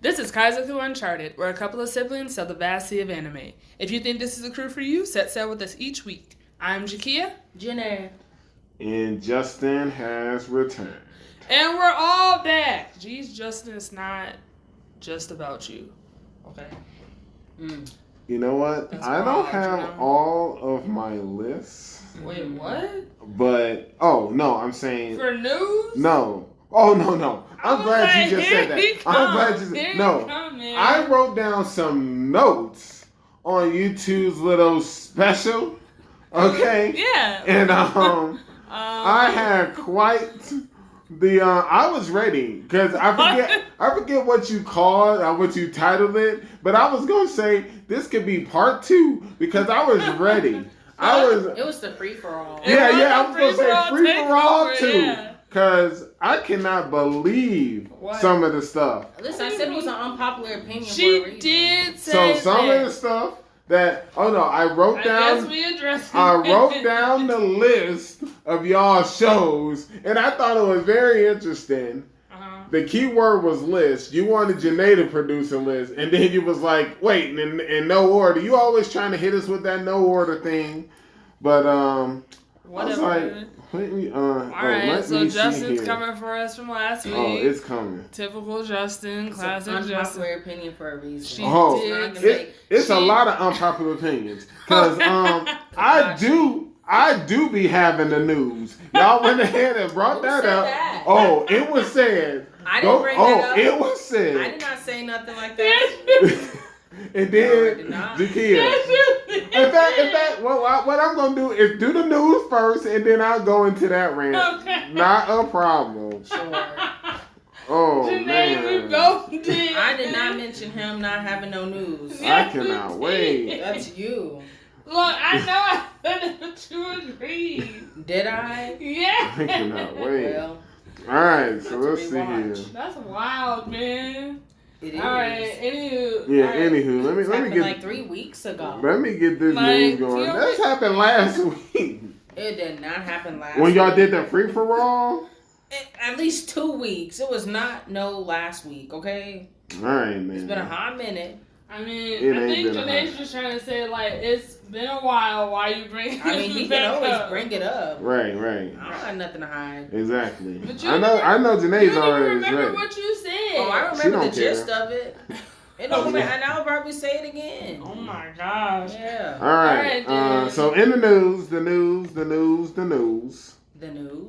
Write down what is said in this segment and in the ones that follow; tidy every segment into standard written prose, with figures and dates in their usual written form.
This is Kaizoku Uncharted, where a couple of siblings tell the vast sea of anime. If you think this is a crew for you, set sail with us each week. I'm Jakia. Jenae. And Justin has returned. And we're all back. Jeez, Justin, it's not just about you. Okay. You know what? That's I don't wild, have all of my lists. Wait, what? But, oh, no, I'm saying... For news? No. Oh, no. I'm glad you just said that. I'm glad you said no. I wrote down some notes on YouTube's little special. Okay? Yeah. And I had quite the I was ready because I forget what you called or what you titled it, but I was gonna say this could be part 2 because I was ready. It was the free for all. Yeah, I was gonna say free for all too. Because I cannot believe some of the stuff. Listen, I said it was an unpopular opinion for a She reason. did say so some of the stuff that I wrote down. I wrote down the list of y'all shows, and I thought it was very interesting. The key word was list. You wanted Jenae to produce a list, and then you was like, wait, in no order. You always trying to hit us with that no order thing, but whatever. I was like, Alright, so Justin's coming for us from last week. Oh, it's coming. Typical Justin, classic Justin. Justin. Opinion for a reason. It's a lot of unpopular opinions. Because I do be having the news. Y'all went ahead and brought that up. That? Oh, it was said. I didn't bring that up. It was said. I did not say nothing like that. And then Jakia. In fact, what I'm gonna do is do the news first, and then I'll go into that rant. Okay. Not a problem. Sure. Oh Jenae, man. we both did. I did not mention him not having no news. I cannot wait. That's you. Look, I know I said it, but you agreed. Did I? Yeah. I cannot wait. Well, all right, so let's see here. That's wild, man. It is. All right, anywho. Yeah, right. Anywho, let me get like 3 weeks ago. Let me get this news going. That's happened last week. It did not happen last when y'all week. did the free for all. At least 2 weeks. It was not last week. Okay. All right, man. It's been a hot minute. I mean, I think Jenae's just trying to say, like, it's been a while. Why you bring I mean, he can always bring it up. Right. I don't have nothing to hide. Exactly. I know Jenae's already remember ready. what you said. Oh, I remember the gist care. of it. It don't matter, and I'll probably say it again. Oh my gosh. Yeah. All right. So in the news. The news.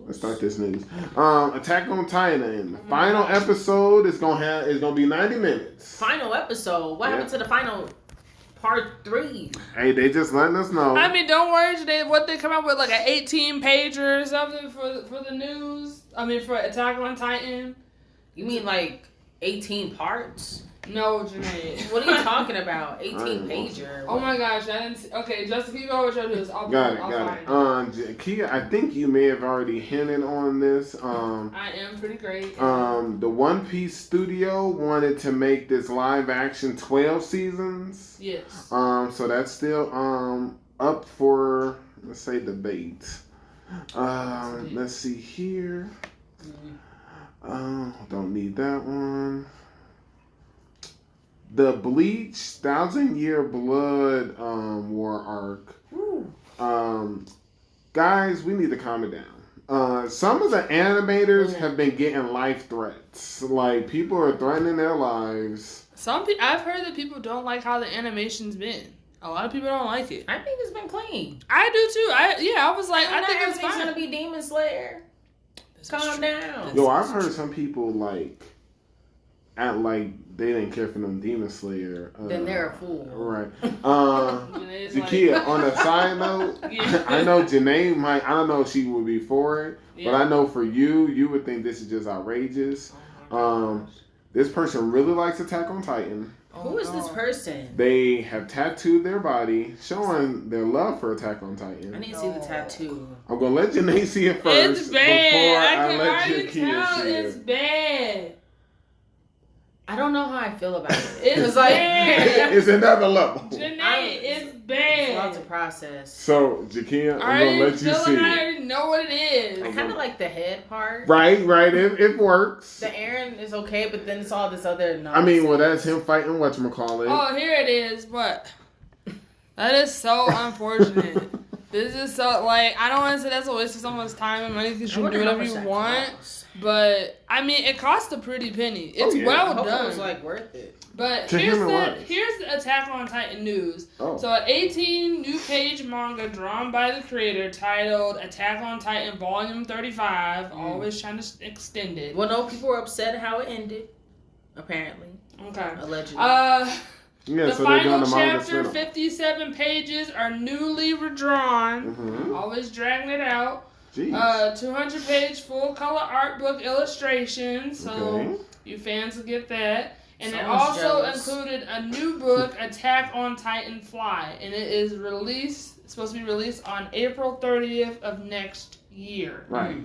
Let's start this news. Attack on Titan. The final episode is gonna be 90 minutes. Final episode. What happened to the final part 3? Hey, they just letting us know. I mean, don't worry, what they come out with, like an 18-pager or something for the news. I mean, for Attack on Titan. You mean like 18 parts? No, Jenae. What are you talking about? 18-pager. Oh my gosh, I didn't see. Okay, Justin, keep going with your news. Got it. Kia, I think you may have already hinted on this. I am pretty great. The One Piece studio wanted to make this live action 12 seasons. Yes. So that's still up for, let's say, debate. Let's see here. Don't need that one. The Bleach 1,000-Year Blood War arc. Guys, we need to calm it down. Some of the animators have been getting life threats. Like, people are threatening their lives. I've heard that people don't like how the animation's been. A lot of people don't like it. I think it's been clean. I do too. I was like, I think it's fine. Gonna be Demon Slayer. Calm down. Yo, I've heard some people act like they didn't care for them Demon Slayer. Then they're a fool. Right. Jakia, on a side note, I know Jenae might, I don't know if she would be for it, but I know for you would think this is just outrageous. This person really likes Attack on Titan. Who is this person? They have tattooed their body, showing their love for Attack on Titan. I need to see the tattoo. I'm going to let Jenae see it first. It's bad. Before I can let already Jakia tell see it's it. bad. I don't know how I feel about it. It's bad. It's another level. Jenae, it's bad. It's a lot to process. So, Jakia, I'm going to let you see I already know what it is. I kind of like the head part. Right. It works. The Aaron is okay, but then it's all this other nonsense. I mean, well, that's him fighting whatchamacallit. Oh, here it is. What? That is so unfortunate. This is so, like, I don't want to say that's a waste of someone's time and money because you can do whatever you want. But, I mean, it cost a pretty penny. It's well done. It was, like, worth it. But here's the Attack on Titan news. Oh. So, an 18 new page manga drawn by the creator titled Attack on Titan Volume 35, always trying to extend it. Well, no, people were upset how it ended, apparently. Okay. Allegedly. Yeah, the so final chapter, 57 pages, are newly redrawn. Mm-hmm. Always dragging it out. Jeez. 200-page full-color art book illustrations, so you fans will get that. And it also included a new book, Attack on Titan Fly, and it is supposed to be released on April 30th of next year. Right.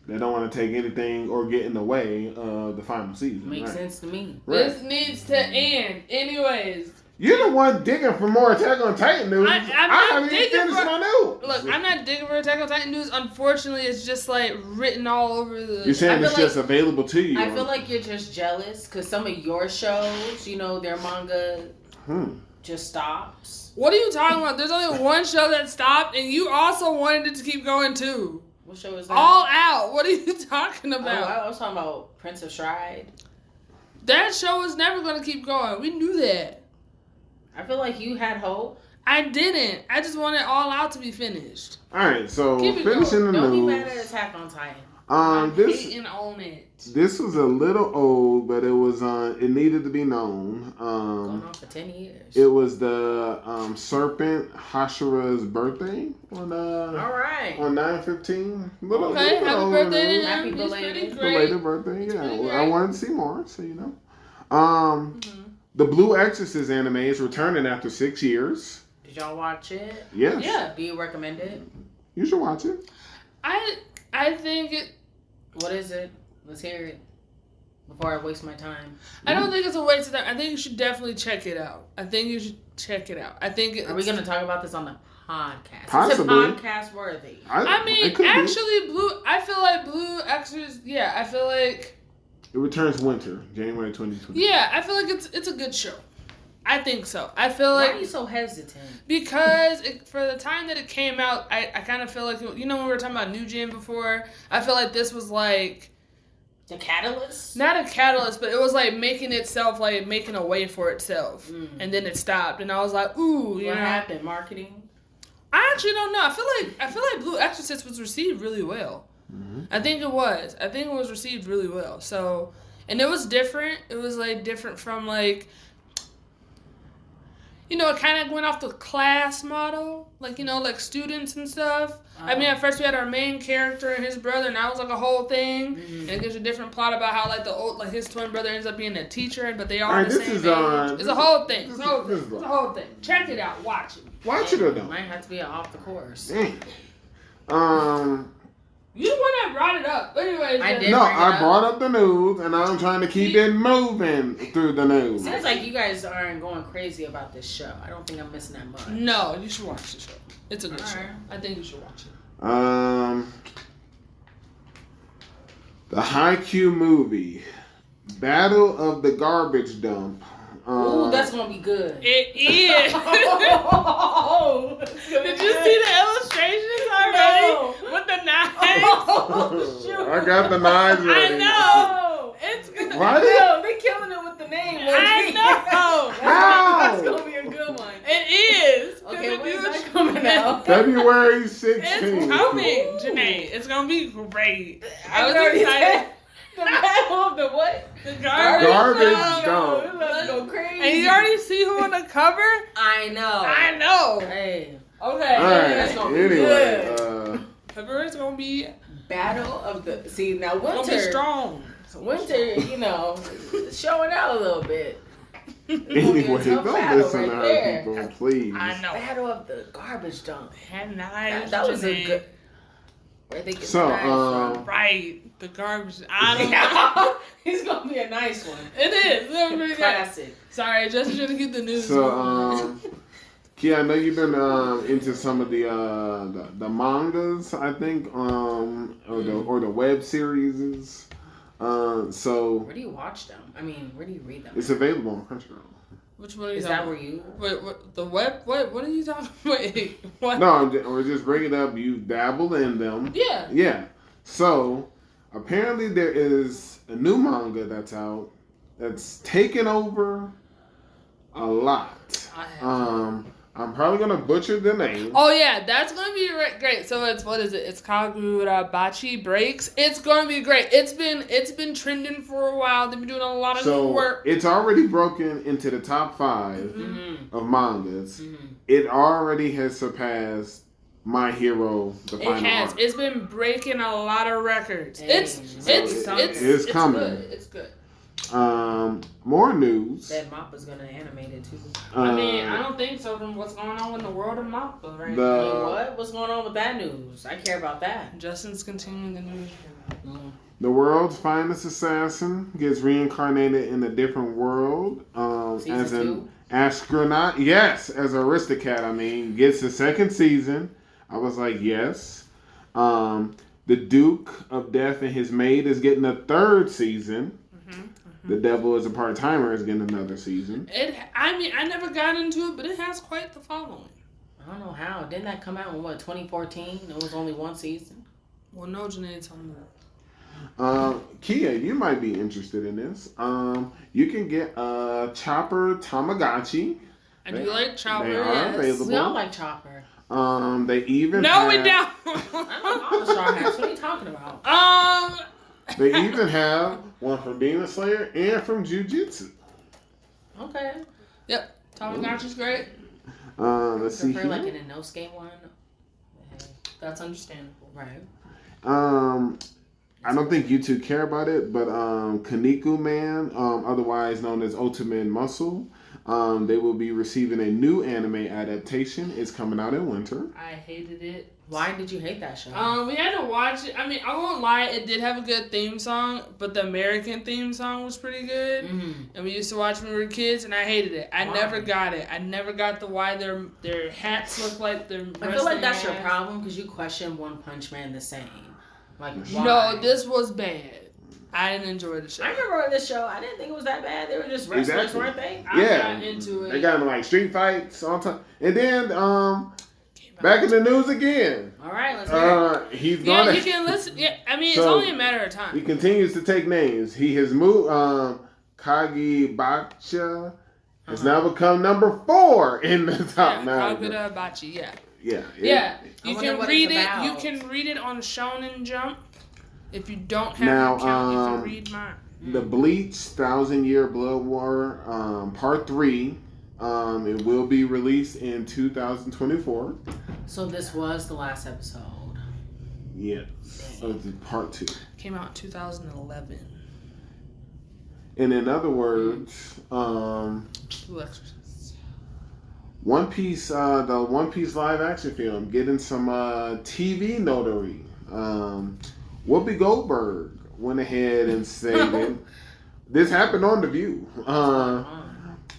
They don't want to take anything or get in the way of the final season. Makes sense to me. Right. This needs to end. Anyways. You're the one digging for more Attack on Titan news. I haven't even finished my news. Look, I'm not digging for Attack on Titan news. Unfortunately, it's just like written all over the... You're saying it's just available to you. I feel like you're just jealous because some of your shows, their manga just stops. What are you talking about? There's only one show that stopped, and you also wanted it to keep going too. What show is that? All Out. What are you talking about? I was talking about Prince of Stride. That show was never going to keep going. We knew that. I feel like you had hope. I didn't. I just wanted All Out to be finished. All right, so finishing the Don't news. be mad at Attack on Titan. I'm hating on it. This was a little old, but it was it needed to be known. Going on for 10 years. It was the serpent Hashira's birthday on all right on 9/15. Okay, happy birthday to him. Happy He's pretty great. Belated birthday. Yeah, I wanted to see more, so The Blue Exorcist anime is returning after 6 years. Did y'all watch it? Yes. Yeah. Do you recommend it? You should watch it. I think it... What is it? Let's hear it before I waste my time. I don't think it's a waste of time. I think you should definitely check it out. I think you should check it out. Are we going to talk about this on the podcast? Possibly. Is it podcast worthy? I mean, actually, I feel like Blue Exorcist, I feel like... It returns winter, January 2020. Yeah, I feel like it's a good show. I think so. I feel like... Why are you so hesitant? Because for the time that it came out, I kind of feel like... when we were talking about New Gen before, I feel like this was like... The catalyst? Not a catalyst, but it was like making itself, like making a way for itself. And then it stopped. And I was like, ooh, What happened? Marketing? I actually don't know. I feel like Blue Exorcist was received really well. Mm-hmm. I think it was received really well. So, and it was different. It was like different from like, it kind of went off the class model, like like students and stuff. I mean, at first we had our main character and his brother, and that was like a whole thing. And it gives a different plot about how like his twin brother ends up being a teacher, but they all are the same age. It's a whole thing. It's a whole thing. Check it out. Watch it. Watch it or don't. Might have to be off the course. Dang. You the one that brought it up. Anyways, I brought up the news, and I'm trying to keep it moving through the news. Seems like you guys aren't going crazy about this show. I don't think I'm missing that much. No, you should watch the show. It's a good show. I think you should watch it. The Haikyuu movie, Battle of the Garbage Dump. Ooh, that's gonna be good. It is. Did you see the illustrations already? No. With the knives? Oh, shoot. I got the knives ready. I know. It's gonna. What? No, they killing it with the name. I know. How? That's gonna be a good one. It is. Okay, when is that coming out? February 16th. It's coming, Jenae. It's gonna be great. I was already excited. The battle of the what? The garbage dump. Let's go crazy. And you already see who on the cover? I know. Hey. Okay. All right. That's gonna be Anyway, February's gonna be battle of the. See now, winter. Gonna be strong. Winter, showing out a little bit. Anyway, don't listen to her, people, please. I know. Battle of the garbage dump. Had knives. That was a good. Where they get so, right, the garbage. I don't know. It's gonna be a nice one. It is. It's really classic. Sorry, just trying to get the news. So, Kia, I know you've been into some of the mangas, I think, or the web series. So where do you watch them? I mean, where do you read them? It's available on Crunchyroll. Which one are you Is talking that about? where you? Wait, what? The web? What are you talking? Wait, what? No, we're just bringing up. You dabbled in them. Yeah. Yeah. So apparently there is a new manga that's out that's taken over a lot. I'm probably gonna butcher the name. Oh yeah, that's gonna be great. So it's what is it? It's Kagurabachi Breaks. It's gonna be great. It's been trending for a while. They've been doing a lot of new work. It's already broken into the top 5 of mangas. Mm-hmm. It already has surpassed My Hero, the Final has. Arc. It's been breaking a lot of records. Dang. It's coming. It's good. More news. That Mappa's gonna animate it too. I mean, I don't think so. From what's going on in the world of Mappa right now. What? What's going on with that news? I care about that. Justin's continuing the news. The world's finest assassin gets reincarnated in a different world as an astronaut. Yes, as Aristocat. I mean, gets the second season. I was like, yes. The Duke of Death and his maid is getting a third season. The Devil is a Part-Timer is getting another season. I never got into it, but it has quite the following. I don't know how. Didn't that come out in 2014? It was only one season. Well, no, Jenae told me that. Kia, you might be interested in this. You can get Chopper Tamagotchi. I do like Chopper. They are available. We all like Chopper. They even we don't. I love all the Straw Hats. What are you talking about? They even have one from Demon Slayer and from Jujutsu. Okay. Yep. Tamagotchi's great. Let's see here. Like an Inosuke one. That's understandable. Right. I don't think you two care about it, but Kaneko Man, otherwise known as Ultimate Muscle, they will be receiving a new anime adaptation. It's coming out in winter. I hated it. Why did you hate that show? We had to watch it. I mean, I won't lie, it did have a good theme song, but the American theme song was pretty good. Mm-hmm. And we used to watch when we were kids, and I hated it. I never got it. I never got why their hats look like their I feel like that's your problem because you question One Punch Man the same. Like, why? No, this was bad. I didn't enjoy the show. I remember this show. I didn't think it was that bad. They were just wrestlers, weren't they? I got into it. They got in like street fights all the time. And then back in the news again. All right, let's hear it. He's gonna. You can listen. Yeah, I mean, it's only a matter of time. He continues to take names. He has moved. Kagibacha has now become number 4 in the top 9. Kagurabachi, Yeah. You can read it. You can read it on Shonen Jump. If you don't have an account, you can read mine. The Bleach 1,000-Year Blood War Part 3. It will be released in 2024. So this was the last episode. Yes. So it's Part 2. Came out in 2011. And in other words, One Piece, the One Piece live action film, getting some TV notary. Whoopi Goldberg went ahead and stated, this happened on The View,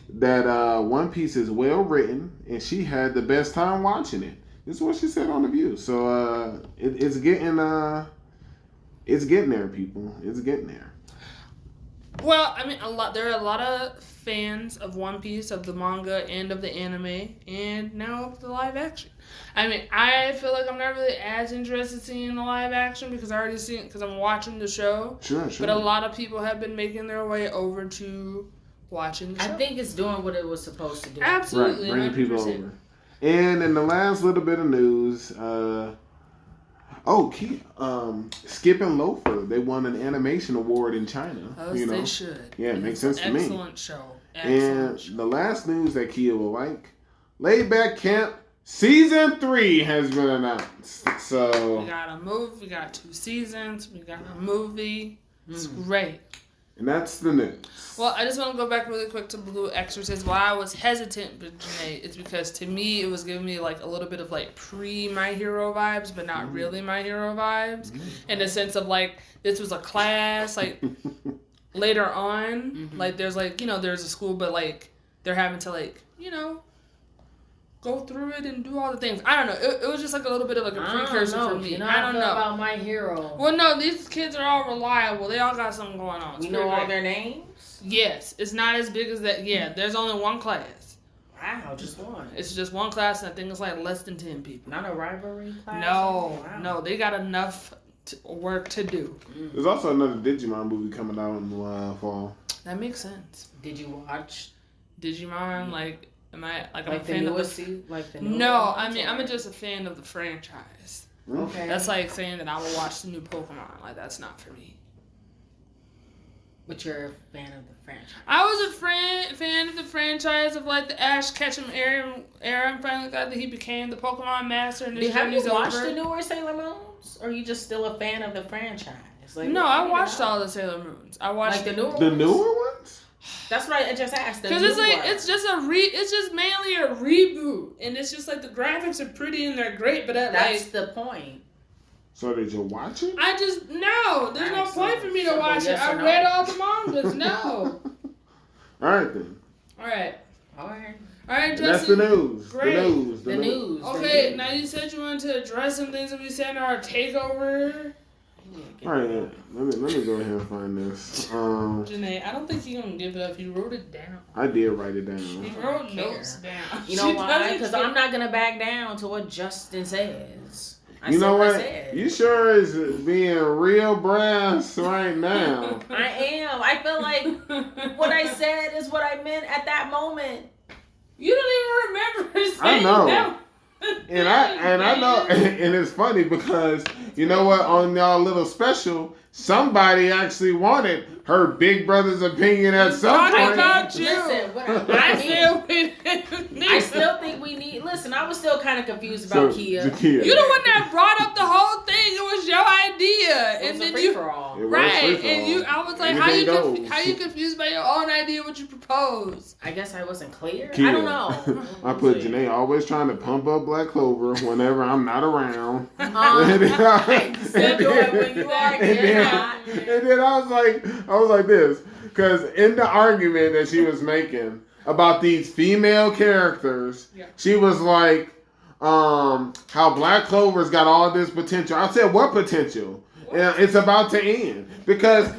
that One Piece is well written and she had the best time watching it. This is what she said on The View. So it's getting there, people. It's getting there. Well, I mean, there are a lot of fans of One Piece, of the manga, and of the anime, and now of the live action. I mean, I feel like I'm not really as interested in seeing the live action because I already seen it because I'm watching the show. Sure. But a lot of people have been making their way over to watching the show. I think it's doing what it was supposed to do. Absolutely. Right, bringing people over. And in the last little bit of news, Skip and Loafer, they won an animation award in China. They should. Yeah, it makes sense to me. Excellent show. The last news that Kia will like, Laid Back Camp Season 3 has been announced. So we got a movie, we got 2 seasons, we got a movie. It's great. And that's the news. Well, I just want to go back really quick to Blue Exorcist. Why I was hesitant with Jenae is because to me it was giving me like a little bit of like pre-My Hero vibes, but not really My Hero vibes. In the sense of like this was a class, like later on, like there's like, there's a school, but like they're having to like, go through it and do all the things. I don't know. It was just like a little bit of like a precursor for me. I don't know about My Hero. Well, no, these kids are all reliable. They all got something going on. You know all their names? Yes. It's not as big as that. Yeah, there's only one class. Wow, just one. It's just one class, and I think it's like less than 10 people. Not a rivalry class? No, they got enough work to do. There's also another Digimon movie coming out in the fall. That makes sense. Did you watch Digimon? Like, am I like I'm a the fan of the No, I mean I'm just a fan of the franchise. Okay. That's like saying that I will watch the new Pokemon. Like that's not for me. But you're a fan of the franchise. I was a fan of the franchise of like the Ash Ketchum era. I'm finally glad that he became the Pokemon master. And have you watched the newer Sailor Moons, or are you just still a fan of the franchise? Like, no, I watched all the Sailor Moons. I watched like the newer ones. That's what I just asked. Because it's like it's just mainly a reboot, and it's just like the graphics are pretty and they're great, but that's the point. So did you watch it? There's no point for me to watch it. I read all the mangas. No. All right then. All right, Justin. That's the news. Great. The news. Okay, now you said you wanted to address some things that we said in our takeover. All right, let me go ahead and find this. Jenae, I don't think you're gonna give it up. You wrote it down. I did write it down. She wrote notes down. You know why? Because I'm not gonna back down to what Justin says. You know what? You sure is being real brass right now. I am. I feel like what I said is what I meant at that moment. You don't even remember saying I know. that. And I know, and it's funny because you know what? On y'all little special, somebody actually wanted her big brother's opinion at some point. About you. Listen, I still think we need. Listen, I was still kind of confused about Kia. Jakia. You the one that brought up the whole thing. It was your idea, and then you I was like, how you confused by your own idea what you proposed? I guess I wasn't clear. Kia. I don't know. I put Jenae always trying to pump up Black Clover whenever I'm not around. Still do it when you are. And then I was like this, because in the argument that she was making about these female characters, she was like, how Black Clover's got all this potential. I said, what potential? And it's about to end because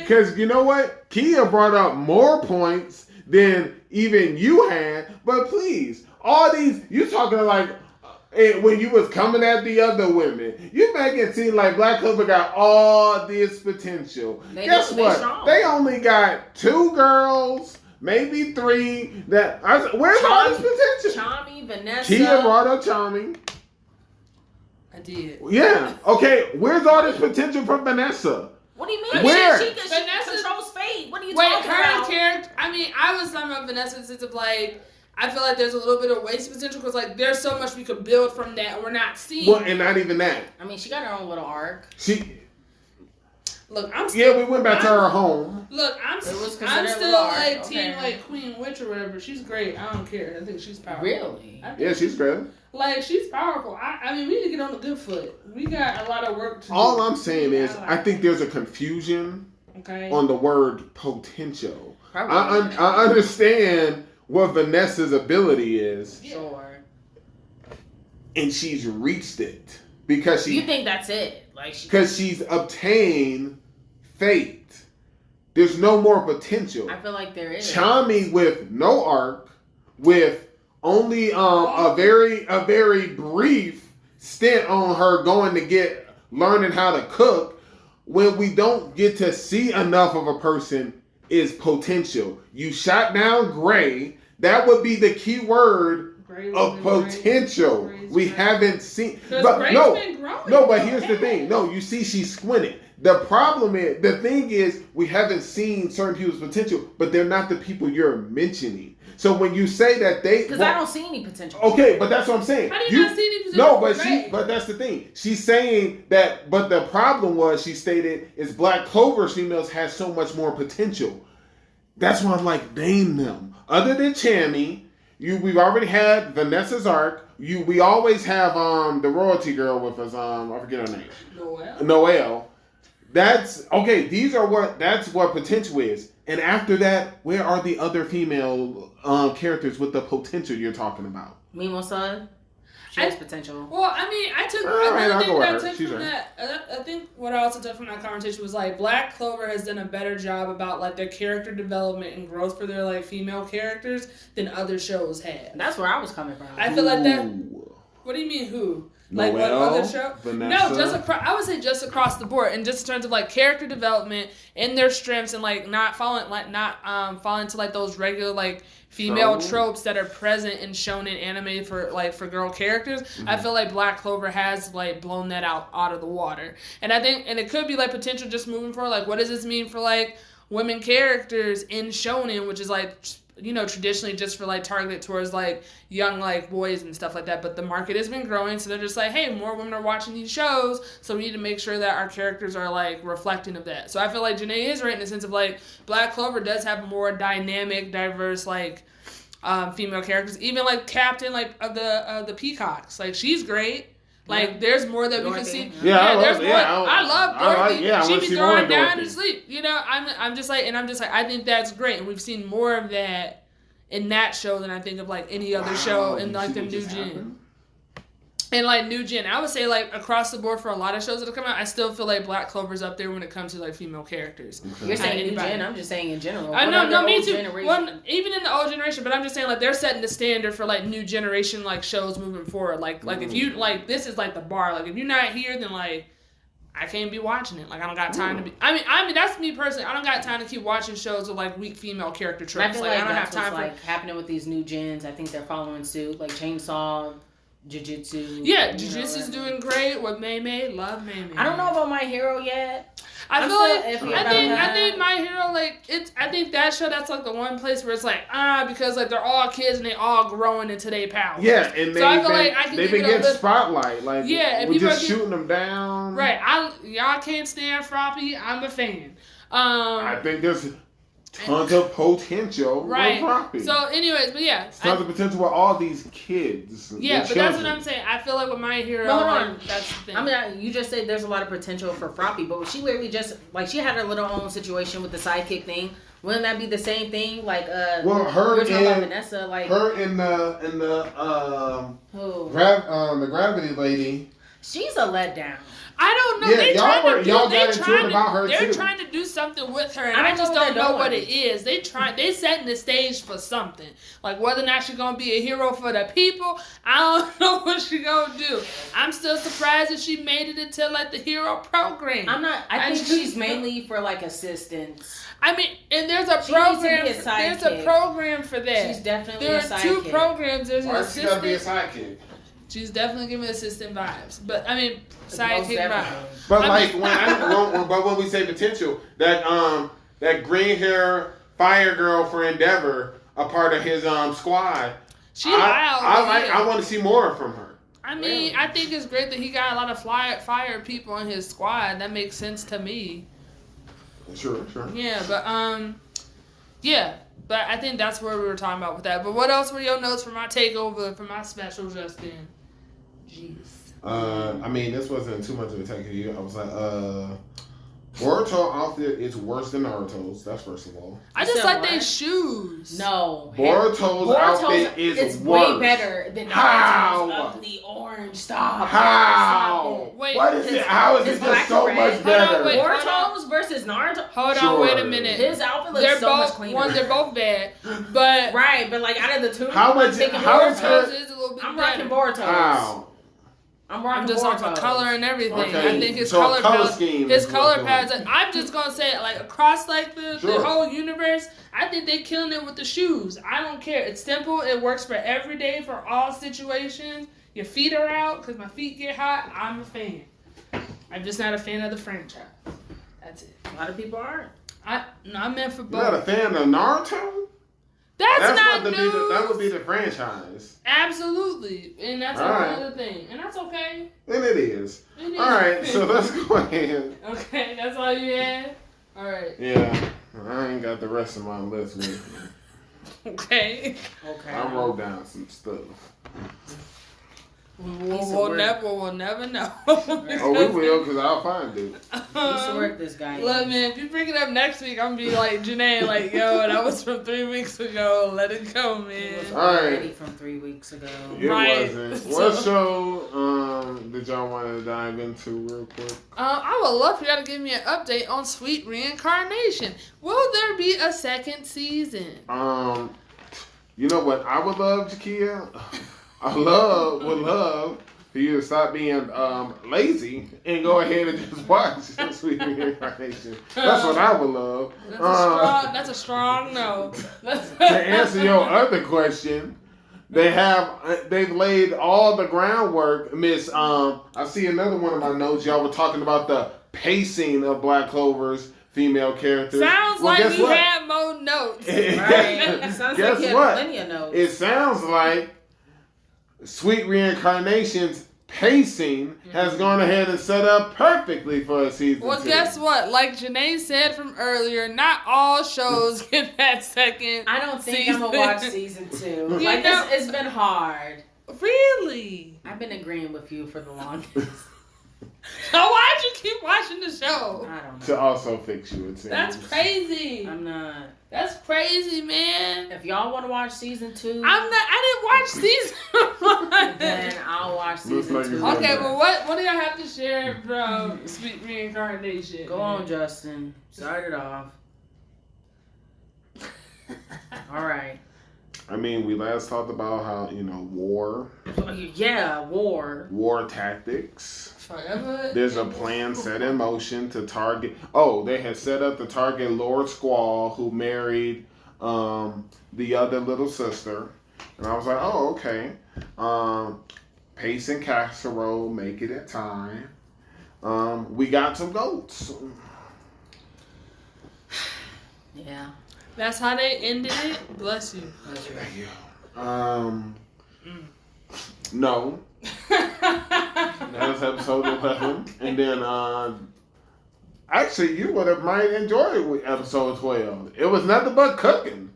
because you know what? Kia brought up more points than even you had. But please, all these you talking like. When you was coming at the other women, you make it seem like Black Clover got all this potential. Guess what? They only got 2 girls, maybe 3. Where's all this potential? Chami, Vanessa. Kia brought up Chami. I did. Yeah. Okay. Where's all this potential from Vanessa? What do you mean? Where? She controls fate. What are you talking about? Character. I mean, I was talking about Vanessa in the sense of like. I feel like there's a little bit of waste potential because like there's so much we could build from that we're not seeing. Well, and not even that. I mean, she got her own little arc. Look, I'm still. Yeah, we went back to her home. Look, I'm still like team like Queen Witch or whatever. She's great. I don't care. I think she's powerful. Really? Yeah, she's great. Like she's powerful. I mean, we need to get on the good foot. We got a lot of work to do. All I'm saying is, I think there's a confusion on the word potential. I understand what Vanessa's ability is. Sure. And she's reached it because You think that's it? Because she's obtained fate. There's no more potential. I feel like there is. Chami with no arc, with only a very brief stint on her going to learning how to cook, when we don't get to see enough of a person is potential. You shot down Gray. That would be the key word of potential. We haven't seen. But but here's the thing. No, you see she's squinting. The thing is, we haven't seen certain people's potential, but they're not the people you're mentioning. So when you say that they... Because I don't see any potential. Okay, but that's what I'm saying. I did not see any potential. No, but that's the thing. She's saying that, but the problem was, she stated, is Black Clover's females has so much more potential. That's why I'm like, name them. Other than Chammy, we've already had Vanessa's arc. We always have the royalty girl with us. I forget her name. Noelle. That's okay. That's what potential is. And after that, where are the other female characters with the potential you're talking about? Mimosa. She has potential. Well, I mean, I think what I also took from that conversation was like Black Clover has done a better job about like their character development and growth for their like female characters than other shows have. That's where I was coming from. I feel like that. What do you mean who? Like Noelle, what other show? Vanessa. No, just across. I would say just across the board, and just in terms of like character development and their strengths, and like not falling to like those regular like female tropes that are present in shonen anime for girl characters. Mm-hmm. I feel like Black Clover has like blown that out of the water, and I think it could be like potential just moving forward. Like, what does this mean for like women characters in shonen, which is like, you know, traditionally just for like targeted towards like young like boys and stuff like that, but the market has been growing, so they're just like, hey, more women are watching these shows, so we need to make sure that our characters are like reflecting of that. So I feel like Jenae is right in the sense of like Black Clover does have more dynamic, diverse like female characters, even like Captain like of the Peacocks, like she's great. Like, there's more that we can see. I love Dorothy. She be throwing down to sleep. You know, I'm just like, I think that's great. And we've seen more of that in that show than I think of, like, any other show in, like, the new gen. And, like, new gen. I would say, like, across the board for a lot of shows that have come out, I still feel like Black Clover's up there when it comes to, like, female characters. Okay. You're saying new gen. I'm just saying in general. I know, no, me too. Well, even in the old generation, but I'm just saying, like, they're setting the standard for, like, new generation, like, shows moving forward. Like if you, like, this is, like, the bar. Like, if you're not here, then, like, I can't be watching it. Like, I don't got time to be. I mean, that's me personally. I don't got time to keep watching shows with, like, weak female character tropes. I feel like I don't have time for, like, happening with these new gens. I think they're following suit. Like, Chainsaw, Jujutsu. Yeah, Jujutsu's doing great with Mei. Love Mei. I don't know about My Hero yet. I think My Hero, like, I think that show, that's like the one place where it's like, because like they're all kids and they all growing into their powers. Yeah, and they've been getting spotlight. Like, yeah, and we're just shooting them down. Right. Y'all can't stand Froppy. I'm a fan. I think there's tons of potential with Froppy. So, anyways, but yeah. Tons of potential with all these kids. Yeah, but that's what I'm saying. I feel like with My Hero, that's the thing. I mean, you just said there's a lot of potential for Froppy, but she literally just, like, she had her little own situation with the sidekick thing. Wouldn't that be the same thing? Like, her and about Vanessa, like her and the gravity lady. She's a letdown. I don't know. Yeah, y'all got into it about her too. They're trying to do something with her, and I just don't know what it is. They setting the stage for something. Like whether or not she's gonna be a hero for the people, I don't know what she's gonna do. I'm still surprised that she made it into like the hero program. I think she's mainly for like assistance. I mean, and there's a program. There's a program for that. She's definitely a sidekick. There are 2 programs. There's an assistant. Why she gotta be a sidekick? She's definitely giving assistant vibes, but I mean sidekick vibes. But like when we say potential, that green hair fire girl for Endeavor, a part of his squad. She loud. I want to see more from her. I mean, I think it's great that he got a lot of fire people in his squad. That makes sense to me. Sure. Yeah, but I think that's where we were talking about with that. But what else were your notes for my takeover, for my special, Justin? Jeez. I mean, this wasn't too much of a take of you. I was like, Boruto outfit is worse than Naruto's. That's first of all. I just like their shoes. No. Boruto's outfit is worse. Way better than Naruto's ugly orange. Stop. How? Wait. What is it? How is it just so much better? Boruto's versus Naruto. Hold on, wait a minute. His outfit looks so much cleaner. They're both bad, but but like out of the 2, Boruto's is a little bit I'm better. rocking Boruto's. How? I'm just on for color and everything. Okay. I think his color scheme. His color pads. I'm just gonna say it, like across like the whole universe. I think they're killing it with the shoes. I don't care. It's simple. It works for every day, for all situations. Your feet are out because my feet get hot. I'm a fan. I'm just not a fan of the franchise. That's it. A lot of people aren't. I meant for both. You're not a fan of Naruto? That's not news. That would be the franchise. Absolutely. And that's another thing. And that's okay. And it is. All right, so let's go ahead. Okay, that's all you had? All right. Yeah, I ain't got the rest of my list with me. Okay. I wrote down some stuff. We'll never know. Oh, we will, because I'll find it. He used to work this guy. Look, man, if you bring it up next week, I'm going to be like Jenae, like, yo, that was from 3 weeks ago. Let it go, man. It was already from 3 weeks ago. It wasn't. What show did y'all want to dive into real quick? I would love for y'all to give me an update on Sweet Reincarnation. Will there be a second season? You know what I would love, Jakia? I would love for you to stop being lazy and go ahead and just watch Sweet Reincarnation. That's what I would love. That's a strong no. To answer your other question, they've laid all the groundwork. Miss, I see another one of my notes. Y'all were talking about the pacing of Black Clover's female characters. Sounds like we had more notes. Right. It sounds guess like you had what? plenty of notes. It sounds like Sweet Reincarnation's pacing has gone ahead and set up perfectly for a season 2. Well, guess what? Like Jenae said from earlier, not all shows get that second I don't think season. I'm going to watch season 2. Like, it's been hard. Really? I've been agreeing with you for the longest. So why'd you keep watching the show? I don't know. To also fix you, it seems. That's crazy. I'm not. That's crazy, man. If y'all want to watch season 2, I didn't watch season 1. then I'll watch season 2. Okay, but what do y'all have to share from Sweet Reincarnation? Go on, Justin. Start it off. All right. I mean, we last talked about how, war. Yeah, war. War tactics. Forever. There's a plan set in motion to target. Oh, they had set up to target Lord Squall, who married the other little sister. And I was like, oh, okay. Pace and casserole, make it in time. We got some goats. Yeah. That's how they ended it. Bless you. Thank you. No. That was episode 11. And then, actually, you might enjoy episode 12. It was nothing but cooking.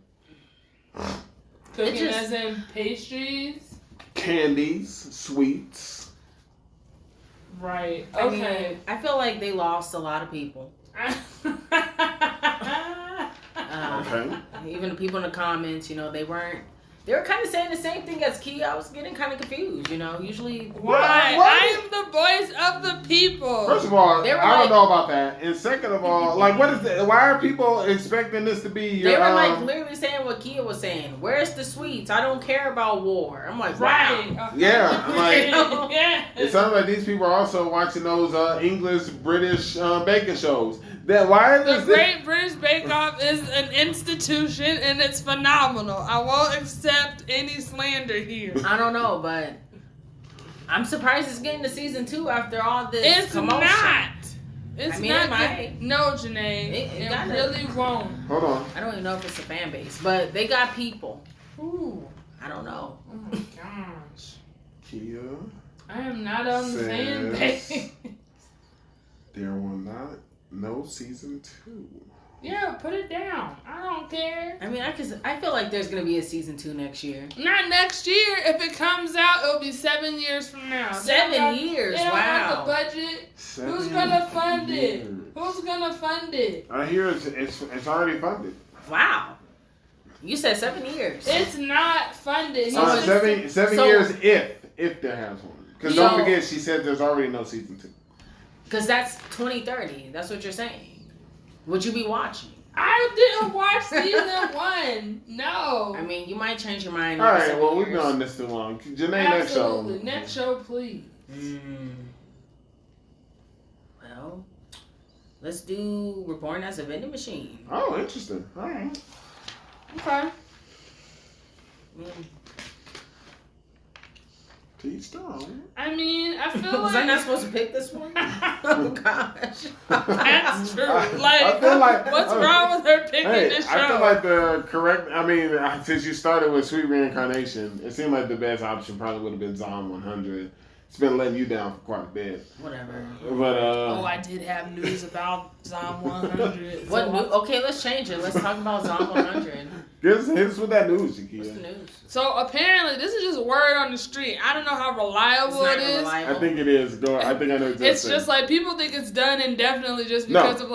Cooking as in pastries? Candies, sweets. Right. I Okay. mean, I feel like they lost a lot of people. Okay. Even the people in the comments, they were kind of saying the same thing as Key. I was getting kind of confused, Usually, why? I am the voice of the people. First of all, I don't know about that. And second of all, why are people expecting this to be They were literally saying what Kia was saying. Where's the sweets? I don't care about war. I'm like, right. Wow. Okay. Yeah, I'm like, yeah. It sounds like these people are also watching those English, British baking shows. The Great British Bake Off is an institution and it's phenomenal. I won't accept any slander here. I don't know, but I'm surprised it's getting to season 2 after all this commotion. It's it not. might. No, Jenae. It really won't. Hold on. I don't even know if it's a fan base, but they got people. Ooh. I don't know. Oh my gosh. Kia. I am not on the fan base. There will not. No season 2. Yeah, put it down. I don't care. I mean, I feel like there's gonna be a season 2 next year. Not next year. If it comes out, it'll be 7 years from now. 7 years. They don't have Wow. the budget. Who's gonna fund it? Who's gonna fund it? I hear it's already funded. Wow. You said 7 years. It's not funded. 7 years if there has one. Because don't forget, she said there's already no season 2. Because that's 2030. That's what you're saying. Would you be watching? I didn't watch season 1. No. I mean, you might change your mind. All right, well, we've been on this too long. Jenae, Absolutely. Next show, please. Well, let's do Reborn as a Vending Machine. Oh, interesting. All right. Okay. Each time. I mean, I feel was I not supposed to pick this one? Oh gosh, that's true. I feel like what's wrong with her picking this show? I feel like the correct. I mean, since you started with Sweet Reincarnation, it seemed like the best option probably would have been Zom 100. It's been letting you down for quite a bit. Whatever. But I did have news about Zom 100. What new? Okay, let's change it. Let's talk about Zom 100. Hit us with that news, Jakia. What's the news? So apparently, this is just word on the street. I don't know how reliable it is. I think it is. I think I know exactly. It's just like people think it's done indefinitely just because of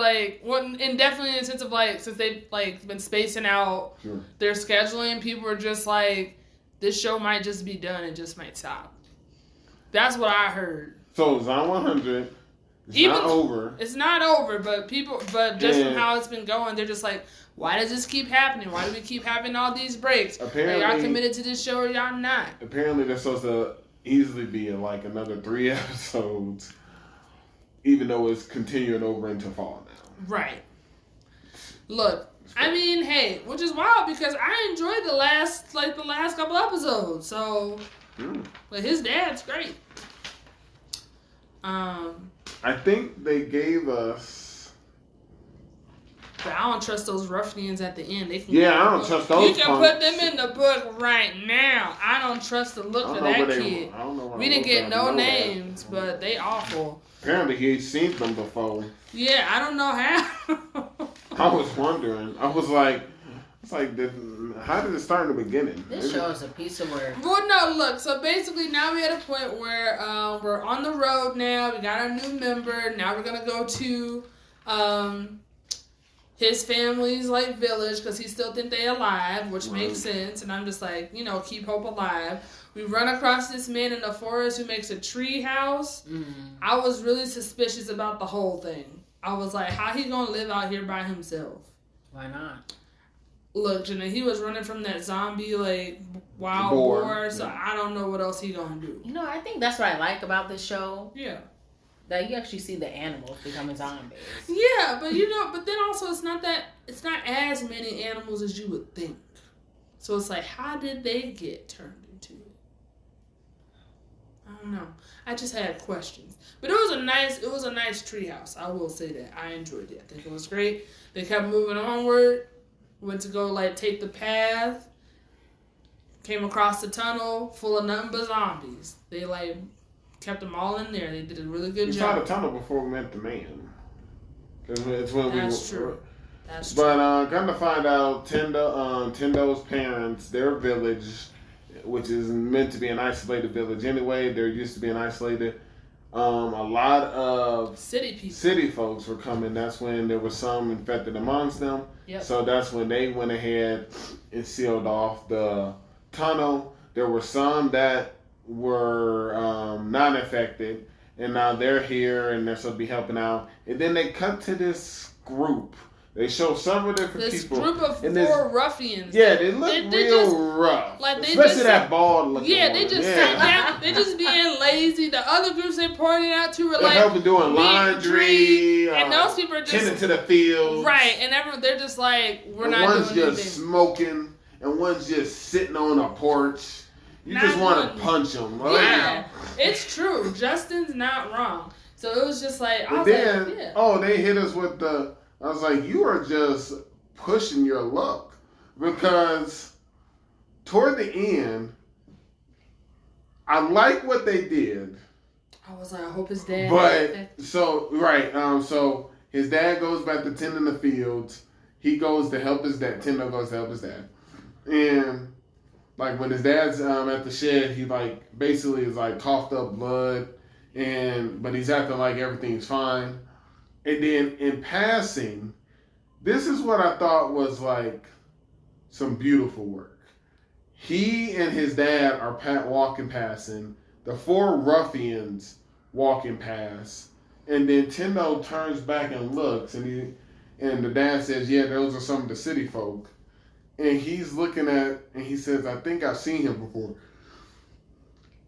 indefinitely in the sense of since they've been spacing out their scheduling, people are just like, this show might just be done. It just might stop. That's what I heard. So Zom 100. It's not over. It's not over, but just from how it's been going, they're just like, why does this keep happening? Why do we keep having all these breaks? Apparently, y'all committed to this show or y'all not? Apparently, there's supposed to easily be another 3 episodes, even though it's continuing over into fall now. Right. Look, I mean, hey, which is wild because I enjoyed the last couple episodes. So, his dad's great. I think they gave us. But I don't trust those ruffians at the end. They can I don't trust those. You can put them in the book right now. I don't trust the look of that kid. We didn't get no names, but they awful. Apparently, he's seen them before. Yeah, I don't know how. I was wondering. I was like, how did it start in the beginning? This show is a piece of work. Well, no, look. So basically, now we're at a point where we're on the road now. We got our new member. Now we're gonna go to his family's village because he still think they alive, which makes sense. And I'm just like, keep hope alive. We run across this man in the forest who makes a tree house. I was really suspicious about the whole thing. I was like, how he gonna live out here by himself? Why not? Look, Jenae, he was running from that zombie wild boar, so I don't know what else he gonna do. I think that's what I like about this show. Yeah. That you actually see the animals becoming zombies. Yeah, but but then also it's not as many animals as you would think. So it's like, how did they get turned into it? I don't know. I just had questions. But it was a nice treehouse. I will say that. I enjoyed it. I think it was great. They kept moving onward. Went to go take the path. Came across the tunnel full of nothing but zombies. They kept them all in there. They did a really good job. We saw the tunnel before we met the man. It's when That's true. That's true. But come to find out, Tendo's parents, their village, which is meant to be an isolated village anyway, they're used to being isolated. A lot of city folks were coming. That's when there was some infected amongst them. Yep. So that's when they went ahead and sealed off the tunnel. There were some that were not infected, and now they're here and they're supposed to be helping out. And then they cut to this group. They show several different people. This group of 4 ruffians. Yeah, they look real rough. Especially that bald looking one. They just sit down. They just being lazy. The other groups they pointed out to were they're helping doing laundry. And those people are just tending to the fields. Right, and they're just like, we're not doing anything. One's just smoking, and one's just sitting on a porch. You just want to punch them. Right? Yeah, it's true. Justin's not wrong. So it was just like, they hit us with I was like, you are just pushing your luck. Because toward the end, I like what they did. I was like, I hope his dad. So his dad goes back to tending the fields. He goes to help his dad. Tendo goes to help his dad. And when his dad's at the shed, he basically is coughed up blood, but he's acting like everything's fine. And then in passing, this is what I thought was some beautiful work. He and his dad are walking passing, the 4 ruffians walking past, and then Tendo turns back and looks, and the dad says, yeah, those are some of the city folk. And he's looking and he says, I think I've seen him before.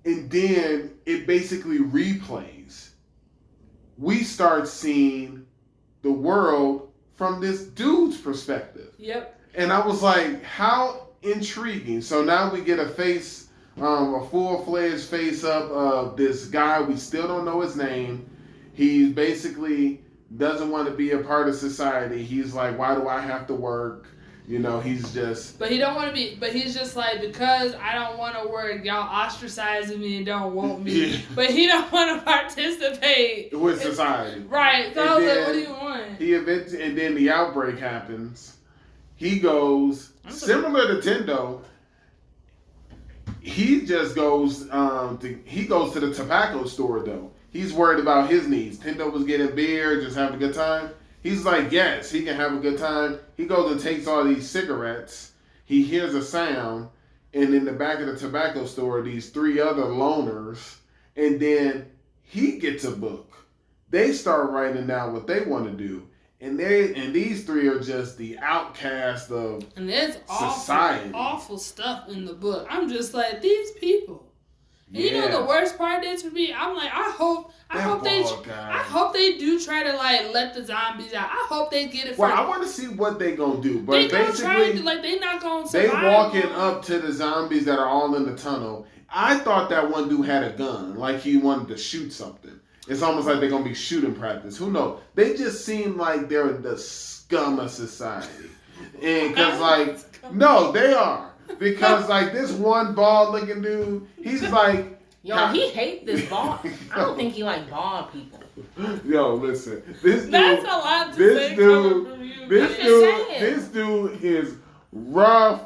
And then it basically replays. We start seeing the world from this dude's perspective. Yep. And I was like, how intriguing. So now we get a face a full-fledged face-up of this guy. We still don't know his name. He basically doesn't want to be a part of society. He's like, why do I have to work? You know, he's just... But he don't want to be... But he's just like, because I don't want to work, y'all ostracizing me and don't want me. Yeah. But he don't want to participate. With society. Right. So I was like, what do you want? And then the outbreak happens. He goes, similar to Tendo, he just goes to the tobacco store, though. He's worried about his needs. Tendo was getting beer, just having a good time. He's like, yes, he can have a good time. He goes and takes all these cigarettes. He hears a sound. And in the back of the tobacco store, these 3 other loners. And then he gets a book. They start writing down what they want to do. And these 3 are just the outcasts of and there's society. Awful stuff in the book. I'm just like, these people. And you know the worst part is for me, I'm like, I hope they do try to like let the zombies out. I hope they get it. Well, I want to see what they gonna do, but they basically, they not gonna survive. They walking up to the zombies that are all in the tunnel. I thought that one dude had a gun, like he wanted to shoot something. It's almost like they're gonna be shooting practice. Who knows? They just seem like they're the scum of society, and no, they are. Because, like, this one bald-looking dude, he's like... Yo, he hate this bald... I don't think he like bald people. Yo, listen. This dude... That's a lot to say coming from you. This dude is rough,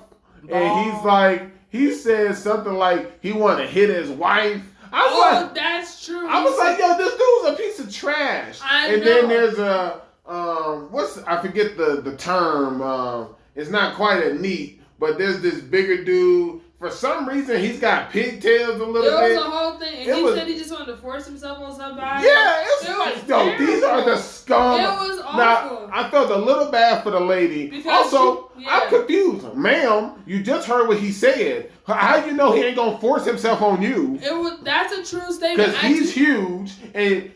and he's like... He says something like he want to hit his wife. That's true. I was like, yo, this dude's a piece of trash. I know. Then there's a... I forget the term. It's not quite a neat... But there's this bigger dude. For some reason, he's got pigtails a little bit. It was a whole thing. And he said he just wanted to force himself on somebody. Yeah, it was like, these are the scum. It was awful. Now, I felt a little bad for the lady. Because I'm confused. Ma'am, you just heard what he said. How do you know he ain't going to force himself on you? That's a true statement. Because he's huge, and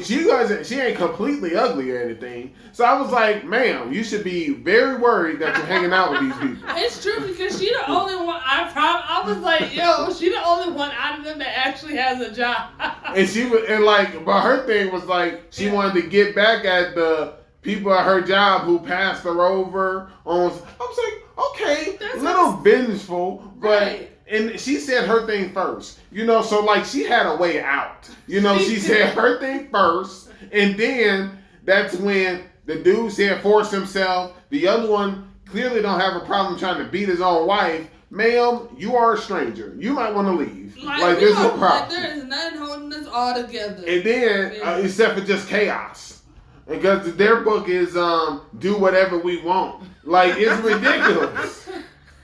she ain't completely ugly or anything. So I was like, ma'am, you should be very worried that you're hanging out with these people. It's true, because she the only one, I was like, yo, she the only one out of them that actually has a job. But her thing was like, she wanted to get back at the people at her job who passed her over. I was like, okay, a little vengeful, but right. And she said her thing first, so like she had a way out, she said her thing first, and then that's when the dude said force himself. The other one clearly don't have a problem trying to beat his own wife. Ma'am, you are a stranger. You might want to leave. Like there's no problem. Like there is nothing holding us all together. And then, except for just chaos. Because their book is do whatever we want. Like, it's ridiculous.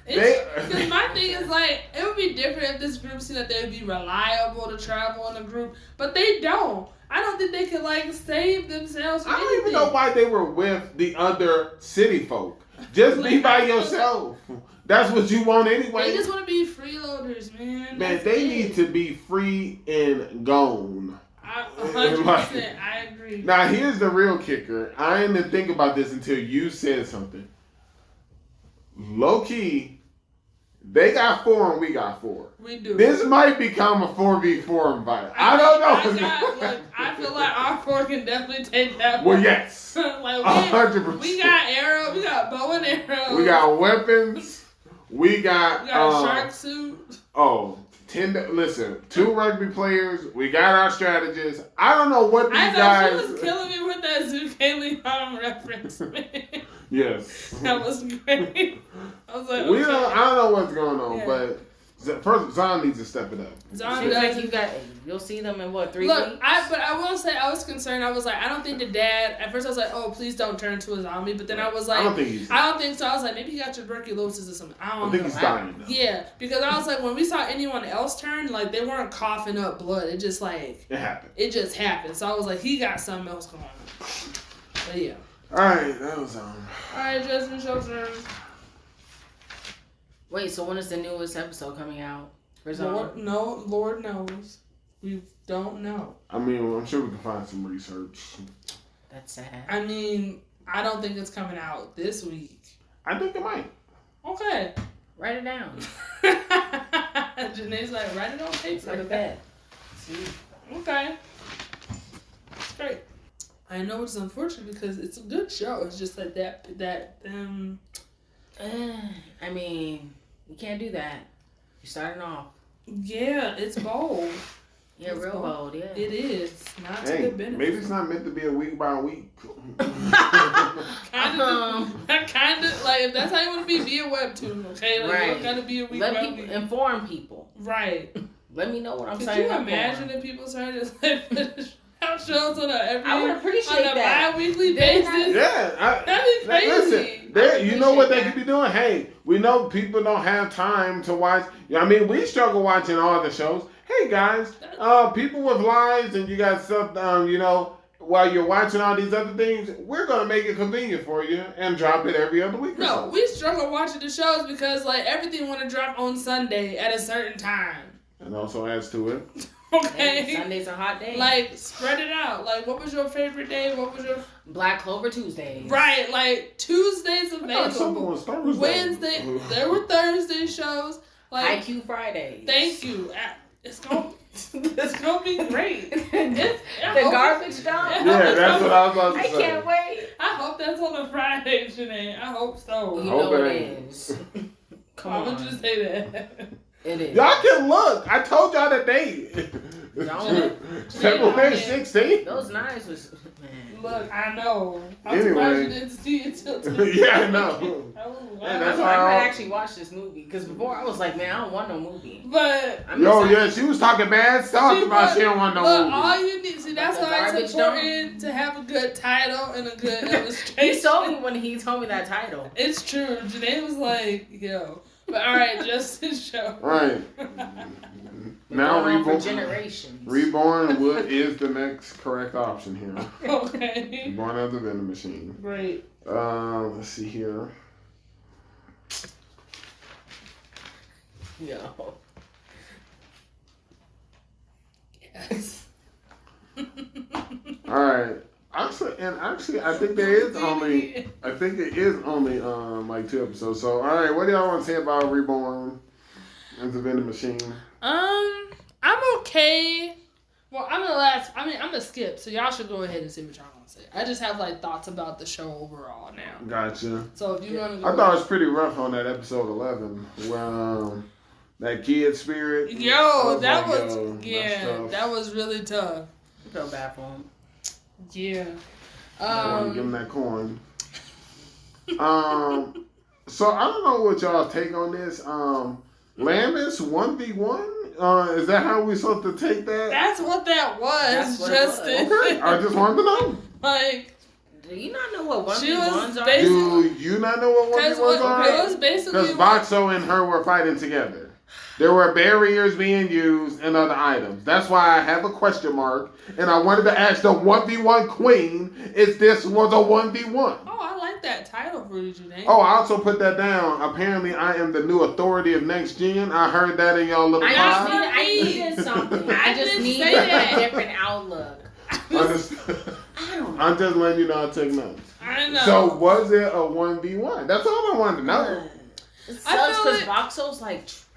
Because my thing is like, it would be different if this group seemed that they would be reliable to travel in a group, but they don't. I don't think they could like save themselves. I don't even know why they were with the other city folk. Just be by yourself. That's what you want anyway. They just want to be freeloaders, man. Man, they need to be free and gone. 100%, I agree. Now, here's the real kicker. I didn't think about this until you said something. Low key, they got 4 and we got 4. We do. This might become a 4v4 invite. I don't know. I feel like our 4 can definitely take that. Well, yes. Like 100%. We got arrows. We got bow and arrows. We got weapons. We got a shark suit. Oh. 2 rugby players. We got our strategists. I don't know what these guys. She was killing me with that Zucchini reference, man. Yes. That was great. I was like, I don't know what's going on, but first Zon needs to step it up. You'll see them in 3 weeks? But I will say I was concerned. I was like, I don't think the dad. At first I was like, oh, please don't turn into a zombie. But then I was like, I don't think so. I was like, maybe he got tuberculosis or something. I think he's dying though. Yeah, because I was like, when we saw anyone else turn, like they weren't coughing up blood. It just like it happened. It just happened. So I was like, he got something else going on. But yeah. All right, that was All right, Justin, show turn. Wait, so when is the newest episode coming out? Lord knows. We don't know. I mean, I'm sure we can find some research. That's sad. I mean, I don't think it's coming out this week. I think it might. Okay. Write it down. Jenae's like, write it on paper. Go to bed. See? Okay. Great. I know it's unfortunate because it's a good show. It's just like I mean, you can't do that. You're starting off. Yeah, it's bold. Yeah, it's real bold, yeah. It is. Not to the benefit. Maybe it's not meant to be a week by week. kind of like, if that's how you want to be a webtoon, okay? Like, you don't gotta be a week by week. Inform people. Right. Let me know what I'm saying. Could you imagine if people started to have shows on I would appreciate on a bi-weekly basis? Yeah. That'd be crazy. Listen, you know what they could be doing? Hey, we know people don't have time to watch. I mean, we struggle watching all the shows. Hey, guys, people with lives and you got stuff, while you're watching all these other things, we're going to make it convenient for you and drop it every other week. No, we struggle watching the shows because, like, everything want to drop on Sunday at a certain time. And also adds to it. Okay. And Sunday's a hot day. Like, spread it out. Like, what was your favorite day? What was your... Black Clover Tuesdays. Right, like, Tuesdays available. Wednesday, there were Thursday shows. Like, IQ Fridays. Thank you. It's gonna be great. The garbage dump? Yeah, that's what I was about to say. I can't wait. I hope that's on a Friday, Jenae. I hope so. You know it is. Come on. Why would you say that? It is. Y'all can look. I told y'all the date. February 16th. Those knives was... Man. Look, I know. I'm surprised you didn't see it till today. Yeah, I know. I might actually watch this movie. Because before I was like, man, I don't want no movie. But... she was talking bad stuff about she don't want no movie. All you need... See, that's why it's important to have a good title and a good illustration. He told me when he told me that title. It's true. Janae was like, yo... But all right, Justin's show. Right. Now Reborn. For generations. Reborn is the next correct option here. Okay. Reborn as a vending machine. Great. Let's see here. Yo. Yes. All right. Actually, I think there is only. I think it is only like 2 episodes. So, all right, what do y'all want to say about Reborn as a vending machine? I'm okay. Well, I'm gonna skip. So y'all should go ahead and see what y'all want to say. I just have like thoughts about the show overall now. Gotcha. So if you want to, I thought it was pretty rough on that episode 11 where that kid spirit. Yo, that was really tough. I feel bad for him. Yeah. I want to give him that coin. So I don't know what y'all take on this. Lamis 1v1? Is that how we supposed to take that? That's what that was, Justin. Okay, I just wanted to know. Like, do you not know what 1v1s are? Do you not know what 1v1s are? It was basically because Boxo and her were fighting together. There were barriers being used and other items. That's why I have a question mark. And I wanted to ask the 1v1 queen if this was a 1v1. Oh, I like that title for you, Janae. Oh, I also put that down. Apparently, I am the new authority of next gen. I heard that in y'all little pod. I needed something. I just needed a different outlook. I'm just letting you know I took notes. I know. So, was it a 1v1? That's all I wanted to know. It sucks because Boxo's like trash.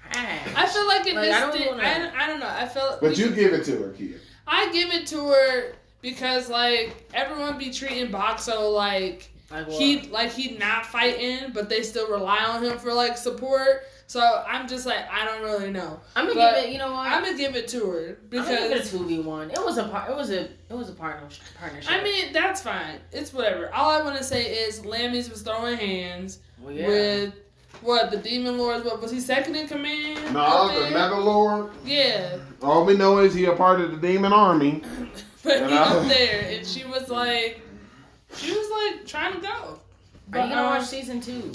I feel like in this thing, I don't know. I feel. But you give it to her, kid. I give it to her because like everyone be treating Boxo like he not fighting, but they still rely on him for like support. So I'm just like, I don't really know. I'm gonna give it. You know what? I'm gonna give it to her because I'm gonna give it a 2v1. It was a partnership. I mean, that's fine. It's whatever. All I want to say is Lammy's was throwing hands with. What, the Demon Lord? What, was he second in command? No, the Nether Lord. Yeah. All we know is he a part of the Demon Army. But he up there, and she was like trying to go. But are you gonna watch season 2?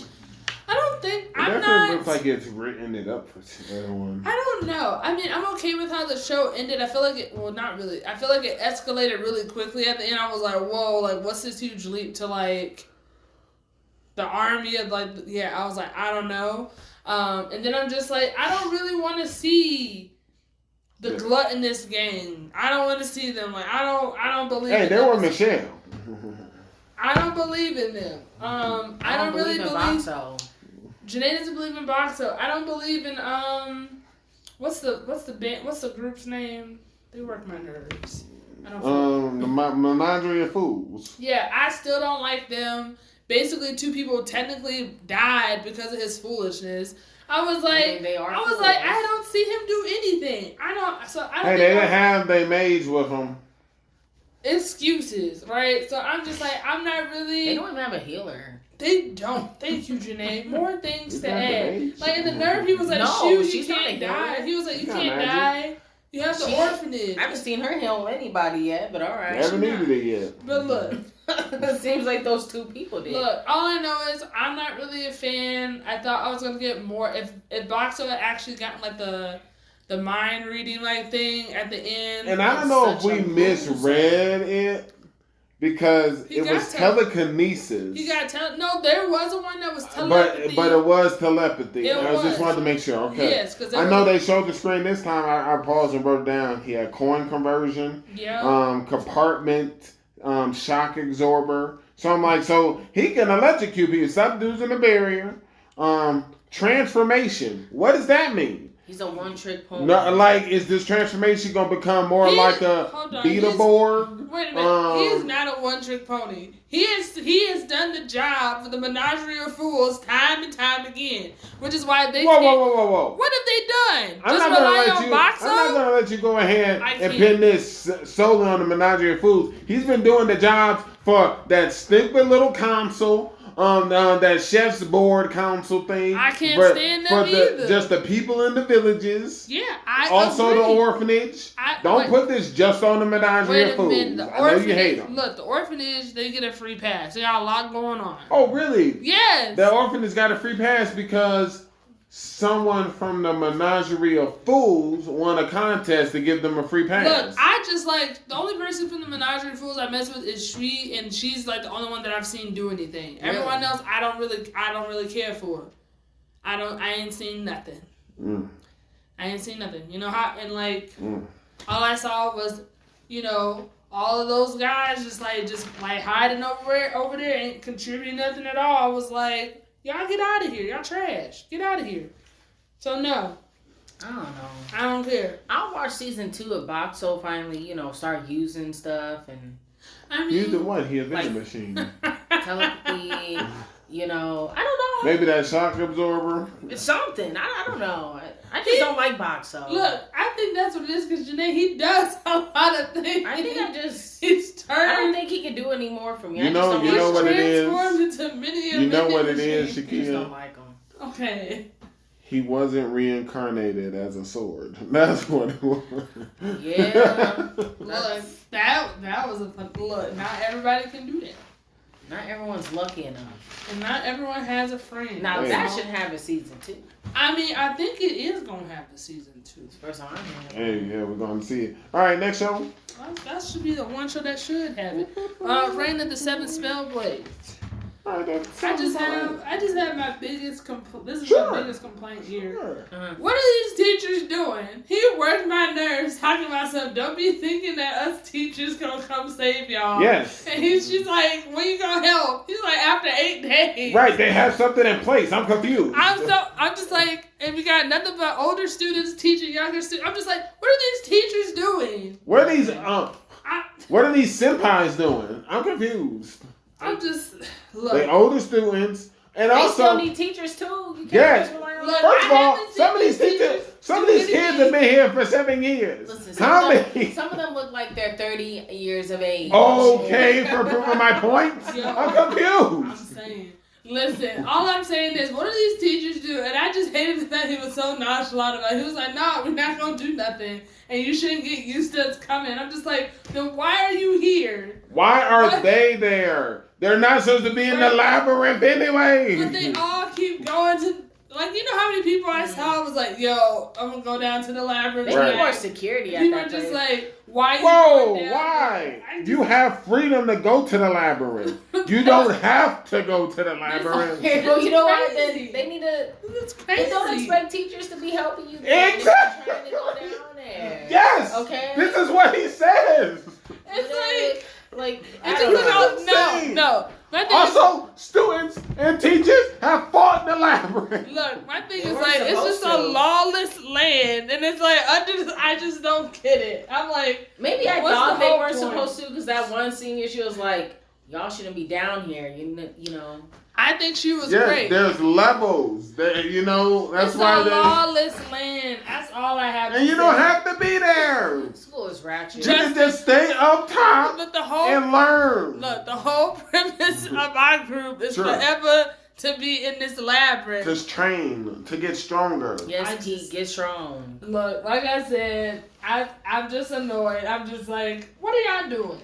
I don't think it definitely looks like it's written it up for season 1. I don't know. I mean, I'm okay with how the show ended. I feel like it. Well, not really. I feel like it escalated really quickly at the end. I was like, whoa, like what's this huge leap to like. The army of I was like, I don't know. And then I'm just like, I don't really want to see the gluttonous gang. I don't want to see them. Like, I don't believe in them. Hey, they were Michelle. I don't believe in them. I don't really believe. Boxo. Janae doesn't believe in Boxo. I don't believe in What's the band? What's the group's name? They work my nerves. I don't the Menagerie of Fools. Yeah, I still don't like them. Basically, 2 people technically died because of his foolishness. I was like, I don't see him do anything. I don't. Hey, they didn't have their maids with them. Excuses, right? So I'm just like, I'm not really. They don't even have a healer. They don't. Thank you, Jenae. More things to add. Like in the nerve, he was like, "Shoot, you can't die." He was like, "You can't die. You have the orphanage." I haven't seen her heal anybody yet, but all right. Never needed it yet. But look. It seems like those 2 people did. Look, all I know is I'm not really a fan. I thought I was gonna get more if Boxo had actually gotten like the mind reading like thing at the end. And I don't know if we misread it because it was telekinesis. You got no, there was one that was telepathy. But it was telepathy. I just wanted to make sure. Okay. Yes, because I know they showed the screen this time. I paused and wrote it down. He had coin conversion. Yeah. Compartment. Shock absorber. So I'm like, so he can electrocute people. Stop using the barrier. Transformation. What does that mean? He's a one-trick pony. No, like, is this transformation gonna become more like a Beetleborg? Wait a minute. He is not a one-trick pony. He has done the job for the Menagerie of Fools time and time again, which is why they. Whoa! What have they done? I'm not gonna let you go ahead and pin this solely on the Menagerie of Fools. He's been doing the jobs for that stupid little console. That chef's board council thing. I can't stand them either. Just the people in the villages. Yeah, also agree. The orphanage. Don't put this just on the Menagerie of Fools. I know you hate them. Look, the orphanage, they get a free pass. They got a lot going on. Oh, really? Yes. The orphanage got a free pass because someone from the Menagerie of Fools won a contest to give them a free pass. Look, I just like the only person from the Menagerie of Fools I mess with is Shree, and she's like the only one that I've seen do anything. Really? Everyone else, I don't really care for. I ain't seen nothing. I ain't seen nothing. You know how all I saw was, all of those guys just hiding over there, ain't contributing nothing at all. I was like, y'all get out of here. Y'all trash. Get out of here. So, no. I don't know. I don't care. I'll watch season 2 of Boxo finally, start using stuff. And use the one. He a vending machine. Telepathy, I don't know. Maybe that shock absorber. It's something. I don't know. I just don't like Boxo. Look, I think that's what it is because Jenae, he does a lot of things. I think he's turned. I don't think he can do any more for me. You know what it is. Into many you know what it is, Jakia. I just don't like him. Okay. He wasn't reincarnated as a sword. That's what it was. Yeah. Look, that was a fun look. Not everybody can do that. Not everyone's lucky enough. And not everyone has a friend. Now, that should have a season 2. I mean, I think it is going to have a season 2. It's the first time I'm hearing it. Hey, yeah, we're going to see it. All right, next show. That should be the one show that should have it. Reign of the Seven Spellblades. All right, I just have my biggest this is my biggest complaint here. Sure. What are these teachers doing? He worked my nerves talking about something. Don't be thinking that us teachers gonna come save y'all. Yes. And she's like, when you gonna help? He's like, after 8 days. Right, they have something in place. I'm confused. I'm just like, and we got nothing but older students teaching younger students. I'm just like, what are these teachers doing? What are these senpais doing? I'm confused. I'm just look. They older students, and they also still need teachers too. You can't yes. Look, first of all, some of these kids have been here for 7 years. Listen, How many? Some of them look like they're 30 years of age. Okay, for proving my point. I'm confused. I'm saying. Listen, all I'm saying is, what do these teachers do? And I just hated that he was so nonchalant about it. He was like, no, we're not going to do nothing. And you shouldn't get used to us coming. I'm just like, then why are you here? Why are they there? They're not supposed to be in the labyrinth anyway. But they all keep going to, like, you know how many people I saw was like, yo, I'm going to go down to the labyrinth. They need more security at people that place. People are just like, why you going down? Why? You have freedom to go to the labyrinth. You don't have to go to the labyrinth. Well, you know what? They need to. It's crazy. They don't expect teachers to be helping you. Exactly. Trying to go down there. Yes. Okay. This is what he says. It's like no. Also, students and teachers have fought in the labyrinth. Look, my thing is like, it's just a lawless playing, and it's like I just don't get it. I'm like, maybe I thought they weren't supposed to, because that one senior, she was like, y'all shouldn't be down here, you know. I think she was great. There's levels. That's it's why they lawless land. That's all I have. And you don't have to be there. School is ratchet. You can just stay up top and learn. Look, the whole premise of our group is forever to be in this labyrinth. Just train to get stronger. Yes, Pete, get strong. Look, like I said, I'm just annoyed. I'm just like, what are y'all doing?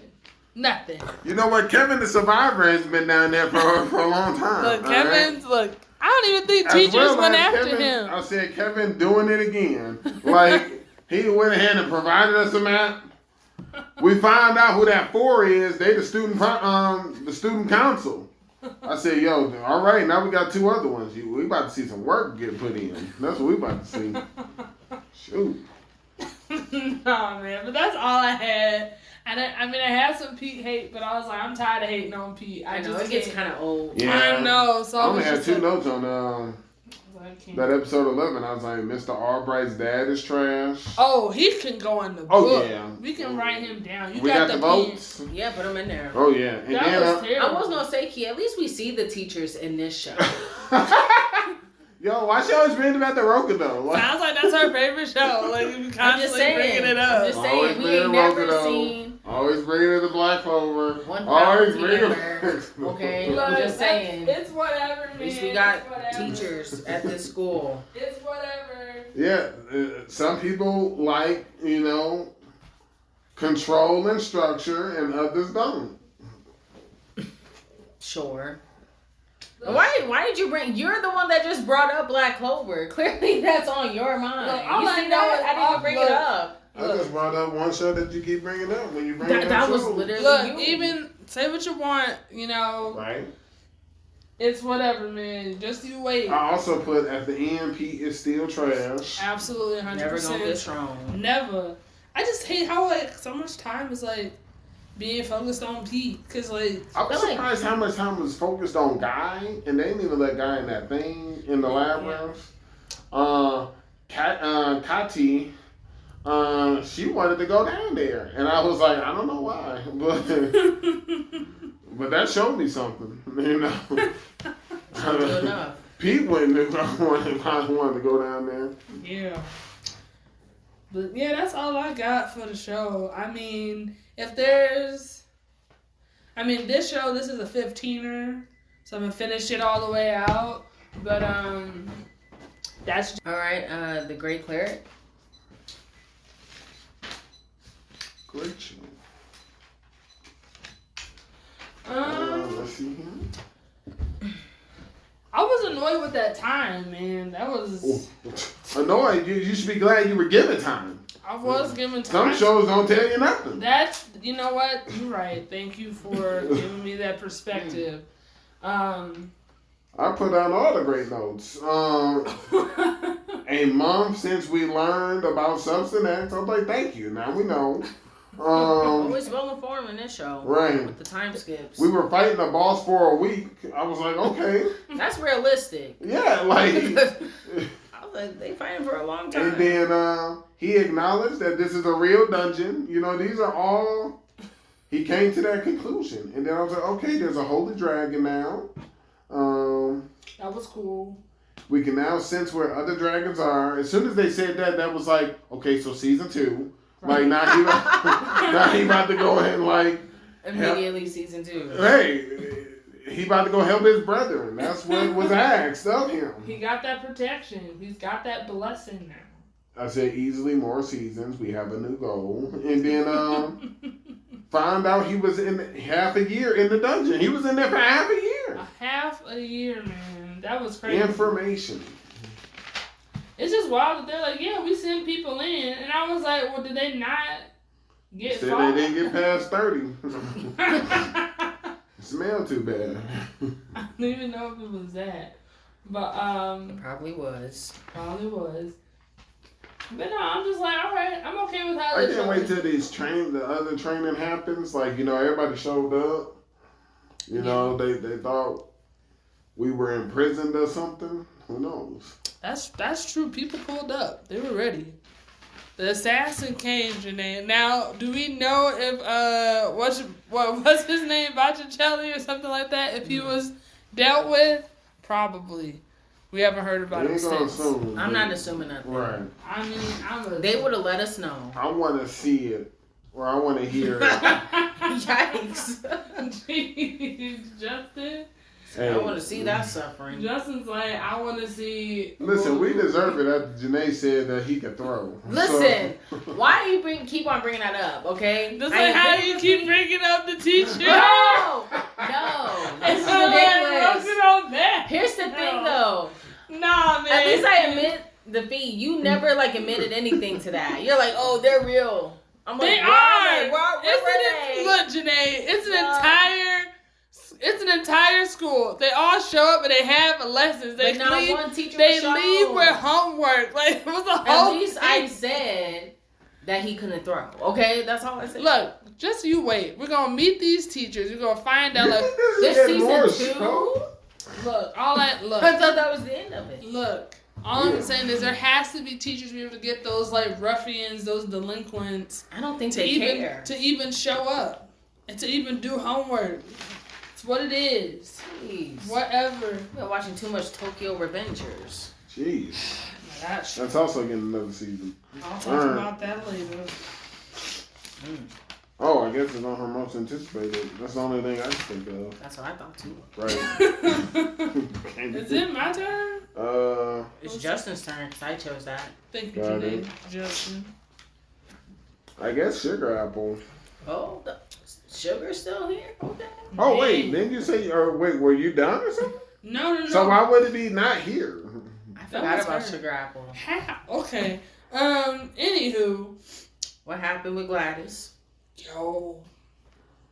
Nothing. You know what? Kevin the Survivor has been down there for a long time. Look, Kevin's, I don't even think teachers went after him. I said, Kevin doing it again. Like, he went ahead and provided us a map. We found out who that 4 is. They the student council. I said, yo, all right, now we got 2 other ones. We about to see some work get put in. That's what we about to see. Shoot. Nah, man, but that's all I had. And I had some Pete hate, but I was like, I'm tired of hating on Pete. I know, it gets kind of old. Yeah. I know. So I only had 2 notes on that episode 11. I was like, Mr. Albright's dad is trash. Oh, he can go in the book. Oh, yeah. We can write him down. We got the votes. Yeah, put him in there. Oh, yeah. And that was terrible. I was going to say, Key, at least we see the teachers in this show. Yo, why she always bringing about the Roka though? Sounds like that's her favorite show. Like, you constantly bringing it up. I'm just saying, we ain't never seen. Always bringing it to Black Clover. Always bringing it. Okay, look, I'm just saying. It's whatever, man. At least we got teachers at this school. It's whatever. Yeah, some people like, control and structure, and others don't. Sure. Why did you bring? You're the one that just brought up Black Clover. Clearly, that's on your mind. Look, you see that? I didn't bring it up. I just brought up one show that you keep bringing up when you bring it up. That was literally you. Even say what you want, Right. It's whatever, man. Just you wait. I also put at the end, Pete is still trash. Absolutely, 100%. Never gonna get strong. Never. I just hate how so much time is being focused on Pete, cause I was surprised how much time was focused on Guy, and they didn't even let Guy in that thing in the labyrinth. Kati, she wanted to go down there, and I was like, I don't know why, but that showed me something, Good enough. Pete wouldn't have wanted to go down there. Yeah. But yeah, that's all I got for the show. I mean, this show, this is a 15er, so I'm gonna finish it all the way out. But that's all right. The Great Cleric. Great show. Let's see here. I was annoyed with that time, man. That was annoyed. You should be glad you were given time. I was given time. Some shows don't tell you nothing. You know what? You're right. Thank you for giving me that perspective. I put down all the great notes. A month since we learned about Substance X. I was like, thank you. Now we know. Always well informed in this show. Right. With the time skips. We were fighting a boss for a week. I was like, okay. That's realistic. Yeah, like. I was like, they fighting for a long time. And then he acknowledged that this is a real dungeon. These are all. He came to that conclusion. And then I was like, okay, there's a holy dragon now. That was cool. We can now sense where other dragons are. As soon as they said that, that was like, okay, so season 2. Like, now he about to go ahead and immediately season 2. Hey, he about to go help his brethren. That's what was asked of him. He got that protection. He's got that blessing now. I said easily more seasons. We have a new goal. And then found out he was in half a year in the dungeon. He was in there for half a year. Half a year, man. That was crazy. Information. It's just wild that they're like, yeah, we send people in. And I was like, well, did they not get Said fired? they didn't get past 30. Smell too bad. I don't even know if it was that. But, it probably was. Probably was. But no, I'm just like, all right, I'm okay with how I can't wait till the other training happens. Everybody showed up. They thought we were imprisoned or something. Who knows? That's true. People pulled up. They were ready. The assassin came, Jenae. Now, do we know if what's his name, Botticelli or something like that? If he was dealt with, probably. We haven't heard about him since. I'm not assuming nothing. Right. I mean, they would have let us know. I want to see it, or I want to hear it. Yikes. Jeez, Justin. Hey. I want to see that suffering. Justin's like, I want to see. Listen, we deserve it after Jenae said that he could throw. Listen, why do you keep on bringing that up, okay? Just like how you keep bringing up the teacher. No. It's ridiculous. Here's the thing, though. Nah, man. At least I admit the fee. You never, admitted anything to that. You're like, oh, they're real. I'm like, they are. Look, Jenae, it's an entire school. They all show up and they have lessons. They leave. One teacher leave with homework. Like, it was a whole. At least I said that he couldn't throw. Okay, that's all I said. Look, just you wait. We're gonna meet these teachers. We're gonna find out this season 2. Look, all that. Look, I thought that was the end of it. Look, all I'm saying is there has to be teachers be able to get those ruffians, those delinquents. I don't think they care to even show up and to even do homework. It's what it is. Jeez. Whatever. We've been watching too much Tokyo Revengers. Jeez. That's also getting another season. I'll talk about that later. Oh, I guess it's on her most anticipated. That's the only thing I can think of. That's what I thought too. Right. Is it my turn? It's Justin's turn because I chose that. Thank you, Jenae. Justin. I guess Sugar Apple. Oh, the Sugar's still here? Okay. Oh, wait. Didn't you say, were you done or something? No. So why would it be not here? I forgot about Sugar Apple. Okay. Anywho. What happened with Gladys? Yo.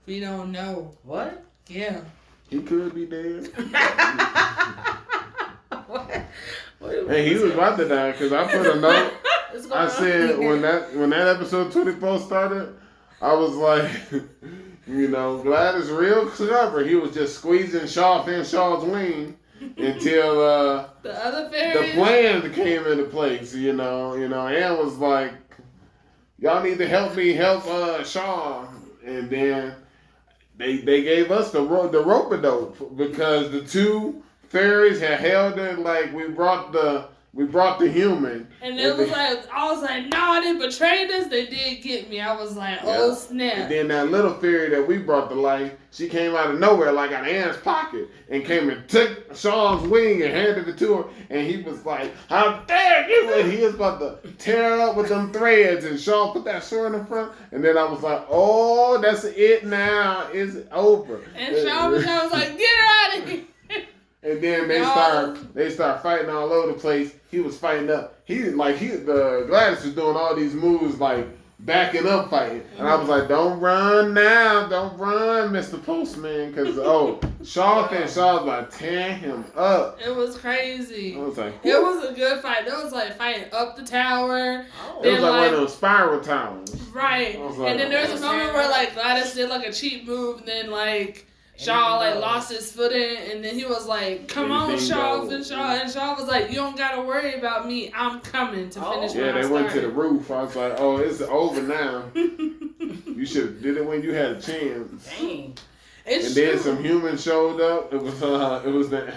We don't know. What? Yeah. He could be dead. What Hey, he was about to die because I put a note. I said when that episode 24 started, I was like, Gladys real clever. He was just squeezing Shaw in Shaw's wing until the other fairy, the plan came into place. Ann was like, y'all need to help me help Shaw, and then they gave us the rope-a-dope because the two fairies had held it like we brought the human. And it was I was like, no, they betrayed us. They did get me. I was like, oh snap. And then that little fairy that we brought to life, she came out of nowhere like out of Ann's pocket and came and took Sean's wing and handed it to her. And he was like, how dare you? And he was about to tear up with them threads. And Sean put that sword in front. And then I was like, oh, that's it now. It's over. And Sean was like, get her out of here. And then they start fighting all over the place. He was fighting up. The Gladys was doing all these moves like backing up fighting. And I was like, don't run now. Don't run, Mr. Postman. Because, Shaw was like tearing him up. It was crazy. I was like, it was a good fight. It was like fighting up the tower. It was like one of those spiral towers. Right. And then there was a moment where Gladys did a cheap move and then Shaw lost his footing, and then he was like, come on, Shaw, and Shaw was like, you don't gotta worry about me, I'm coming to finish what I started. Yeah, they went to the roof. I was like, oh, it's over now. You should have did it when you had a chance. Dang. Then some humans showed up. It was the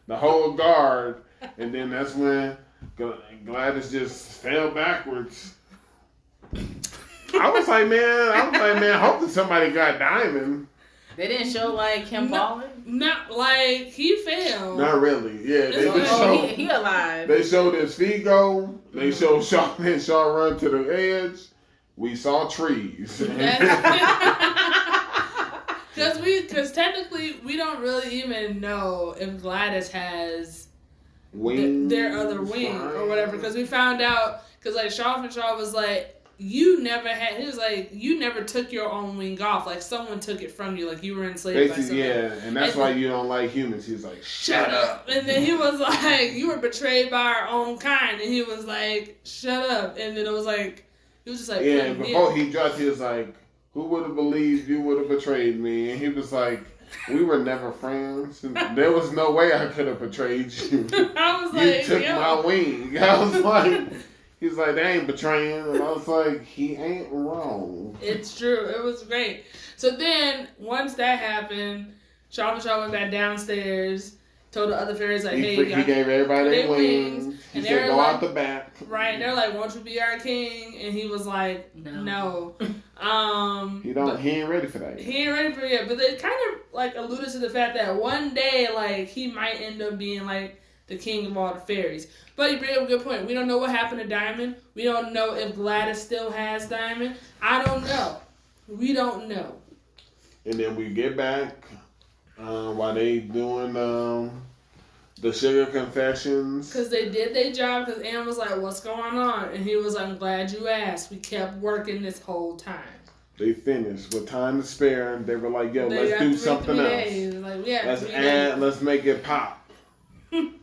whole guard, and then that's when Gladys just fell backwards. I was like, man, hopefully somebody got Diamond. They didn't show him falling? Not he fell. Not really. Yeah, they just showed he alive. They showed his feet go. They showed Shaw and Shaw run to the edge. We saw trees. Because technically we don't really even know if Gladys has their other wing or whatever. Because we found out Shaw was like, you never took your own wing off. Someone took it from you. You were enslaved by someone. Yeah, and that's why you don't like humans. He's like, shut up. And then he was like, you were betrayed by our own kind. And he was like, shut up. And then it was he was just yeah, before he dropped, he was like, who would have believed you would have betrayed me? And he was like, we were never friends. There was no way I could have betrayed you. I was like, you took my wing. I was like, he's like, they ain't betraying. And I was like, he ain't wrong. It's true. It was great. So then, once that happened, Shaw went back downstairs, told the other fairies, like, hey, he gave everybody their wings. He and said, go like, out the back. Right. And they're like, won't you be our king? And he was like, no. He ain't ready for that yet. He ain't ready for it yet. But they kind of, like, alluded to the fact that one day, like, he might end up being, like, the king of all the fairies. But you bring up a good point. We don't know what happened to Diamond. We don't know if Gladys still has Diamond. I don't know. We don't know. And then we get back while they doing the sugar confessions. Because they did their job, because Anne was like, what's going on? And he was like, I'm glad you asked. We kept working this whole time. They finished with time to spare. And they were like, yo, let's do something else. Like, let's make it pop.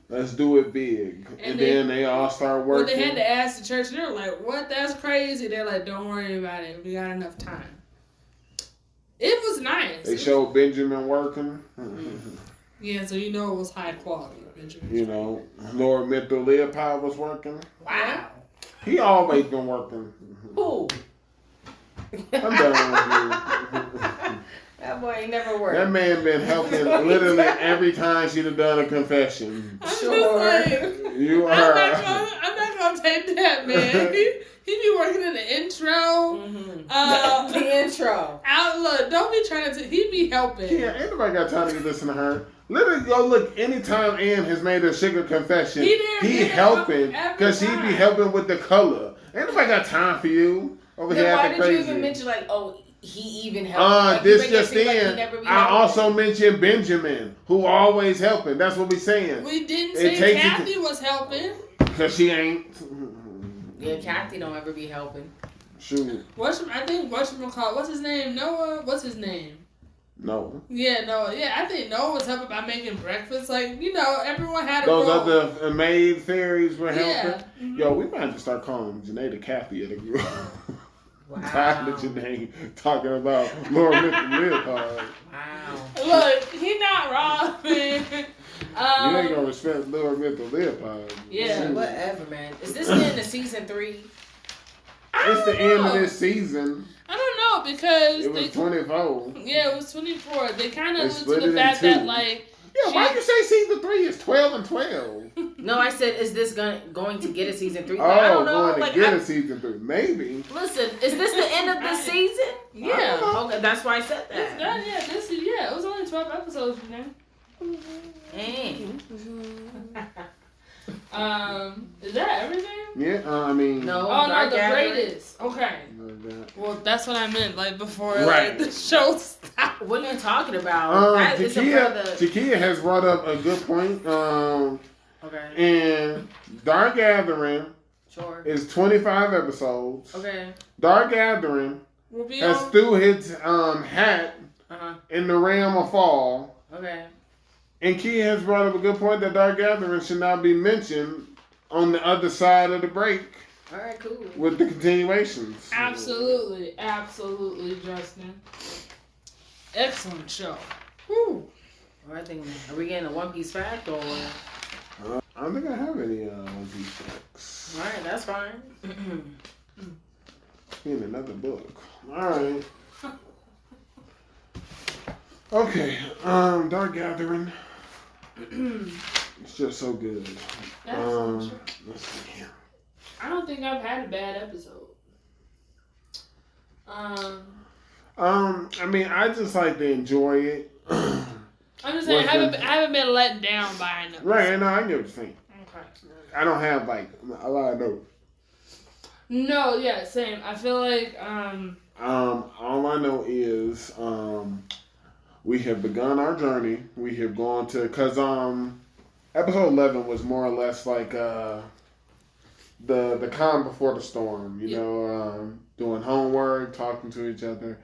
Let's do it big. And then they all start working. Well, they had to ask the church. They were like, what? That's crazy. They're like, don't worry about it. We got enough time. It was nice. They showed Benjamin working. Yeah, so you know it was high quality, Benjamin. You know, Lord Mental Leopold was working. Wow. He always been working. Who? I'm done with you. That boy ain't never worked. That man been helping literally every time she'd have done a confession. Sure. Like, You are. I'm not gonna take that, man. He be working in the intro. Mm-hmm. The intro. Look, don't be trying to. He be helping. Yeah, ain't nobody got time to listen to her. Literally, go look. Anytime Ann has made a sugar confession, he helping because he be helping with the color. Ain't nobody got time for you over here acting crazy. Why did you even mention like, oh, he even helped? This just in. I also mentioned Benjamin, who always helping. That's what we saying. We didn't say Kathy was helping. Because she ain't. Yeah, Kathy don't ever be helping. Shoot. What's his name? Noah? What's his name? Noah. Yeah, Noah. Yeah, I think Noah was helping by making breakfast. Like, you know, everyone had a Those role. other maid fairies were helping. Yeah. Mm-hmm. Yo, we might have to start calling Jenae the Kathy of the group. Wow. Tired of Jenae talking about Lord Mr. Leopold. Wow. Look, he not wrong, man. You ain't gonna respect Lord Mr. Leopold. Yeah, whatever, man. Is this the end of season 3? It's the end of this season. I don't know because it was 24. Yeah, it was 24. They kind of alluded split to the fact that like. Yeah, why you say season 3 is 12 and 12? No, I said, is this going to get a season 3? Oh, I don't know. going to get a season 3. Maybe. Listen, is this the end of the season? Yeah. Okay, that's why I said that. It's done, yeah. It was only 12 episodes, you know. Is that everything? Yeah, I mean. No. Oh, no, the greatest. Okay. Well, that's what I meant, like, before like, the show stopped. What are you talking about? Jakia has brought up a good point. Okay. And Dark Gathering is 25 episodes. Okay. Dark Gathering has threw his hat in the realm of fall. Okay. And Kia has brought up a good point that Dark Gathering should not be mentioned on the other side of the break. All right, cool. With the continuations. Absolutely, Justin. Excellent show. Woo. Well, I think, are we getting a One Piece fact or? I don't think I have any One Piece facts. All right, that's fine. In another book. All right. Okay. Dark Gathering. It's just so good. Let's see here. I don't think I've had a bad episode. I mean, I just like to enjoy it. I'm just saying, I haven't been let down by an episode. Right, no, I get what you're saying. Okay. I don't have, like, a lot of notes. No, yeah, same. I feel like, all I know is, we have begun our journey. We have gone to, cause, episode 11 was more or less like, the calm before the storm, you know, doing homework, talking to each other.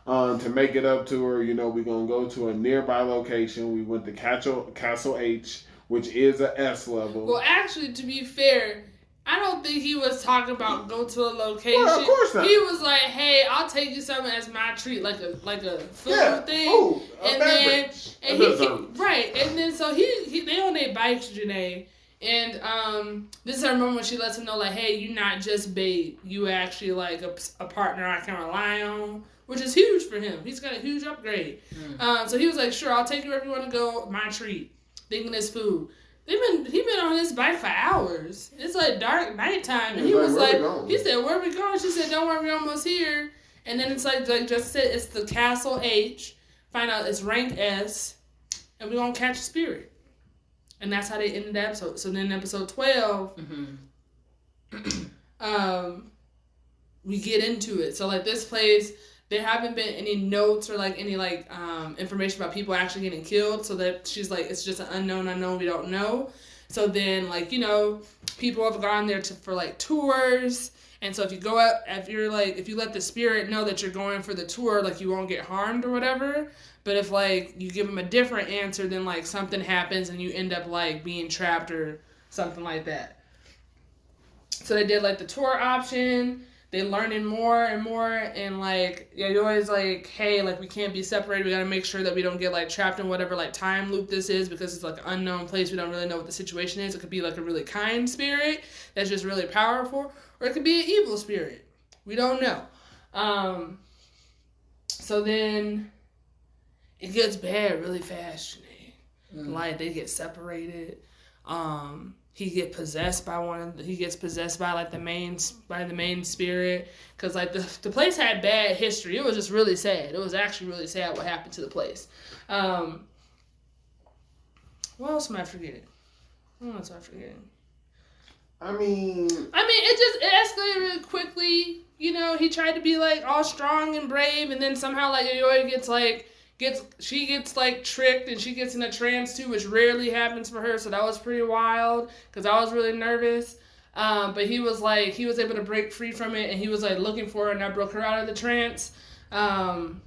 To make it up to her, you know, we're going to go to a nearby location. We went to Castle H, which is a S level. Well, actually, to be fair, I don't think he was talking about go to a location. Well, of course not. He was like, "Hey, I'll take you something as my treat, like a food thing." Food, and then so they on their bikes, Jenae, and this is her moment when she lets him know like, "Hey, you're not just bait. You actually like a partner I can rely on." Which is huge for him. He's got a huge upgrade. So he was like, "Sure, I'll take you wherever you want to go. My treat." Thinking it's food. He been on his bike for hours. It's like dark nighttime, and he was like, he said, "Where we going?" She said, "Don't worry, we're almost here." And then it's like just said, it's the Castle H. Find out it's rank S, and we're gonna catch a spirit. And that's how they ended the episode. So then in episode 12, we get into it. So like this place, there haven't been any notes or like any like information about people actually getting killed. So that she's like, it's just an unknown we don't know. So then like, you know, people have gone there for like tours. And so if you go out, if you let the spirit know that you're going for the tour, like you won't get harmed or whatever. But if like you give them a different answer, then like something happens and you end up like being trapped or something like that. So they did like the tour option. They're learning more and more, and like you're always like, hey, like we can't be separated. We gotta make sure that we don't get like trapped in whatever like time loop this is, because it's like an unknown place. We don't really know what the situation is. It could be like a really kind spirit that's just really powerful, or it could be an evil spirit. We don't know. So then it gets bad really fast. Like they get separated. He gets possessed by like the main spirit, because like the place had bad history. It was just really sad. It was actually really sad what happened to the place. What else am I forgetting? I mean, it escalated really quickly. You know, he tried to be like all strong and brave, and then somehow like Yayoi gets like tricked, and she gets in a trance too, which rarely happens for her. So that was pretty wild, because I was really nervous. But he was able to break free from it, and he was like looking for her, and that broke her out of the trance. And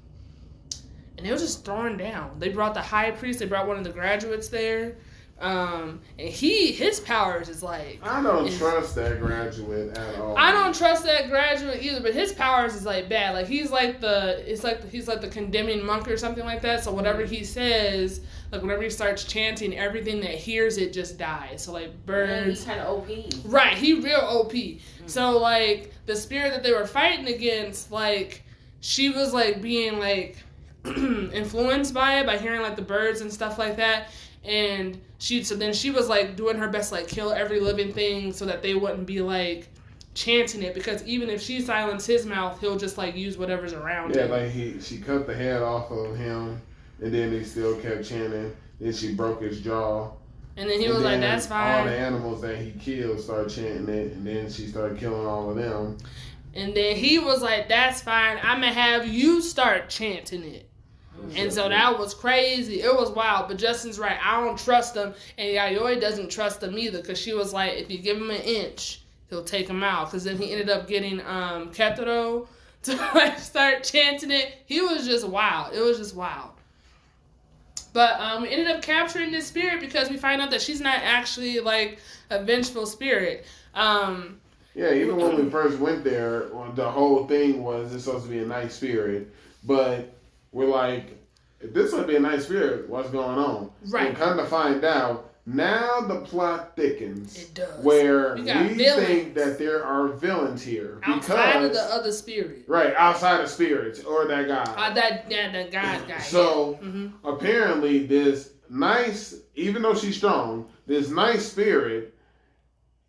they were just thrown down. They brought the high priest. They brought one of the graduates there. And his powers is like, I don't trust that graduate at all. I don't trust that graduate either, but his powers is like bad. Like he's like the condemning monk or something like that. So whatever he says, like whenever he starts chanting, everything that hears it just dies. So like birds. He's kind of OP. Right, he real OP. So like the spirit that they were fighting against, like she was like being like influenced by it, by hearing like the birds and stuff like that. And she was like doing her best to like kill every living thing so that they wouldn't be like chanting it, because even if she silenced his mouth, he'll just like use whatever's around him. Yeah, like she cut the head off of him, and then he still kept chanting. Then she broke his jaw. And then he was like, "That's fine." All the animals that he killed started chanting it, and then she started killing all of them. And then he was like, "That's fine. I'm gonna have you start chanting it." And so that was crazy. It was wild. But Justin's right. I don't trust him. And Yayoi doesn't trust him either, because she was like, if you give him an inch, he'll take him out. Because then he ended up getting Ketoro to like start chanting it. He was just wild. It was just wild. But we ended up capturing this spirit, because we find out that she's not actually like a vengeful spirit. Yeah, even when we first went there, the whole thing was it's supposed to be a nice spirit. But we're like, if this would be a nice spirit, what's going on? Right. And come to find out, now the plot thickens. It does. Where we think that there are villains here. Outside of the other spirit. Right, outside of spirits, or that guy. That guy. So, apparently this nice, even though she's strong, this nice spirit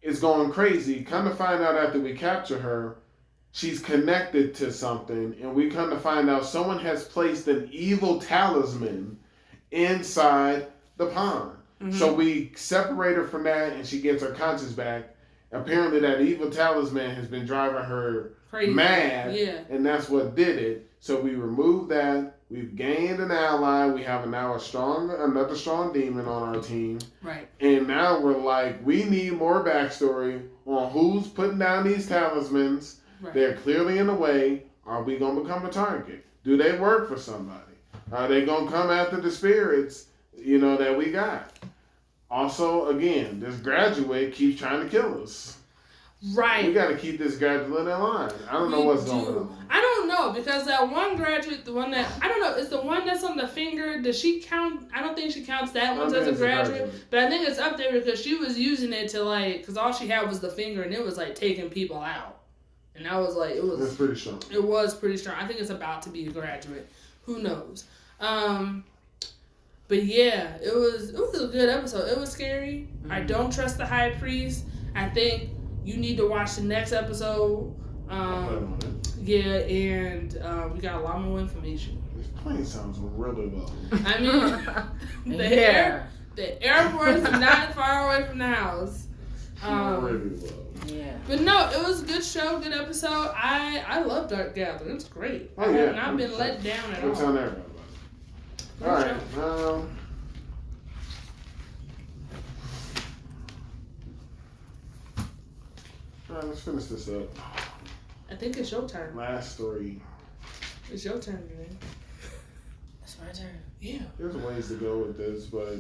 is going crazy. Come to find out after we capture her, she's connected to something, and we come to find out someone has placed an evil talisman inside the pond. So we separate her from that, and she gets her conscience back. Apparently that evil talisman has been driving her mad, and that's what did it. So we removed that. We've gained an ally. We have now another strong demon on our team. Right. And now we're like, we need more backstory on who's putting down these talismans. Right. They're clearly in the way. Are we going to become a target? Do they work for somebody? Are they going to come after the spirits, that we got? Also, again, this graduate keeps trying to kill us. Right. We got to keep this graduate in line. I don't know what's going on. I don't know, because that one graduate, the one that, I don't know, it's the one that's on the finger. Does she count? I don't think she counts that one as a graduate. But I think it's up there because she was using it to, like, because all she had was the finger, and it was, like, taking people out. And I was like, That's pretty strong. It was pretty strong. I think it's about to be a graduate. Who knows? But yeah, it was a good episode. It was scary. Mm-hmm. I don't trust the high priest. I think you need to watch the next episode. Yeah, and we got a lot more information. This plane sounds really low. I mean, the airport is not far away from the house. Really low. Yeah. But no, it was a good show, good episode. I love Dark Gathering. It's great. Oh, yeah. I have not been let down at all. What's on there? All right. All right, let's finish this up. I think it's your turn. Last story. It's your turn, man. It's my turn. Yeah. There's ways to go with this, but...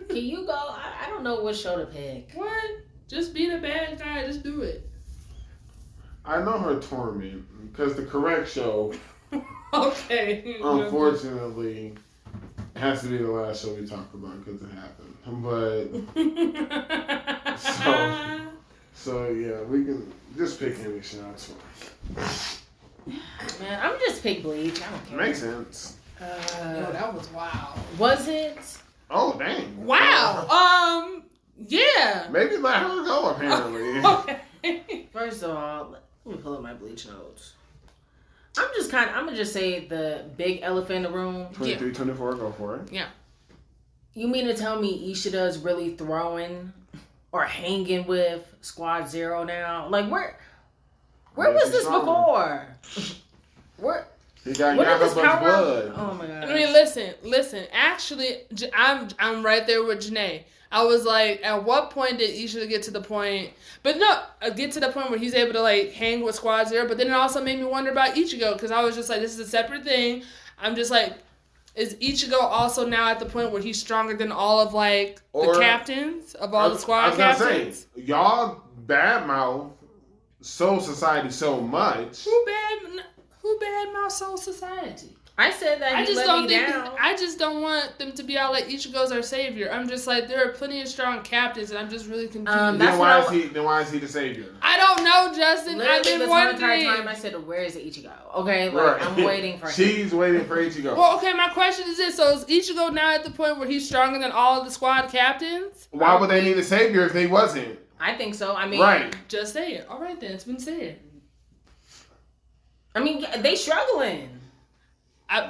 Can you go? I don't know what show to pick. What? Just be the bad guy. Just do it. I know her torment, because the correct show... Okay. Unfortunately, it has to be the last show we talked about because it happened. But... So yeah, we can just pick any show. That's fine. Man, I'm just pick Bleach. I don't care. Makes sense. Yo, that was wild. Was it? Oh dang! Wow. Yeah. Maybe let her go. Apparently. Okay. First of all, let me pull up my Bleach notes. I'm gonna just say the big elephant in the room. 23, 24, go for it. Yeah. You mean to tell me Ishida's really throwing or hanging with Squad Zero now? Like, where was this before? Where? He got Yaga's blood. Oh my god. I mean, listen. Actually, I'm right there with Jenae. I was like, at what point did Ishida get to the point? But no, get to the point where he's able to like hang with Squad Zero. But then it also made me wonder about Ichigo, because I was just like, this is a separate thing. I'm just like, is Ichigo also now at the point where he's stronger than all of like the captains of all the squad captains? Say, y'all badmouth Soul Society so much. Who badmouth Soul Society? I said that he let me down. I just don't want them to be all like Ichigo's our savior. I'm just like, there are plenty of strong captains, and I'm just really confused. Then why is he the savior? I don't know, Justin. Literally, I've been wondering. wondering. The whole time I said, "Where is Ichigo?" Okay, like I'm waiting for him. She's waiting for Ichigo. Well, okay, my question is this: so is Ichigo now at the point where he's stronger than all of the squad captains? Why would they need a savior if they wasn't? I think so. I mean, right. Just say it. All right, then it's been said. I mean, they struggling.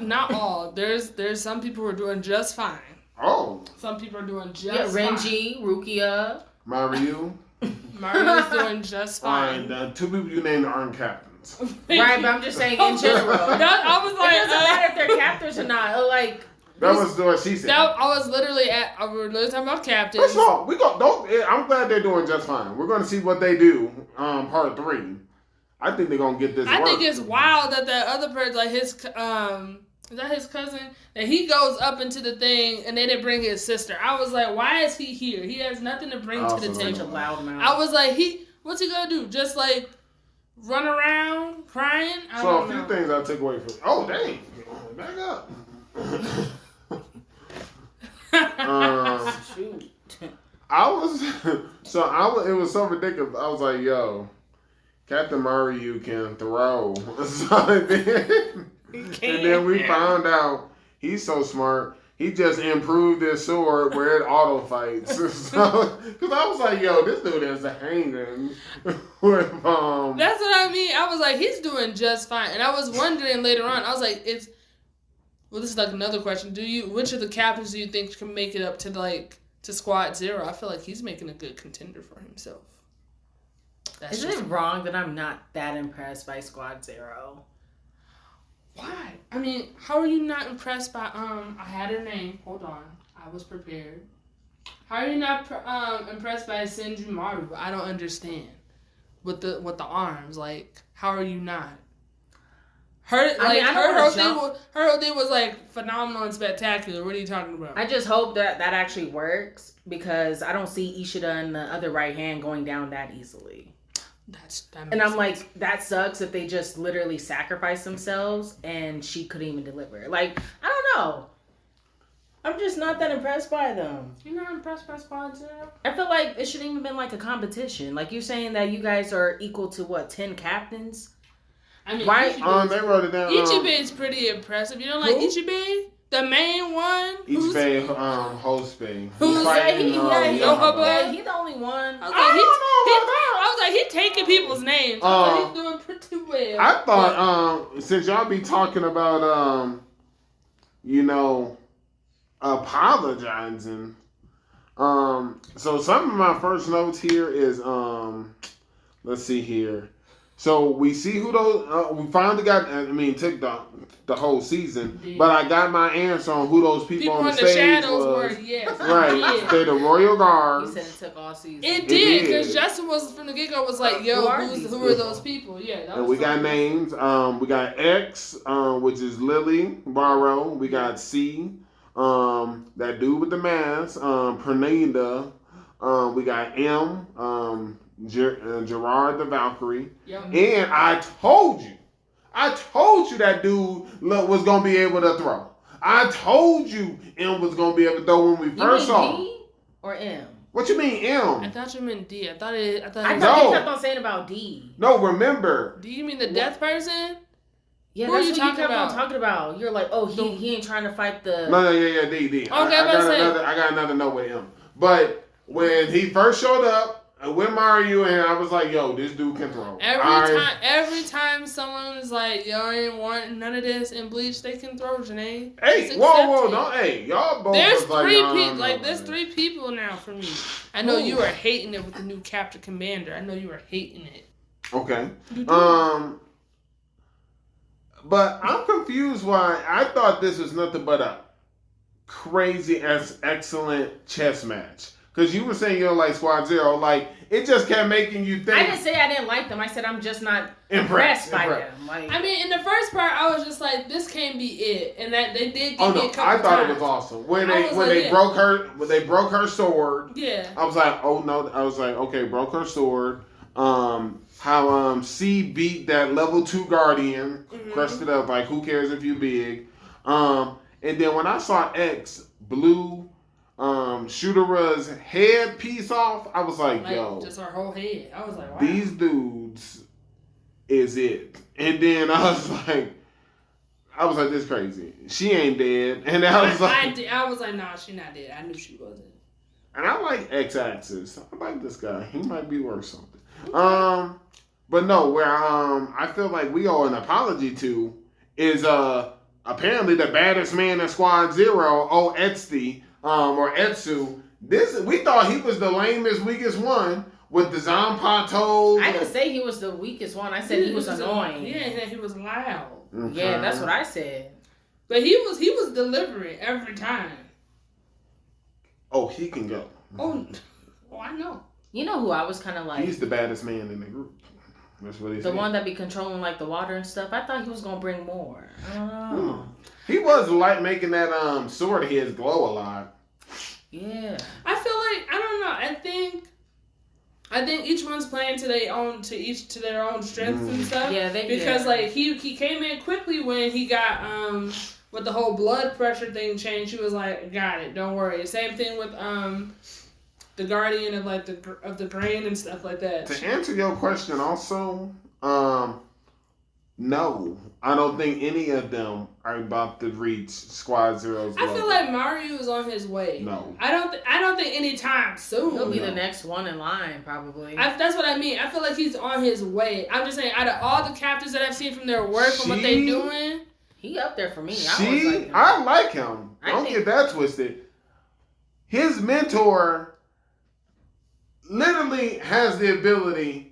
Not all. There's some people who are doing just fine. Oh. Some people are doing just fine. Renji, Rukia. Mariu's doing just fine. Alright, 2 people you named aren't captains. Right, but I'm just saying in general. I was like, it doesn't matter if they're captains or not. Like, that was what she said. I was literally we were literally talking about captains. First of all, I'm glad they're doing just fine. We're going to see what they do. Part 3. I think they're gonna get this. I think it's wild that that other person, like his, is that his cousin? That he goes up into the thing and they didn't bring his sister. I was like, why is he here? He has nothing to bring to the table. I was like, what's he gonna do? Just like run around crying? So a few things I took away from. Oh dang! Back up. Shoot. It was so ridiculous. I was like, yo. Captain Mariu can throw. And then we found out he's so smart. He just improved his sword where it auto fights. Because I was like, yo, this dude is hanging with That's what I mean. I was like, he's doing just fine. And I was wondering later on, I was like, this is like another question. Which of the captains do you think can make it up to Squad Zero? I feel like he's making a good contender for himself. Is it wrong that I'm not that impressed by Squad Zero? Why? I mean, how are you not impressed by I had her name. Hold on. I was prepared. How are you not impressed by Senjumaru? I don't understand. With the arms, like, how are you not? Her whole thing was like phenomenal and spectacular. What are you talking about? I just hope that actually works because I don't see Ishida and the other right hand going down that easily. And I'm like, that sucks if they just literally sacrifice themselves and she couldn't even deliver. Like, I don't know. I'm just not that impressed by them. You're not impressed by Squad Zero? I feel like it shouldn't even been like a competition. Like, you're saying that you guys are equal to what, 10 captains? I mean, right? They wrote it down. Ichibei is pretty impressive. You don't like Ichibei? The main one? Ichibei, Hosei. Who's fighting? Yeah, he's the only one. I was like, he's taking people's names. He's doing pretty well. I thought, since y'all be talking about, apologizing. So some of my first notes here is, let's see here. So we see who those. We finally got. Took the whole season, but I got my answer on who those people on the stage shadows was. Were. Yes, right. They're the Royal Guards. You said it took all season. It did because Justin was from the get go was like, "Yo, who are those people?" Yeah. And we got names. We got X, which is Lily Barrow. We got C, that dude with the mask, Pernida. We got M, Gerard the Valkyrie. Yep. And I told you that dude was going to be able to throw. I told you M was going to be able to throw when we first saw him. D or M? What you mean M? I thought you meant D. I thought you kept on saying about D. No, remember. Do you mean the death person? Yeah, that's what you kept on talking about. You're like, oh, he ain't trying to fight the... No, D. Okay, I got another note with him. But when he first showed up, with Mario, and I was like, yo, this dude can throw. Every time someone's like, yo, I ain't want none of this in Bleach, they can throw, Jenae. Hey, whoa, don't, y'all both. There's three people now for me. I know you were hating it with the new Captain Commander. I know you were hating it. Okay. But I'm confused why I thought this was nothing but a crazy excellent chess match. Because you were saying you don't like Squad Zero. Like, it just kept making you think. I didn't say I didn't like them. I said I'm just not impressed by them. Like, I mean, in the first part, I was just like, this can't be it. And that they did give me a couple I thought times. It was awesome. When they broke her sword. Yeah. I was like, oh no. I was like, okay, broke her sword. How C beat that level 2 Guardian. Crushed it up. Like, who cares if you big. And then when I saw X blew Shooter's head piece off, I was like, yo. Just her whole head. I was like, wow. These dudes is it. And then I was like, this is crazy. She ain't dead. And I was like, nah, she not dead. I knew she wasn't. And I like X-Axis. I like this guy. He might be worth something. Okay. But no, where I feel like we owe an apology to is apparently the baddest man in Squad Zero, Etsu. Or Etsu. We thought he was the lamest, weakest one with the Zanpato. I didn't say he was the weakest one. I said he was annoying. Yeah, he was loud. Okay. Yeah, that's what I said. But he was delivering every time. Oh, he can go. Oh, I know. You know who I was kind of like? He's the baddest man in the group. That's what he said. The one that be controlling like the water and stuff. I thought he was gonna bring more. I don't know. He was like making that sword of his glow a lot. Yeah. I feel like I don't know. I think each one's playing to their own strengths and stuff. Yeah, because like he came in quickly when he got with the whole blood pressure thing changed. He was like, got it, don't worry. Same thing with the Guardian of like the grain and stuff like that. To answer your question, also, no, I don't think any of them are about to reach Squad Zero's level. I feel like Mario is on his way. No, I don't think anytime soon. He'll be the next one in line, probably. That's what I mean. I feel like he's on his way. I'm just saying, out of all the captains that I've seen from their work and what they doing, he up there for me. I like him. Don't get that twisted. His mentor literally has the ability.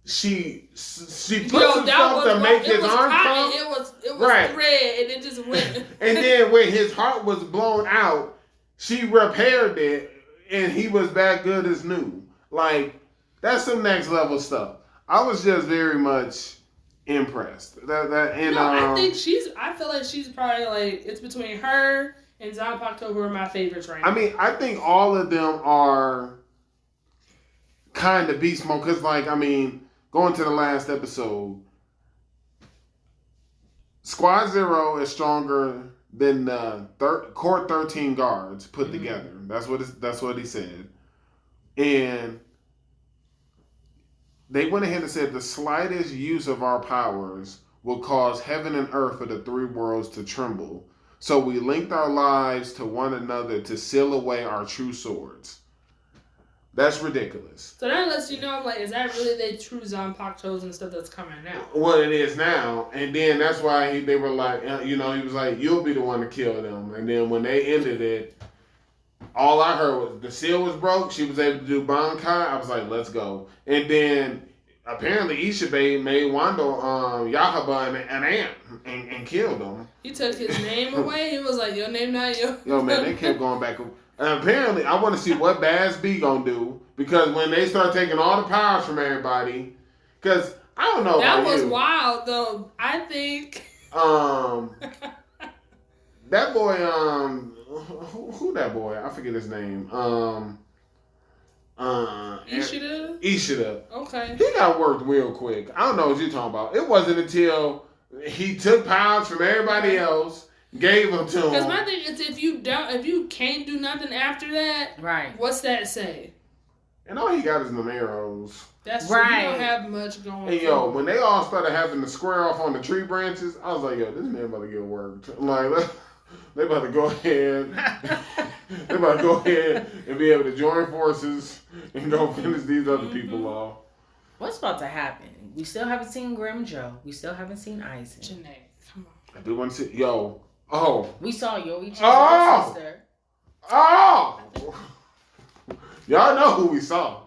She put some stuff to make his arm come. It was right. Thread and it just went. And then when his heart was blown out, she repaired it and he was back good as new. Like, that's some next level stuff. I was just very much impressed. I think I feel like she's probably like it's between her and Zanpakuto who are my favorites right now. I mean, I think all of them are kind of beast mode because, like, I mean, going to the last episode, Squad Zero is stronger than the Core 13 guards put together. That's what he said, and they went ahead and said the slightest use of our powers will cause heaven and earth of the three worlds to tremble. So we linked our lives to one another to seal away our true swords. That's ridiculous. So that lets you know, I'm like, is that really the true Zanpakutos and stuff that's coming out? Well, it is now. And then that's why they were like, he was like, you'll be the one to kill them. And then when they ended it, all I heard was the seal was broke. She was able to do Bankai. I was like, let's go. And then apparently Ishibe made Wando Yahaba an ant and killed him. He took his name away. He was like, your name not your... Yo, man, they kept going back. And apparently, I want to see what Baz B gonna do, because when they start taking all the powers from everybody, because I don't know that about was you. Wild, though. I think... that boy, who that boy? I forget his name. Ishida. Okay. He got worked real quick. I don't know what you're talking about. It wasn't until he took powers from everybody else, gave them to him. Because my thing is, if you can't do nothing after that, right? What's that say? And all he got is them arrows. That's right. You don't have much going on. And yo, when they all started having to square off on the tree branches, I was like, yo, this man about to get worked. I'm like, they about to go ahead. They about to go ahead and be able to join forces and go finish these other people off. What's about to happen? We still haven't seen Grim Joe. We still haven't seen Aizen. Jenae, come on. I do want to see. Yo. Oh. We saw Yoichi's sister. Oh. Y'all know who we saw.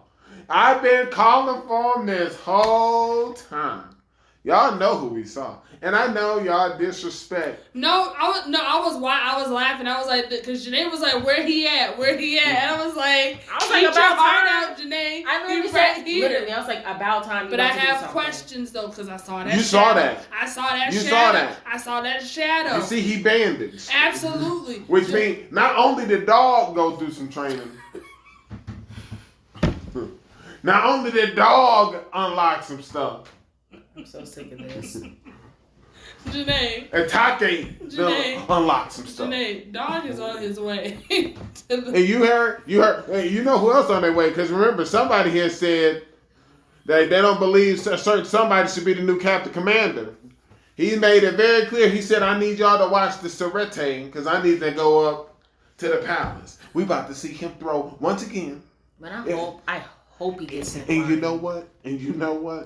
I've been calling for him this whole time. Y'all know who we saw, and I know y'all disrespect. I was laughing. I was like, because Jenae was like, "Where he at? Where he at?" And I was like, about time out, Jenae. I literally said, literally, I was like, about time. But I have questions though, because I saw that. You saw that. I saw that. You shadow. saw that. I saw that shadow. You see, he bandaged. Absolutely. Which means not only did dog go through some training. Not only did dog unlock some stuff. I'm so sick of this. Jenae. And Take unlocked some stuff. Jenae, dog is on his way. And you know who else on their way? Because remember, somebody here said that they don't believe somebody should be the new Captain Commander. He made it very clear. He said, I need y'all to watch the Sorete because I need to go up to the palace. We about to see him throw once again. But I hope he gets sent. And you know what?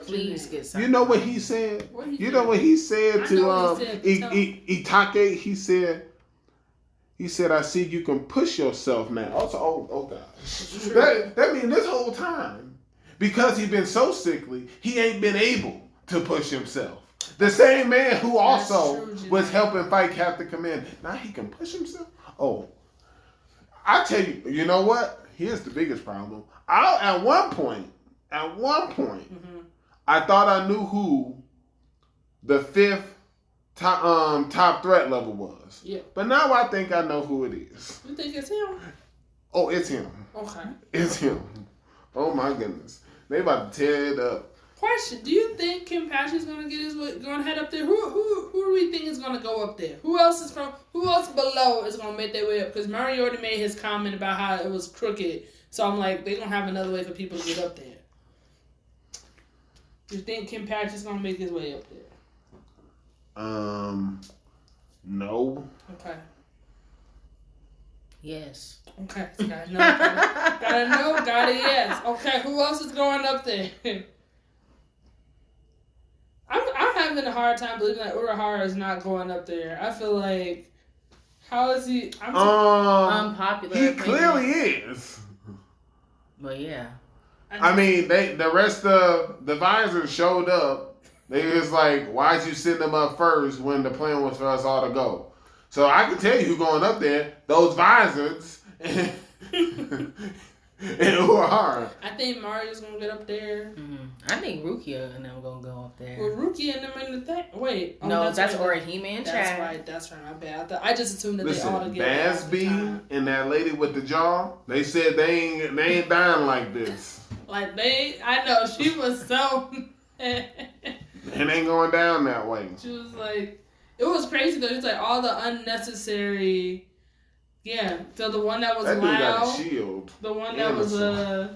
Please get sent. You know what he said? You know what he said to Itake? He said, I see you can push yourself now. Oh gosh. That means this whole time, because he's been so sickly, he ain't been able to push himself. The same man who also was helping fight Captain Command. Now he can push himself? Oh. I tell you, you know what? Here's the biggest problem. At one point, I thought I knew who the fifth top threat level was. Yeah. But now I think I know who it is. You think it's him? Oh, it's him. Okay. It's him. Oh my goodness. They about to tear it up. Question: do you think Kenpachi's gonna head up there? Who do we think is gonna go up there? Who else below is gonna make their way up? Because Murray already made his comment about how it was crooked. So I'm like, they're gonna have another way for people to get up there. Do you think Kenpachi's gonna make his way up there? No. Okay. Yes. Okay. So gotta know. Got it. Yes. Okay. Who else is going up there? I'm having a hard time believing that Urahara is not going up there. I feel like, how is he? Unpopular. He clearly is. But yeah. I mean, the rest of the visors showed up. They was like, why'd you send them up first when the plan was for us all to go? So I can tell you who's going up there. Those visors. and Urahara. I think Mario's gonna get up there. I think Rukia and them gonna go up there. Well, Rukia and them in the thing. Wait. No, that's Orihime and Chad. That's right. My bad. I just assumed that they all together. Basby and that lady with the jaw, they said they ain't dying like this. Like I know, she was so... It ain't going down that way. She was like... It was crazy though. It's like all the unnecessary... Yeah, so the one that was that loud, dude got a shield. The one that was the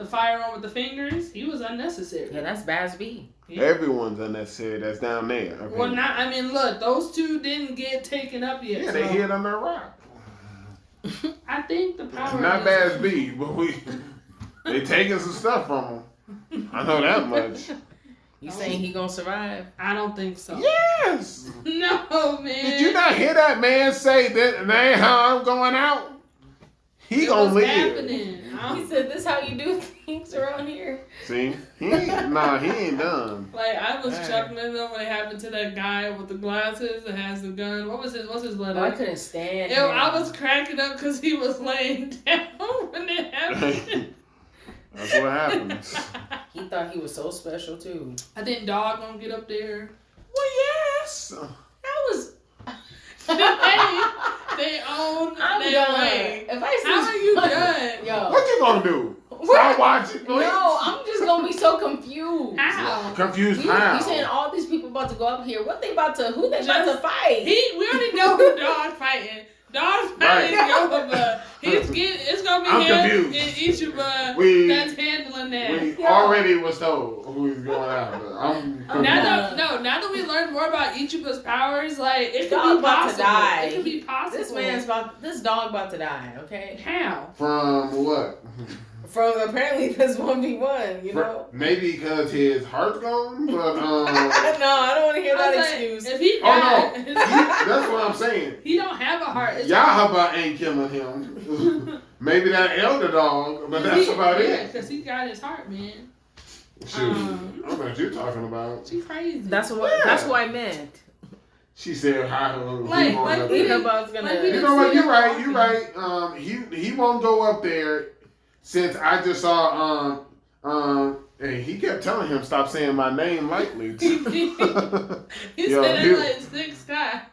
fire on with the fingers, he was unnecessary. Yeah, that's Basby. Yeah. Everyone's unnecessary that's down there. Okay. Well, look, those two didn't get taken up yet. Yeah, they hid under a rock. I think the power. Not Basby, but they taking some stuff from him. I know that much. You saying he gonna survive? I don't think so. Yes. No, man. Did you not hear that man say that ain't how I'm going out? He gonna live. Happening? He said, "This how you do things around here." See, he ain't done. Like I was chuckling though when it happened to that guy with the glasses that has the gun. What's his letter? Oh, I couldn't stand him. I was cracking up because he was laying down when it happened. That's what happens. He thought he was so special too. I think Dog gonna get up there. Well, yes. That was. They own their way. If I see how are you done? Yo. What you gonna do? Stop watching. Bleach? No, I'm just gonna be so confused. How? Confused how? You saying all these people about to go up here? What they about to? Who they about to fight? We already know who Dog fighting. Dog's fighting Yoba. It's gonna be him and Ichiba that's handling that. We already was told who he's going after. Now that we learned more about Ichiba's powers, like it could be possible. Die. It could be possible. This dog about to die. Okay. How? From what? From apparently this 1v1, you know? Maybe because his heart's gone, but no, I don't want to hear that excuse. If he died, that's what I'm saying. He don't have a heart. Yahaba ain't killing him. Maybe that elder dog, but that's about it. Yeah, because he got his heart, man. Shoot, I don't know what you're talking about. She crazy. That's what I meant. She said, "Hi, you know what? You're right. He won't go up there." Since I just saw, and he kept telling him, stop saying my name lightly. He said it like 6 times.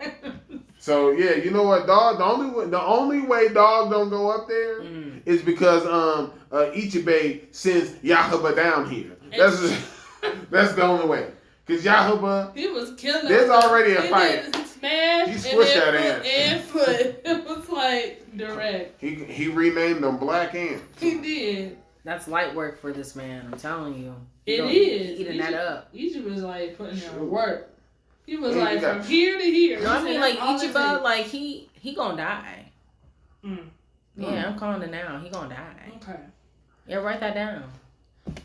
So, yeah, you know what, Dog? The only way Dog don't go up there is because Ichibe sends Yahaba down here. That's the only way. Because Yahaba, he was killing. There's already a fight. Smash. He squished that ant. And foot. It was like direct. He renamed them Black Ants. He did. That's light work for this man. I'm telling you. It is. Eating that up. Ichiba was like putting in work. He was like from here to here. No, I mean like Ichiba, like he gonna die. Yeah, I'm calling it now. He gonna die. Okay. Yeah, write that down.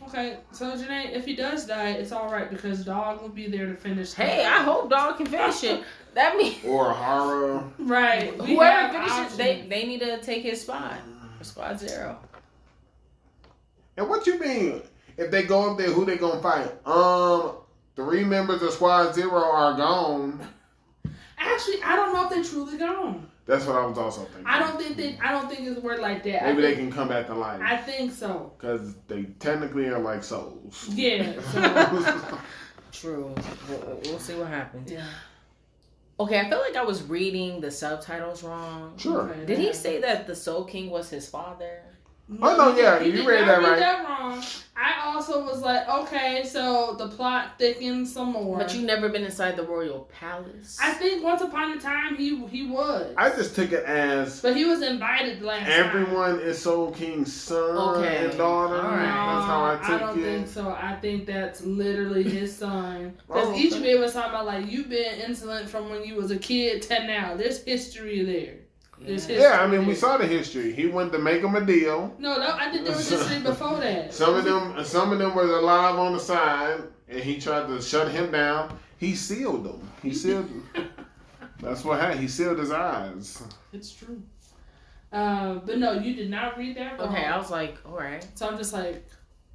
Okay, so Jenae, if he does die, it's all right because Dog will be there to finish. Hey, I hope Dog can finish it. That means or Hara. Right. Whoever finishes, they need to take his spot for Squad 0. And what you mean? If they go up there, who they gonna fight? 3 members of Squad 0 are gone. Actually, I don't know if they're truly gone. That's what I was also thinking. I don't think it's word like that. Maybe they can come back to life. I think so. Because they technically are like souls. Yeah. So. True. We'll see what happens. Yeah. Okay, I feel like I was reading the subtitles wrong. Sure. Did he say that the Soul King was his father? Oh, no, yeah, you read that right. I read that wrong. I also was like, okay, so the plot thickens some more. But you've never been inside the royal palace? I think once upon a time he was. I just took it as... But he was invited last everyone time. is Soul King's son and daughter. All right. That's how I took it. I don't think so. I think that's literally his son. Because Ichibe was talking about, like, you've been insolent from when you was a kid to now. There's history there. Yeah, I mean, we saw the history. He went to make him a deal. No, I think there was history before that. Some of them was alive on the side, and he tried to shut him down. He sealed them. That's what happened. He sealed his eyes. It's true. But no, you did not read that wrong. Okay, I was like, all right. So I'm just like,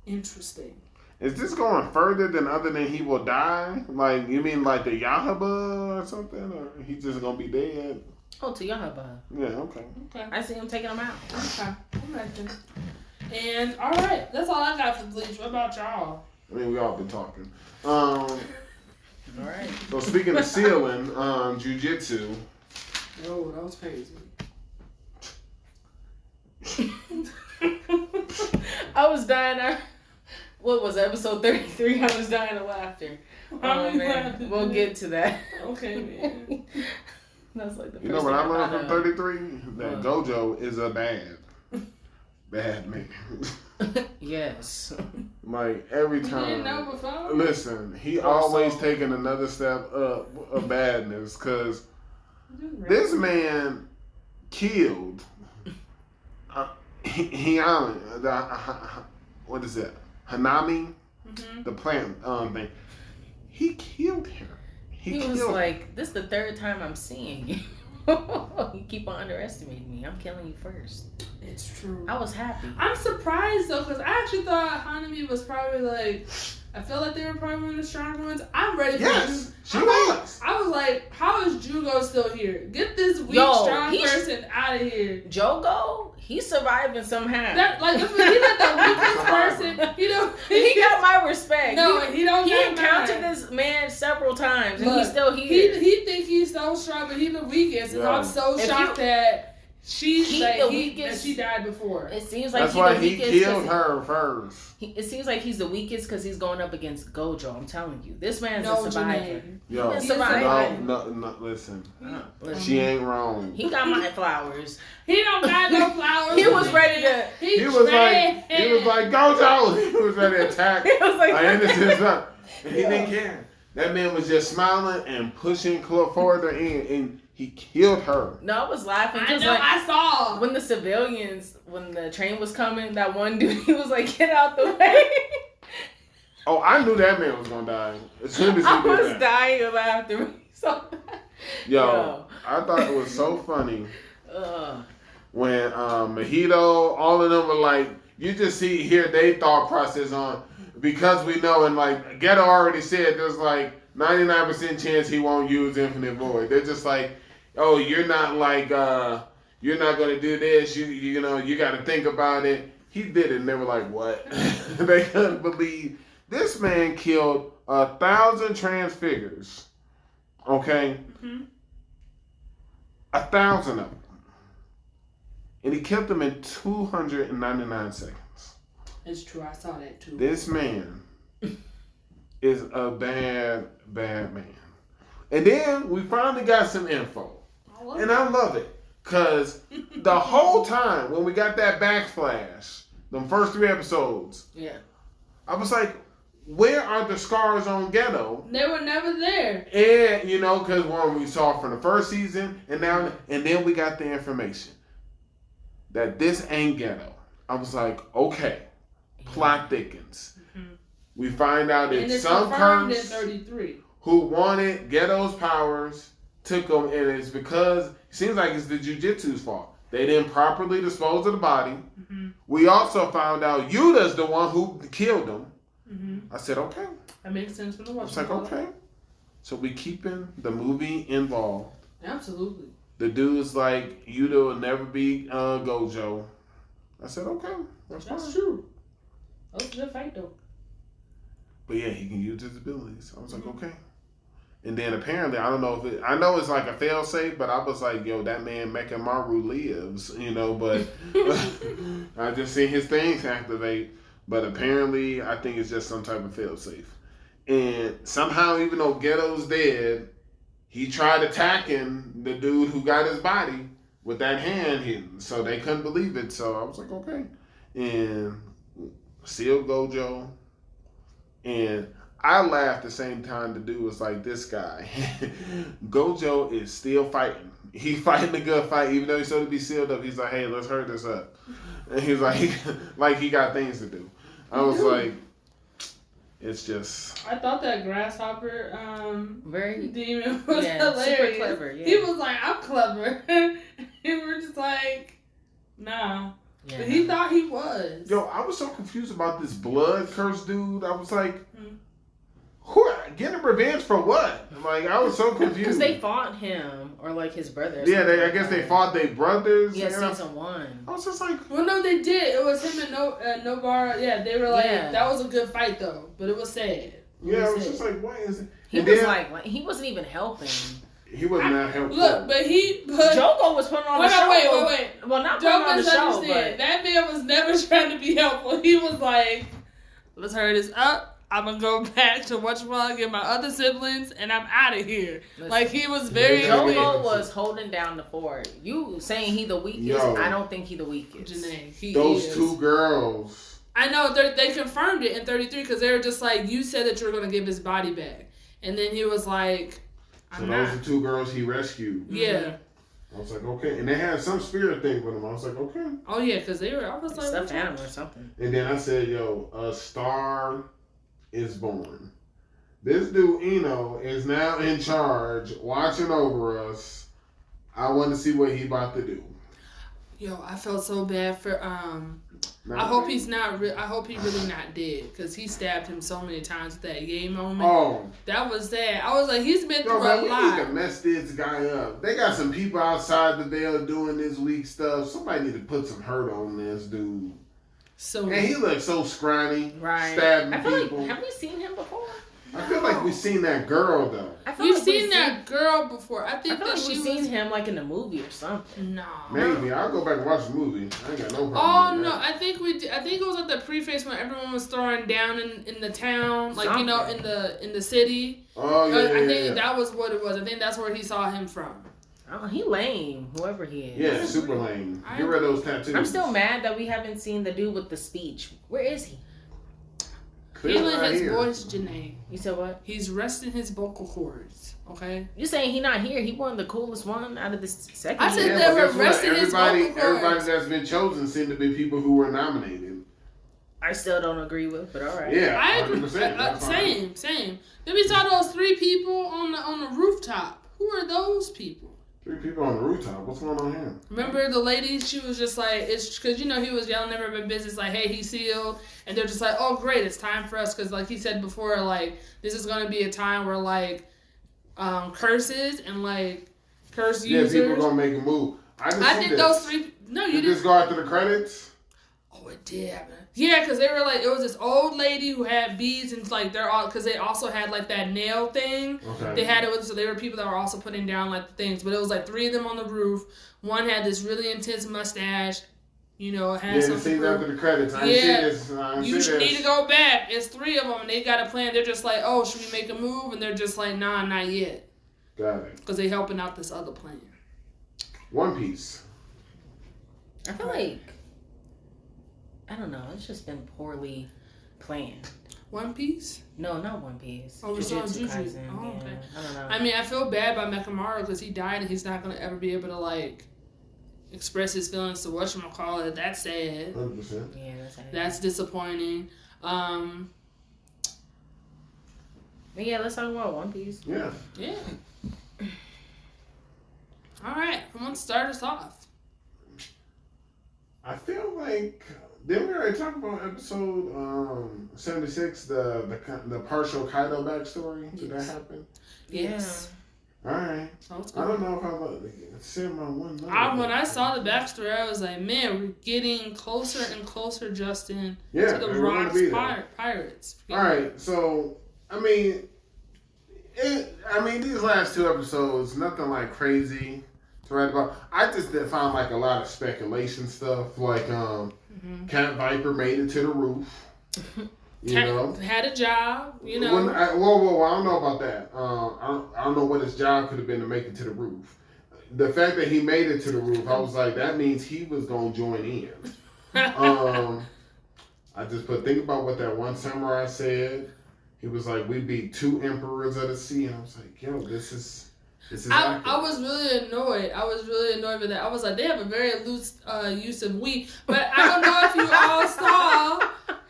interesting. Is this going further than other than he will die? Like, you mean like the Yahaba or something? Or he's just going to be dead? Oh, to Yahaba. Yeah, okay. I see him taking him out. Okay. I'm right there. And all right, that's all I got for Bleach. What about y'all? I mean, we all been talking. All right. So speaking of sealing, jujitsu. Oh, that was crazy. I was dying. What was it, episode 33? I was dying of laughter. Oh man, we'll get to that. Okay, man. That's like the first You know what I learned from 33? That Gojo is a bad man. Yes. Like every time. You didn't know before? Listen, he always taking another step up of badness because this man killed what is it? Hanami, the plant thing. He killed her. He was like, "This is the third time I'm seeing you. You keep on underestimating me. I'm killing you first." It's true. I was happy. I'm surprised though, because I actually thought Hanami was probably like. I feel like they were probably one of the stronger ones. I'm ready for Yes, she was. was. I was like, how is Jugo still here? Get this weak, strong person out of here. Jogo, he's surviving somehow. That's like, he's like the weakest person. You know, he got my respect. No, he don't. He encountered this man several times, and he's still here. He think he's so strong, but he's the weakest. And I'm so shocked that. She died before. It seems like that's why he killed her first. It seems like he's the weakest because he's going up against Gojo. I'm telling you, this man's a survivor. Yo, no, listen. She ain't wrong. He got my flowers. He don't got no flowers. He was ready to. He was like Gojo. He was ready to attack. He was like, innocent son. And he didn't care. That man was just smiling and pushing forward and he killed her. No, I was laughing. I know, I saw. When the train was coming, that one dude, he was like, "Get out the way." Oh, I knew that man was going to die. As soon as he did that. I was dying of laughter. Yo, I thought it was so funny when Mahito, all of them were like, you just hear their thought process on, because we know, and like Geto already said, there's like 99% chance he won't use Infinite Void. They're just like, oh, you're not like, you're not going to do this. You know, you got to think about it. He did it, and they were like, what? They couldn't believe this man killed 1,000 transfigures. Okay? 1,000 of them. And he killed them in 299 seconds. It's true. I saw that too. This man is a bad man. And then we finally got some info. And I love it. Because the whole time when we got that backflash, the first 3 episodes, I was like, where are the scars on Geto? They were never there. And, you know, because one we saw from the first season, and then we got the information that this ain't Geto. I was like, okay, plot thickens. We find out it's some curse who wanted Geto's powers, took them, and it's because it seems like it's the Jujutsu's fault. They didn't properly dispose of the body. We also found out Yuta's the one who killed him. I said, okay. That makes sense from the watch. It's like, okay. So we keeping the movie involved. Absolutely. The dude's like, Yuta will never be Gojo. I said, okay. That's true. That was a good fight, though. But yeah, he can use his abilities. I was like, okay. And then apparently, I don't know if I know it's like a fail-safe, but I was like, yo, that man Mekamaru lives, you know, but I just seen his things activate. But apparently, I think it's just some type of fail-safe. And somehow, even though Geto's dead, he tried attacking the dude who got his body with that hand hidden. So they couldn't believe it. So I was like, okay. And still Gojo. And I laughed the same time the dude was like, this guy. Gojo is still fighting. He's fighting a good fight, even though he's supposed to be sealed up. He's like, hey, let's hurry this up. And he's like he got things to do. I was like, it's just. I thought that grasshopper very demon was hilarious. Super clever. Yeah. He was like, I'm clever. And we're just like, nah. Yeah. But he thought he was. Yo, I was so confused about this blood curse dude. I was like, Getting revenge for what? Like, I was so confused. Because they fought him, or like his brother. Yeah, I guess they fought their brothers. Yeah, season 1. I was just like, well, no, they did. It was him and Nobara. Yeah, they were like, that was a good fight though, but it was sad. I was just like, what is it? He was like, he wasn't even helping. He was not helpful. Look, but Jogo was putting on the show. Wait. Well, not putting on the show, but that man was never trying to be helpful. He was like, let's hurry this up. I'm gonna go back to get my other siblings, and I'm out of here. Listen, like, he was very. Jogo was holding down the fort. You saying he the weakest? I don't think he the weakest. Jenae, those two girls. I know they confirmed it in 33 because they were just like, you said that you were gonna give his body back, and then he was like, I'm not. Those are two girls he rescued. Yeah. I was like, okay, and they had some spirit thing with them. I was like, okay. Oh yeah, because they were. I was like, stuffed animal or something. And then I said, yo, a star is born. This dude Eno is now in charge, watching over us. I want to see what he about to do. Yo, I felt so bad for I hope he's not. I hope he's really not dead because he stabbed him so many times with that yay moment. Oh, that was sad. I was like, he's been through a lot. We need to mess this guy up. They got some people outside the veil doing this weak stuff. Somebody need to put some hurt on this dude. So, and he looks so scrawny, right? Stabbing people. Like, have we seen him before? I feel like we've seen that girl though. We've seen that girl before. I think that we've seen him like in a movie or something. No. Maybe I'll go back and watch the movie. I ain't got no problem. Oh no, I think we did. I think it was at the preface when everyone was throwing down in the town, like in the city. Oh yeah. I think that was what it was. I think that's where he saw him from. Oh, he lame, whoever he is. Yeah, super lame. Get rid of those tattoos. I'm still mad that we haven't seen the dude with the speech. Where is he? Healing his voice, Jenae. You said what? He's resting his vocal cords. Okay. You saying he not here? He wasn't the coolest one out of the second. I said they were resting his vocal cords. Everybody that's been chosen seem to be people who were nominated. I still don't agree with, but all right. Yeah, I agree. Same. Then we saw those 3 people on the rooftop. Who are those people? 3 people on the rooftop. What's going on here? Remember the lady? She was just like, it's because he was yelling at everybody business like, hey, he's sealed, and they're just like, oh great, it's time for us because like he said before, like this is gonna be a time where like curses and like curse users. Yeah, people are gonna make a move. I think those 3. No, you didn't. Just go after the credits. Oh, it did happen. Yeah, because they were like, it was this old lady who had beads and like they're all, because they also had like that nail thing. Okay. They had it with, so they were people that were also putting down like the things, but it was like 3 of them on the roof. One had this really intense mustache, it had something. Yeah, after the credits. I didn't see this. You need to go back. It's 3 of them and they got a plan. They're just like, oh, should we make a move? And they're just like, nah, not yet. Got it. Because they helping out this other plan. One Piece. I feel like, I don't know, it's just been poorly planned. One Piece? No, not One Piece. Oh, we're still on Jujutsu. Oh, okay. Yeah, I don't know. I mean, I feel bad by Mekamaru because he died and he's not going to ever be able to, like, express his feelings to whatchamacallit. That's sad. 100%. Yeah, that's sad. That's disappointing. But yeah, let's talk about One Piece. Yeah. Yeah. All right. Who wants to start us off? I feel like, didn't we already talk about episode 76, the partial Kaido backstory? Did that happen? Yes. All right. I don't know if I said my one number. When I saw the backstory, I was like, man, we're getting closer and closer, Justin, to the Rocks Pirates. All right. So, I mean, these last 2 episodes, nothing like crazy to write about. I just found like a lot of speculation stuff, like Cat Viper made it to the roof. Had a job, I don't know about that. I don't know what his job could have been to make it to the roof. The fact that he made it to the roof, I was like, that means he was gonna join in. I just think about what that one samurai said. He was like, we beat 2 emperors of the sea, and I was like, yo, this is. I was really annoyed. With that. I was like, they have a very loose use of we. But I don't know if you all saw.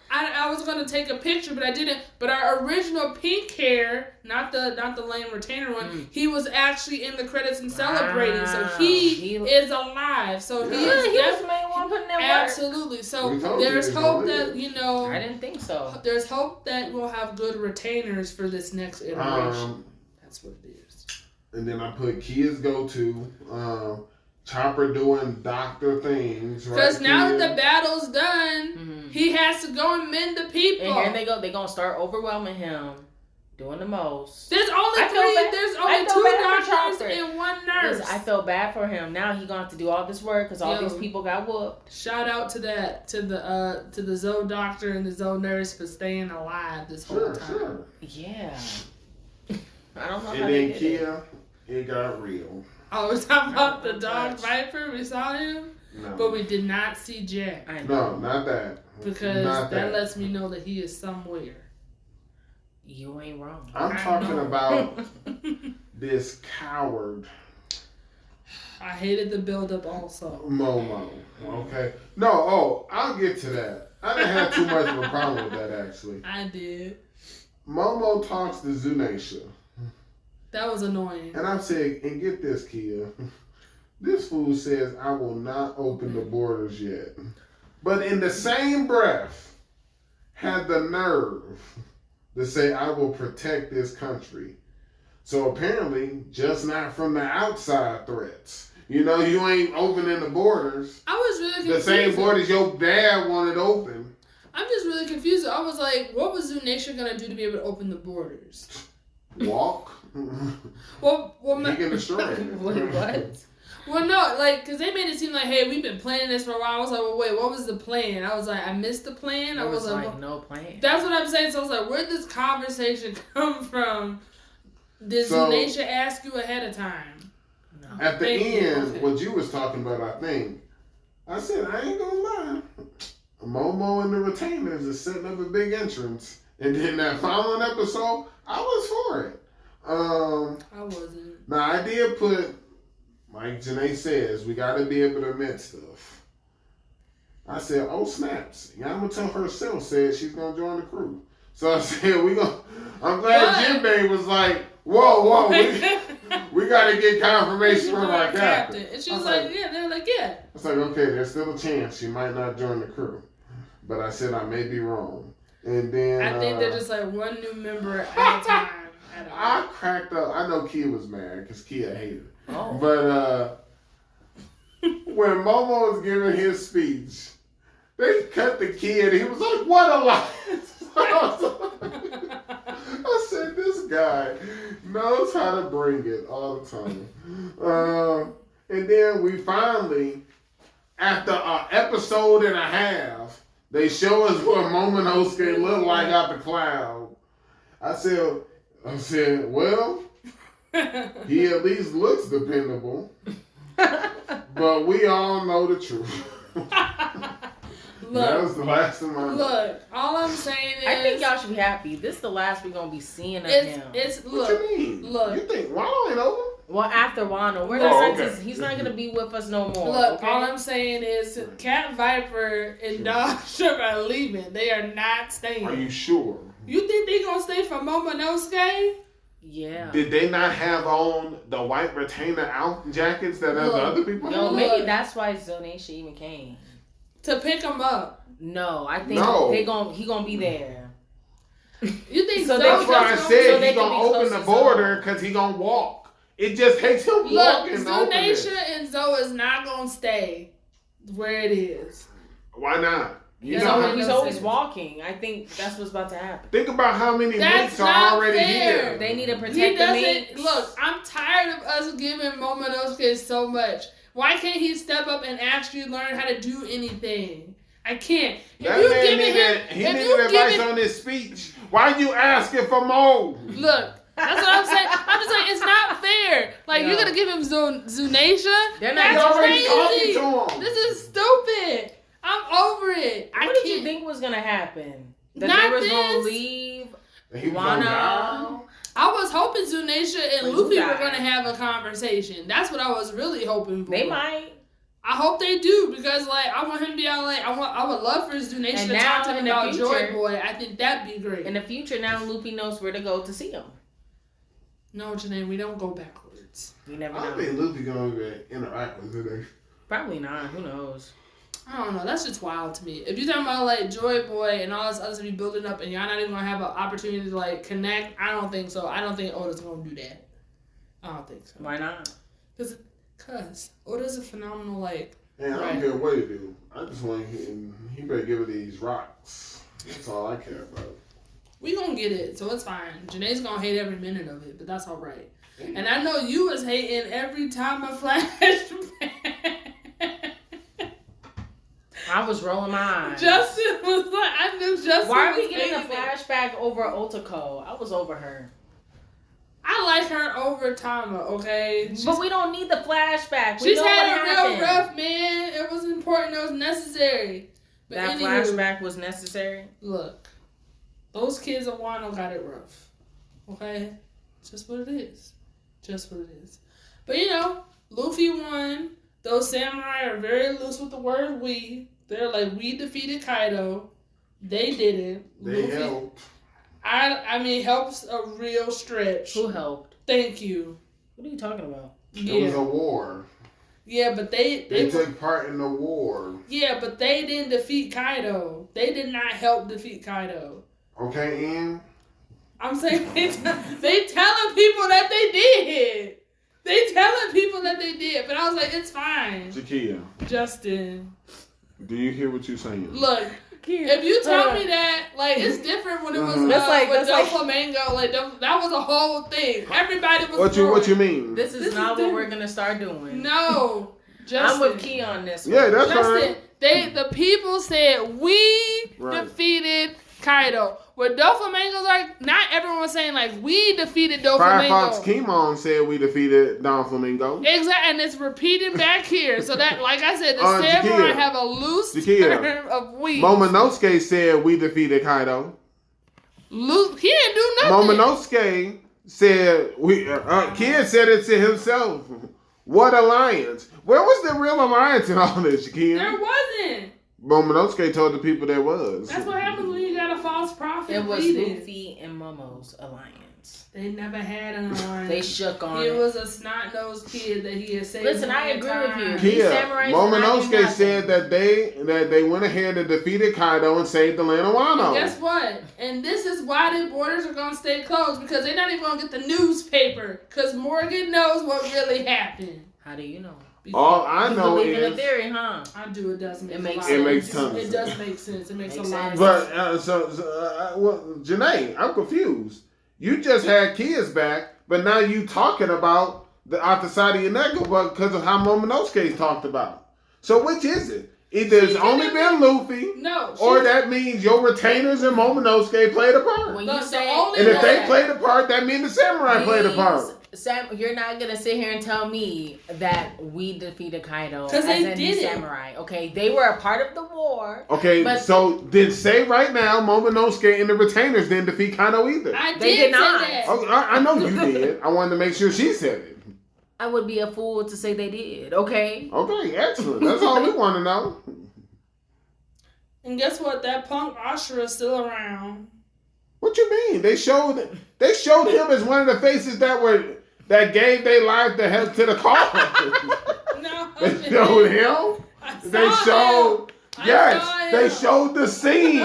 I was going to gonna take a picture, but I didn't. But our original pink hair, not the lame retainer one, he was actually in the credits and celebrating. So he is alive. So he is the main one putting in work. Absolutely. So there's hope that I didn't think so. There's hope that we'll have good retainers for this next iteration. That's what it is. And then I put Kia's go-to. Chopper doing doctor things. Because now that the battle's done, he has to go and mend the people. And here they go. They're going to start overwhelming him. Doing the most. There's only There's only 2 doctors and 1 nurse. Listen, I feel bad for him. Now he's going to have to do all this work because all these people got whooped. Shout out to the Zoe doctor and the Zoe nurse for staying alive this whole time. Sure. Yeah. I don't know and how they did Kia, it got real. Oh, we're talking about the dog Viper. We saw him, but we did not see Jack. No, not that. Because that lets me know that he is somewhere. You ain't wrong. I'm talking about this coward. I hated the build-up also. Momo. Okay. No, I'll get to that. I didn't have too much of a problem with that, actually. I did. Momo talks to Zunaisha. That was annoying. And I'm saying, and get this, Kia. This fool says, I will not open the borders yet. But in the same breath, had the nerve to say, I will protect this country. So apparently, just not from the outside threats. You ain't opening the borders. I was really confused. The same borders your dad wanted open. I'm just really confused. I was like, what was Zunaisha going to do to be able to open the borders? Walk? well, he can destroy it. What? Well, no, because they made it seem like, hey, we've been planning this for a while. I was like, well, wait, what was the plan? I was like, I missed the plan. I was like, no plan. That's what I'm saying. So I was like, where'd this conversation come from? Did Zunaisha ask you ahead of time? No. At the end, what you was talking about, I think, I said, I ain't gonna lie. Momo and the retainers is setting up a big entrance. And then that following episode, I was for it. I wasn't. Now, I did put, like Jenae says, we got to be able to admit stuff. I said, oh, snaps. Yamato herself said she's going to join the crew. So I said, I'm glad Jinbei was like, whoa, we got to get confirmation from our captain. And she was like, yeah. They're like, yeah. I was like, okay, there's still a chance she might not join the crew. But I said, I may be wrong. And then I think they're just like one new member at a time. I cracked up. I know Kia was mad because Kia hated it. Oh. But when Momo was giving his speech, they cut the kid. He was like, what a lie. I said, this guy knows how to bring it all the time. And then we finally, after an episode and a half, they show us what Momonosuke looked like out the cloud. I said, well, he at least looks dependable. But we all know the truth. That was the last of my Look, all I'm saying is, I think y'all should be happy. This is the last we're gonna be seeing of him. What you mean? Look, you think Wano ain't over? Well, after Wano, we're not. He's not gonna be with us no more. Look, all I'm saying is, Cat Viper and Dog Sugar are leaving. They are not staying. Are you sure? You think they gonna stay for Momonosuke? Yeah. Did they not have on the white retainer out jackets that the other people had? Maybe that's why Zunaisha even came. To pick him up. No, I think he gonna be there. You think so? That's why I said he gonna open the border because he gonna walk. It just takes him walking to open it. Zunaisha and Zoe is not gonna stay where it is. Why not? He's always walking. I think that's what's about to happen. Think about how many minks are already here. They need to protect the minks. Look, I'm tired of us giving Momonosuke so much. Why can't he step up and actually learn how to do anything? I can't. He needed advice on his speech. Why are you asking for more? Look, that's what I'm saying. I'm just saying, it's not fair. Like, you're going to give him Zunaisha? That's crazy. This is stupid. I'm over it. What did you think was going to happen? That they was going to leave Wano? I was hoping Zunaisha and Luffy were going to have a conversation. That's what I was really hoping for. They might. I hope they do because like I want him to be out. Like I would love for his Nation to talk to him about Joy Boy. I think that'd be great. In the future, now Luffy knows where to go to see him. No, Jenae, we don't go backwards. You never know. I think Luffy gonna interact with today. Probably not. Who knows? I don't know. That's just wild to me. If you're talking about like Joy Boy and all this other stuff you building up, and y'all not even gonna have an opportunity to like connect, I don't think so. I don't think Oda's gonna do that. I don't think so. Why not? Cause Oda's a phenomenal like. Man, I don't care what he do. I just want he better give her these rocks. That's all I care about. We gonna get it, so it's fine. Janae's gonna hate every minute of it, but that's all right. And I know you was hating every time a flashback. I was rolling my eyes. Justin was like, I knew Justin. Why are we getting a flashback over Otako? I was over her. I like her over Tama, okay? But we don't need the flashback. She's had a real rough, man. It was important. It was necessary. But that flashback was necessary? Look, those kids at Wano got it rough, okay? Just what it is. Just what it is. But, you know, Luffy won. Those samurai are very loose with the word we. They're like, we defeated Kaido. They didn't. They helped. I mean, helps a real stretch. Who helped? Thank you. What are you talking about? It was a war. Yeah, but they took part in the war. Yeah, but they didn't defeat Kaido. They did not help defeat Kaido. Okay, Ian? I'm saying they telling people that they did. They telling people that they did. But I was like, it's fine. Jakia. Justin. Do you hear what you're saying? Look. If you tell me that, like, it's different when it was with Doflamingo. Like, that was a whole thing. Everybody was What you mean? This is not what we're going to start doing. No. Justin. I'm with Key on this one. Yeah, that's Justin, right. The people said, we defeated Kaido. Where Doflamingo's like, not everyone was saying, like, we defeated Doflamingo. Firefox Kimon said we defeated Doflamingo. Exactly, and it's repeating back here. So that, like I said, the samurai have a loose term of we. Momonosuke said we defeated Kaido. He didn't do nothing. Momonosuke said, Kid said it to himself. What alliance? Where was the real alliance in all this, Kid? There wasn't. Momonosuke told the people there was. That's what happens when you got a false prophet. It was Luffy and Momo's alliance. They never had an alliance. They shook on it. He was a snot-nosed kid that he had saved. Listen, I agree with you. Momonosuke said that they went ahead and defeated Kaido and saved the land of Wano. And guess what? And this is why the borders are going to stay closed, because they're not even going to get the newspaper, because Morgan knows what really happened. How do you know? All I know is in a theory, huh? I do. It does make sense. It makes tons. It does make sense. It makes a lot of sense. But Jenae, I'm confused. You just had kids back, but now you talking about the other side of your neck because of how Momonosuke talked about. So which is it? Either it's only been Luffy, or that means your retainers and Momonosuke played a part. When you say, and if they played a part, that means the samurai played a part. Sam, you're not gonna sit here and tell me that we defeated Kaido because they did samurai. Okay, they were a part of the war. Okay, so then say right now, Momonosuke and the retainers didn't defeat Kaido either. They did not. Okay, I know you did. I wanted to make sure she said it. I would be a fool to say they did. Okay. Okay, excellent. That's all we want to know. And guess what? That punk Ashura is still around. What you mean? They showed him as one of the faces that gave their life to help to the cause. No, they showed him. They showed the scene.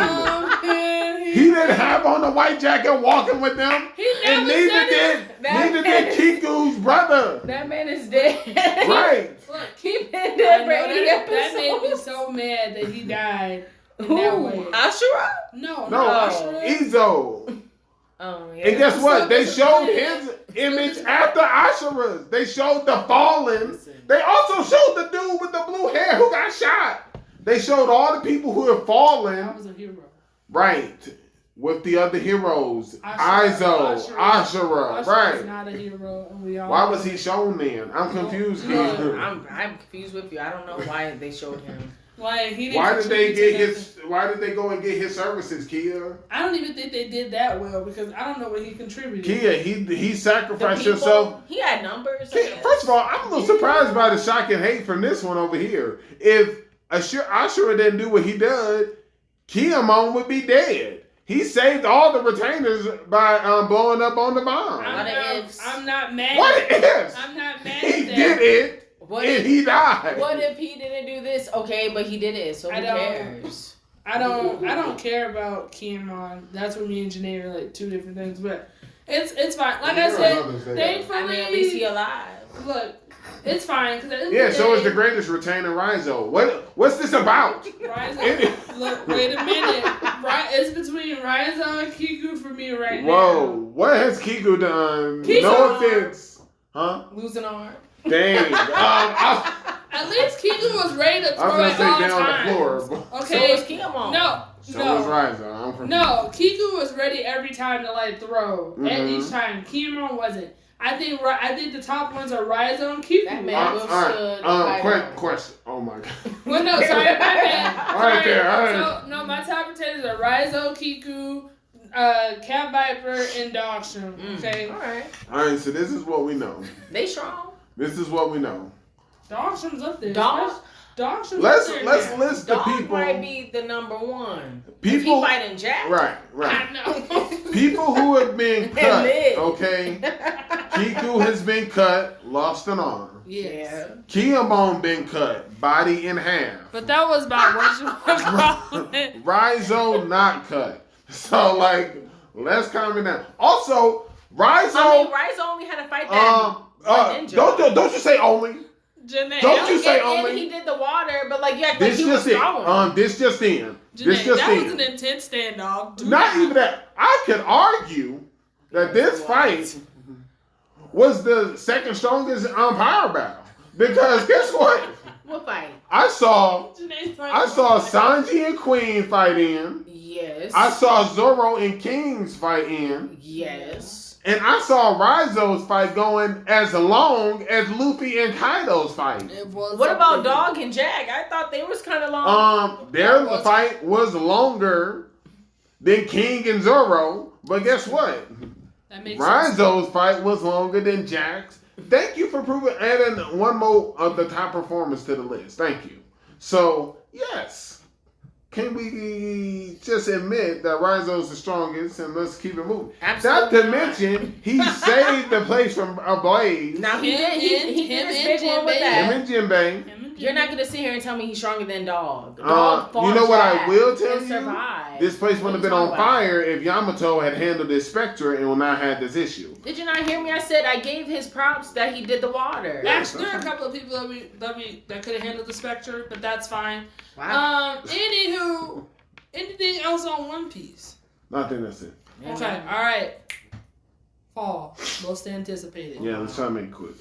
He didn't have on the white jacket walking with them, and neither did Kiku's brother. That man is dead. Right. Look, keep it dead for 80 episodes. That made me so mad that he died. Who? Ashura? No, Ashura. Izo. Oh, yeah. And guess what? They showed his image after Ashura's. They showed the fallen. They also showed the dude with the blue hair who got shot. They showed all the people who have fallen. That was a hero. Right. With the other heroes. Ashura. Right. Not a hero. Why was he shown then? I'm confused. I'm confused with you. I don't know why they showed him. Like he didn't. Why did they get his? Why did they go and get his services, Kia? I don't even think they did that well because I don't know what he contributed. Kia, he sacrificed himself. He had numbers. First of all, I'm a little surprised by the shock and hate from this one over here. If Ashura didn't do what he did, Kiyamon would be dead. He saved all the retainers by blowing up on the bomb. I'm not mad. What ifs? I'm not mad. He did it. And he died. What if he didn't do this? Okay, but he did it, so who cares? I don't care about Kiyamon. That's what me and Jenae are like two different things, but it's fine. Like I said, thankfully, at least he alive. Look, it's fine. So is the greatest retainer Raizo. What's this about? Raizo. Look, wait a minute. It's between Raizo and Kiku for me right now. Whoa, what has Kiku done? No offense, huh? Lose an arm. Dang. At least Kiku was ready to throw at all times. The floor. Okay. So was Kiyamon. So was Raizo. No, Kiku was ready every time to like throw. At each time, Kiyamon wasn't. I think the top ones are Raizo and Kiku. That man quick question. Oh my god. Well, no, sorry, my bad. All right, there. So no, my top retainers are Raizo, Kiku, Cat Viper, and Dogstrom. Okay. All right. All right. So this is what we know. They strong. This is what we know. Dogstrom's up there. Let's list the people. Dog might be the number one. People he fighting Jack. Right. I know. People who have been cut. Okay. Kiku has been cut, lost an arm. Yes. Kiyamon been cut, body in half. But that was about what you were calling it. Raizo not cut. So let's calm down. Also, Raizo. Raizo only had to fight that. Don't you say only. Jenae, don't you say only. And he did the water, but you act like he was strong. This just in. That was an intense standoff. Not even that. I could argue that this fight was the second strongest power battle. Because guess what? What fight? I saw Sanji and Queen fight in. Yes. I saw Zoro and King's fight in. Yes. And I saw Raizo's fight going as long as Luffy and Kaido's fight. What about Dog and Jack? I thought they was kind of long. Their fight was longer than King and Zoro. But guess what? Raizo's fight was longer than Jack's. Thank you for adding one more of the top performers to the list. Thank you. So, yes. Can we just admit that Raizo's the strongest and let's keep it moving? Absolutely. Not to mention, he saved the place from a blaze. Now he did his big one with that. Him and Jinbei. You're not going to sit here and tell me he's stronger than Dog. Dog you know what I will tell you? Survived. This place wouldn't have been on fire if Yamato had handled this Spectre and would not had this issue. Did you not hear me? I said I gave his props that he did the water. Actually, there are a couple of people that could have handled the Spectre, but that's fine. Wow. Anywho, anything else on One Piece? Nothing, that's it. Okay, all right. Fall, most anticipated. Yeah, let's try to make it quick.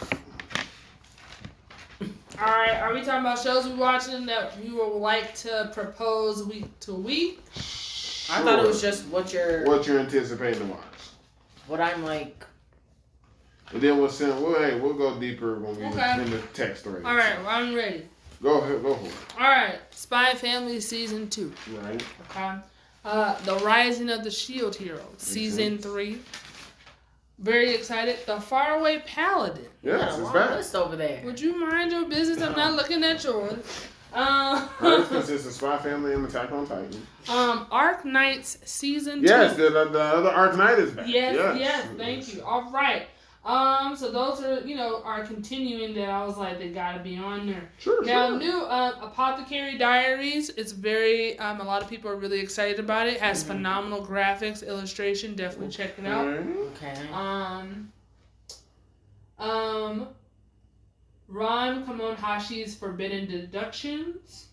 All right, are we talking about shows we're watching that you would like to propose week to week? Sure. I thought it was just what you're anticipating to watch. What I'm like. And then we'll go deeper when we in the text already. All right, well, I'm ready. Go ahead, go for it. All right, Spy Family Season 2. Right. Okay. The Rising of the Shield Hero Season 3. Very excited. The Faraway Paladin. Yes, it's back. List over there. Would you mind your business? I'm not looking at yours. This consists of Spy Family and Attack on Titan. Arc Knights Season 2. Yes, the other Arc Knight is back. Yes, thank you. All right. So those are continuing that I was like, they gotta be on there. Sure. New Apothecary Diaries. It's very a lot of people are really excited about it. It has phenomenal graphics, illustration. Definitely check it out. Okay. Ron Kamonhashi's Forbidden Deductions.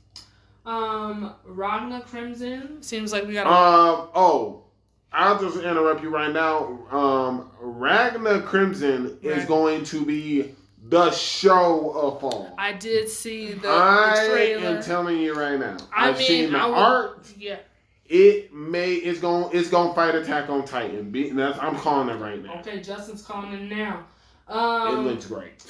Ragna Crimson. Seems like we got. I'll just interrupt you right now. Ragna Crimson is going to be the show of fall. I did see the trailer. I am telling you right now. I've seen the art. Yeah. It's gonna fight Attack on Titan. I'm calling it right now. Okay, Justin's calling it now. It looks great.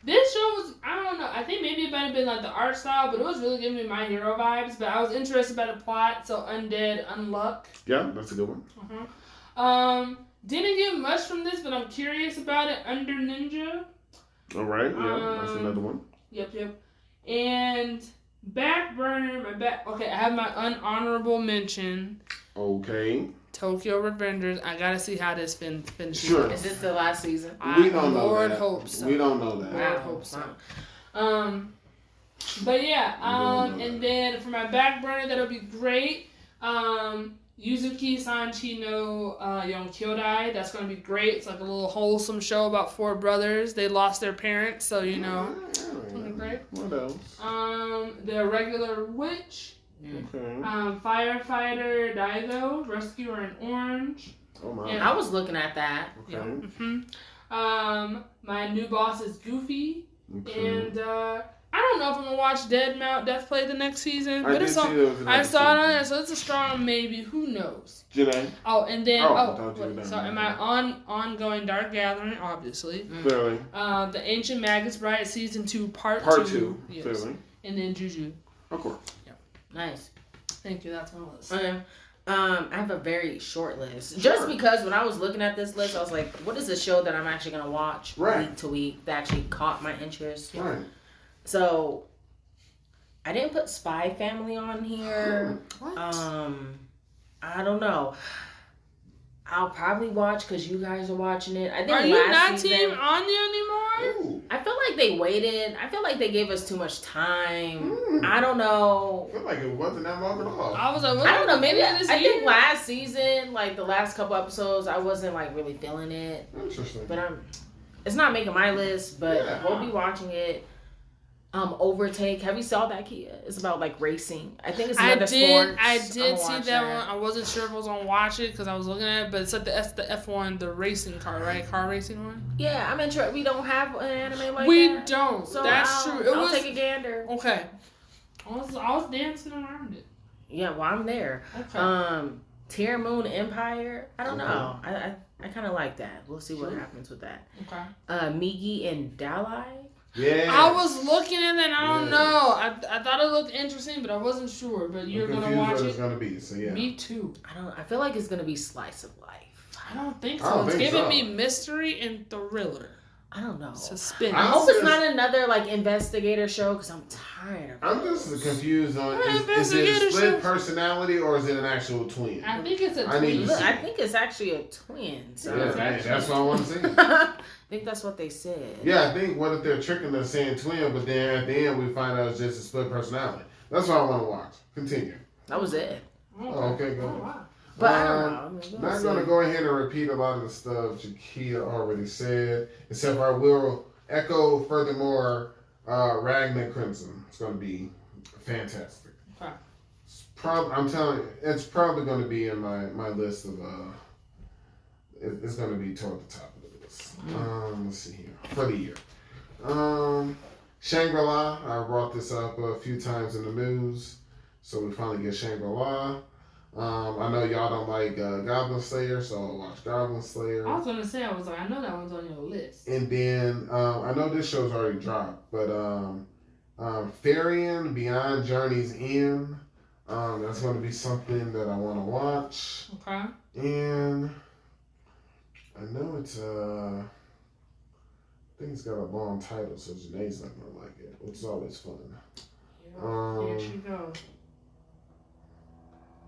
This show was, I don't know, I think maybe it might have been like the art style, but it was really giving me My Hero vibes. But I was interested by the plot, so Undead Unluck. Yeah, that's a good one. Didn't get much from this, but I'm curious about it. Under Ninja. All right, yeah, that's another one. Yep. And back burner, okay, I have my unhonorable mention. Okay. Tokyo Revengers. I gotta see how this finishes. Sure. Is this the last season? We don't know Lord that. hope so. We don't know that. Lord hope so. But yeah, and then for my back burner, that'll be great. Yuzuki Sanchi no Yonkyodai. That's gonna be great. It's like a little wholesome show about 4 brothers. They lost their parents, so you know. Great. What else? The Regular Witch. Okay. Firefighter Daigo, Rescuer in Orange. Oh my. I was looking at that. Okay. Yeah. My new boss is Goofy. Okay. And I don't know if I'm gonna watch Death Play the next season. But I saw it on there, so it's a strong maybe. Who knows? Jenae. Oh, and then am I ongoing Dark Gathering, obviously. Clearly. The Ancient Magus Bride season 2 part 2. Yes. Clearly. And then Juju. Of course. Nice. Thank you. That's my list. I have a very short list. Just because when I was looking at this list, I was like, what is a show that I'm actually going to watch week to week that actually caught my interest? Right. So, I didn't put Spy Family on here. What? I don't know. I'll probably watch because you guys are watching it. I think are you not season, Team Anya anymore? Ooh. I feel like they waited. I feel like they gave us too much time. I don't know. I feel like it wasn't that long at all. I was like, I don't know. Maybe I think last season, like the last couple episodes, I wasn't like really feeling it. Interesting. But it's not making my list. But we'll be watching it. Overtake. Have you saw that, Kia? It's about like racing. I think it's another sport. I did see that one. I wasn't sure if I was gonna watch it because I was looking at it, but it's like the F1, the racing car, right? Car racing one. Yeah, I'm interested. We don't have an anime like we that. We don't. So that's true. I'll take a gander. Okay. I was dancing around it. Yeah, well, I'm there. Okay. Tier Moon Empire. I don't know. I kind of like that. We'll see what happens with that. Okay. Migi and Dalai. Yeah. I was looking at it and I don't know. I thought it looked interesting, but I wasn't sure. But you're gonna watch it. It's gonna be, so yeah. Me too. I feel like it's gonna be slice of life. I don't think so. It's giving me mystery and thriller. I don't know. Suspense. I hope it's not another like investigator show because I'm tired of it. I'm just confused on is it a split personality or is it an actual twin? I think it's a twin. I think it's actually a twin. So that's what I want to see. I think that's what they said. Yeah, I think what if they're tricking us saying twin, but then at the end we find out it's just a split personality. That's what I want to watch. Continue. That was it. Oh, okay, go ahead. Wow. But I don't know. Not going to go ahead and repeat a lot of the stuff Jakia already said, except I will echo furthermore Ragnar Crimson. It's going to be fantastic. Okay. I'm telling you, it's probably going to be in my list of, it's going to be toward the top of the list. Let's see here. For the year. Shangri-La, I brought this up a few times in the news, so we finally get Shangri-La. I know y'all don't like Goblin Slayer, so I'll watch Goblin Slayer. I was gonna say, I know that one's on your list. And then I know this show's already dropped, but Farian Beyond Journey's End. That's gonna be something that I want to watch. Okay. And I know it's I think it's got a long title, so Janae's not gonna like it, which is always fun. Here she goes.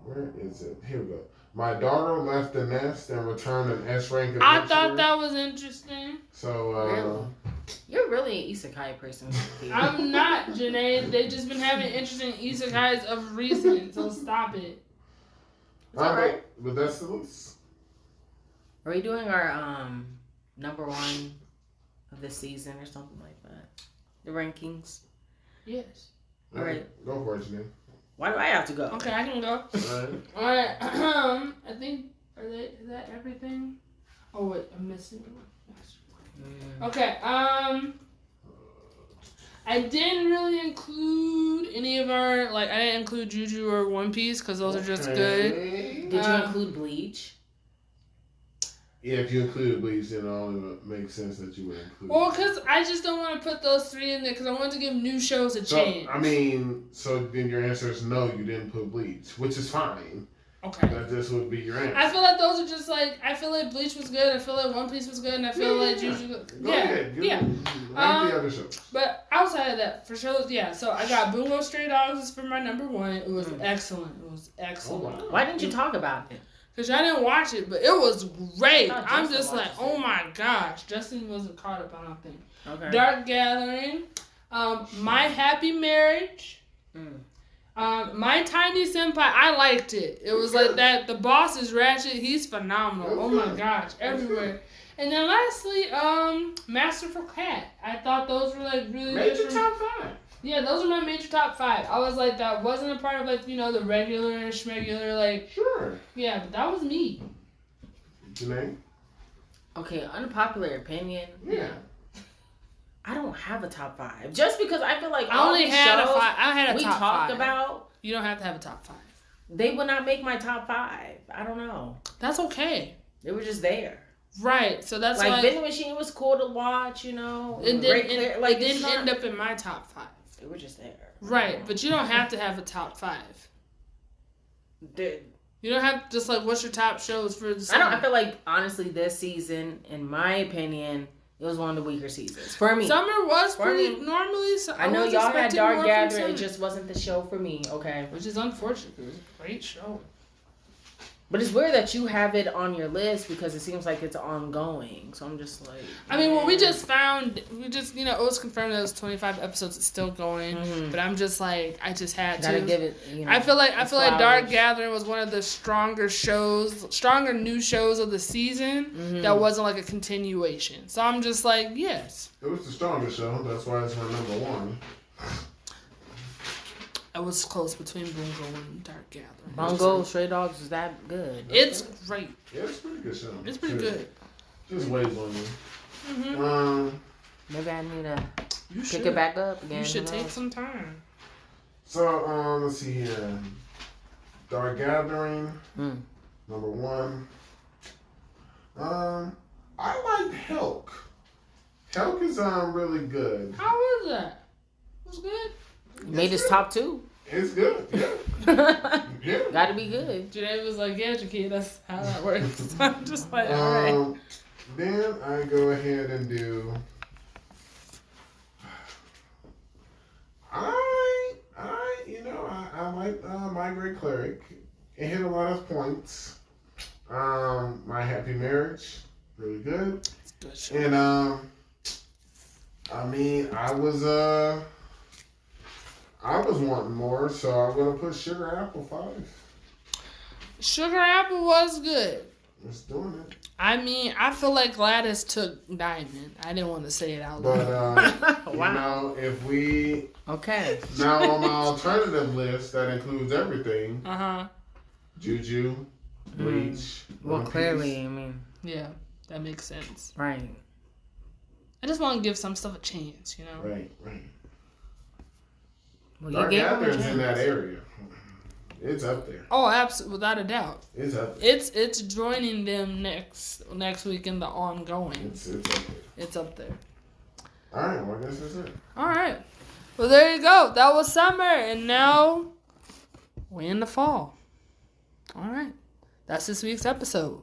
Where is it? Here we go. My daughter left the nest and returned an S-rank adventure. I thought that was interesting. So, You're really an isekai person. I'm not, Jenae. They've just been having interesting isekais of recent, so stop it. It's alright. But that's the list. Are we doing our number one of the season or something like that? The rankings? Yes. All right. Go for it, Jenae. Why do I have to go? Okay, I can go. All right. I think, is that everything? Oh, wait, I'm missing one. Okay, I didn't really include any of our, I didn't include Juju or One Piece because those are just good. Did you include Bleach? if you included Bleach, then it only makes sense that you would include. Well, because I just don't want to put those 3 in there because I want to give new shows a chance. So then your answer is no, you didn't put Bleach, which is fine. Okay. That just would be your answer. I feel like those are just like, I feel like Bleach was good, I feel like One Piece was good, and I feel like Jujutsu. Go ahead. Like the other shows. But outside of that, for sure, yeah. So I got Bungo Stray Dogs for my number 1. It was excellent. It was excellent. Oh, wow. Why didn't you talk about it? Because I didn't watch it, but it was great. I'm just like, oh my gosh. Justin wasn't caught up, I don't think. Okay. Dark Gathering. My Happy Marriage. My Tiny Senpai. I liked it. It was like that. The boss is ratchet. He's phenomenal. Oh my gosh. Everywhere. And then lastly, Masterful Cat. I thought those were like really major top 5. Yeah, those are my major top 5. I was like, that wasn't a part of like, the regular schmegular, like. Sure. Yeah, but that was me. Jenae? Okay, unpopular opinion. Yeah. I don't have a top 5. Just because I feel like I only had a 5. I had a we top 5. We talked about. You don't have to have a top 5. They would not make my top 5. I don't know. That's okay. They were just there. Right, so that's like Vending Machine was cool to watch, It didn't end up in my top 5. They were just there. Right, but you don't have to have a top 5. You don't have to, just like, what's your top shows for the summer? I feel like, honestly, this season, in my opinion, it was one of the weaker seasons. For me. Summer was pretty normally. I know y'all had Dark Gathering. It just wasn't the show for me, okay? Which is unfortunate. It was a great show. But it's weird that you have it on your list because it seems like it's ongoing. So I'm just like... I mean, well, we just, it was confirmed that it was 25 episodes. It's still going. Mm-hmm. But I'm just like, I just had to. Gotta give it, I feel like Dark Gathering was one of the stronger new shows of the season that wasn't like a continuation. So I'm just like, yes. It was the strongest show. That's why it's my number 1. I was close between Bungo and Dark Gathering. Bungo Stray Dogs is that good? It's great. Yeah, it's a pretty good show. It's pretty good. Just weighs on you. Mm-hmm. Maybe I need to pick it back up again. You should take some time. So, let's see here. Dark Gathering, number 1. I like Helk. Helk is really good. How was that? It was good. Made his top 2. It's good. Yeah. Yeah. Gotta be good. Jenae was like, yeah, Jakia, that's how that works. I'm just like, all right. Then I go ahead and do. I like My Great Cleric. It hit a lot of points. My Happy Marriage, really good. It's good show. And I was wanting more, so I'm gonna put Sugar Apple 5. Sugar Apple was good. It's doing it. I mean, I feel like Gladys took Diamond. I didn't want to say it out loud. But wow. If we now on my alternative list that includes everything. Juju, Bleach. Well, clearly, I mean. Yeah, that makes sense. Right. I just want to give some stuff a chance, Right. Well, Dark Gathering's in that area. It's up there. Oh, absolutely, without a doubt. It's up there. It's joining them next week in the ongoing. It's up there. It's up there. All right, well, I guess that's it. All right. Well, there you go. That was summer, and now we're in the fall. All right. That's this week's episode.